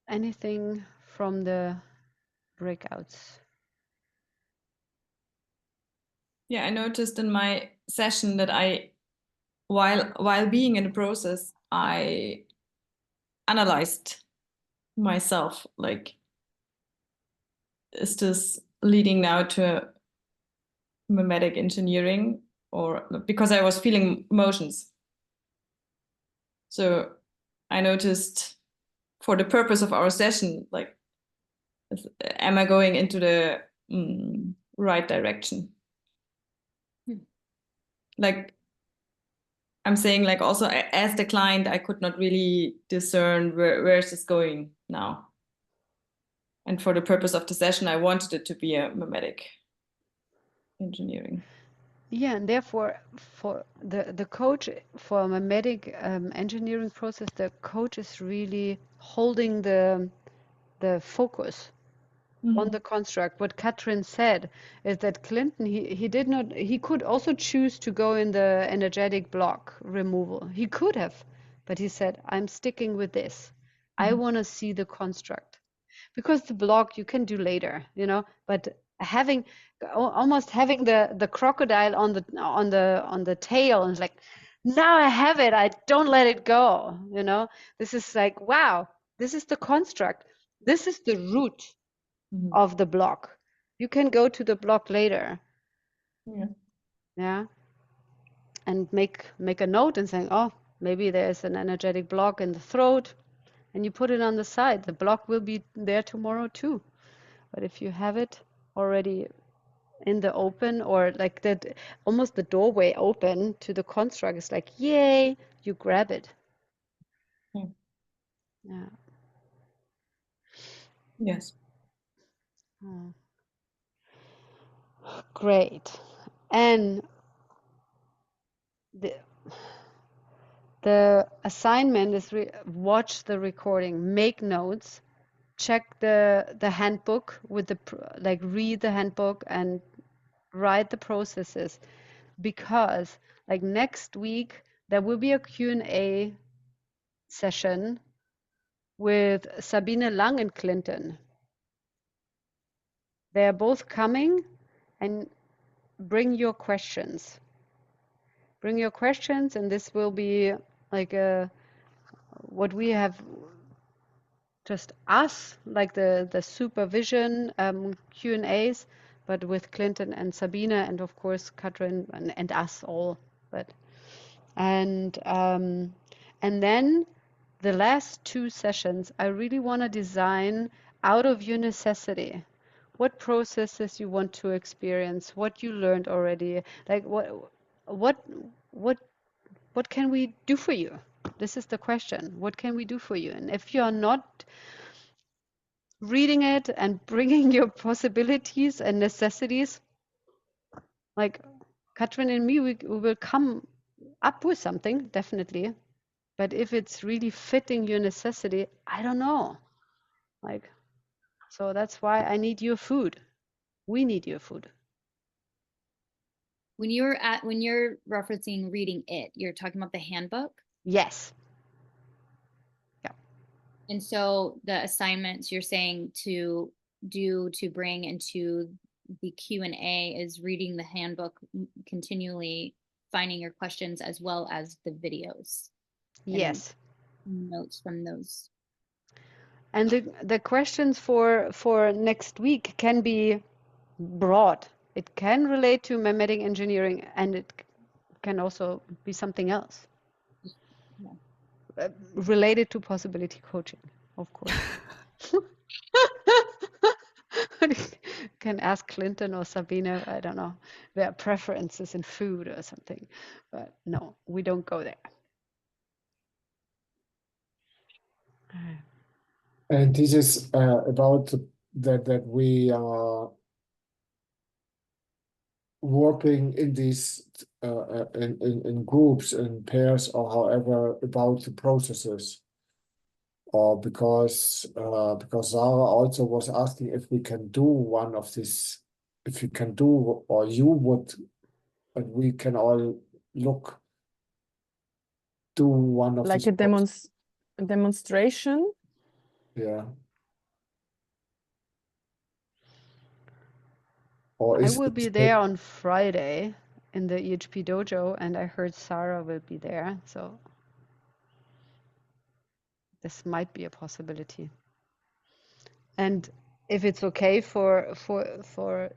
Anything from the breakouts? Yeah, I noticed in my session that while being in the process, I analyzed myself, like, is this leading now to mimetic engineering, or because I was feeling emotions. So I noticed, for the purpose of our session, like, am I going into the right direction? Like, I'm saying, like, also as the client, I could not really discern where is this going now. And for the purpose of the session, I wanted it to be a mimetic engineering. Yeah, and therefore, for the coach, for a mimetic engineering process, the coach is really holding the focus. on the construct. What Katrin said is that Clinton, he could also choose to go in the energetic block removal. He could have, but he said, I'm sticking with this. I want to see the construct, because the block you can do later, but almost having the crocodile on the tail, and it's like, now I have it, I don't let it go. This is like, wow, this is the construct, this is the root of the block. You can go to the block later. Yeah. And make a note and saying, oh, maybe there's an energetic block in the throat, and you put it on the side. The block will be there tomorrow too. But if you have it already in the open, or like that, almost the doorway open to the construct, is like, yay, you grab it. Yeah. Yes. Oh. Great. And the assignment is watch the recording, make notes, check the handbook with read the handbook and write the processes, because like next week there will be a Q&A session with Sabine Lang and Clinton. They are both coming, and bring your questions. Bring your questions, and this will be like what we have just us, like the supervision Q&As, but with Clinton and Sabine, and of course Katrin and us all. And then the last 2 sessions, I really want to design out of your necessity. What processes you want to experience, what you learned already, like what can we do for you? This is the question. What can we do for you? And if you're not reading it and bringing your possibilities and necessities, like Katrin and me, we will come up with something, definitely. But if it's really fitting your necessity, I don't know. So that's why I need your food. We need your food. When you're referencing reading it, you're talking about the handbook? Yes. Yeah. And so the assignments you're saying to bring into the Q&A is reading the handbook continually, finding your questions, as well as the videos. Yes. Notes from those. And the questions for next week can be broad. It can relate to memetic engineering, and it can also be something else. Related to possibility coaching, of course. You can ask Clinton or Sabine, I don't know, their preferences in food or something. But no, we don't go there. And this is about that we are working in these in groups, in pairs, or however, about the processes. Or because Sarah also was asking if we can do one of these, if you can do, or you would, and we can all do one of Like these a demonstration. Yeah. Or I is will it be there on Friday in the EHP dojo, and I heard Sarah will be there, so this might be a possibility. And if it's okay for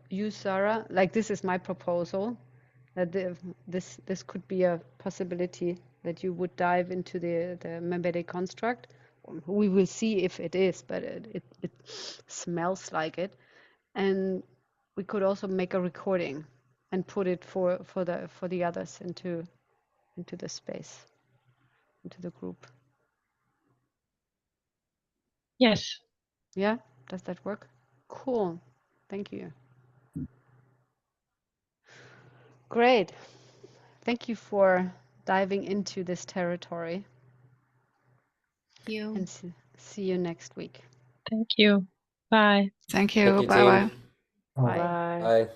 you, Sarah, like this is my proposal, that this could be a possibility that you would dive into the memetic construct. We will see if it is, but it smells like it. And we could also make a recording and put it for the others into the space, into the group. Yes. Yeah, does that work? Cool. Thank you. Great. Thank you for diving into this territory. Thank you. And see you next week. Thank you. Bye. Bye. Thank you. Thank you, Bye bye. team. Bye. Bye. Bye.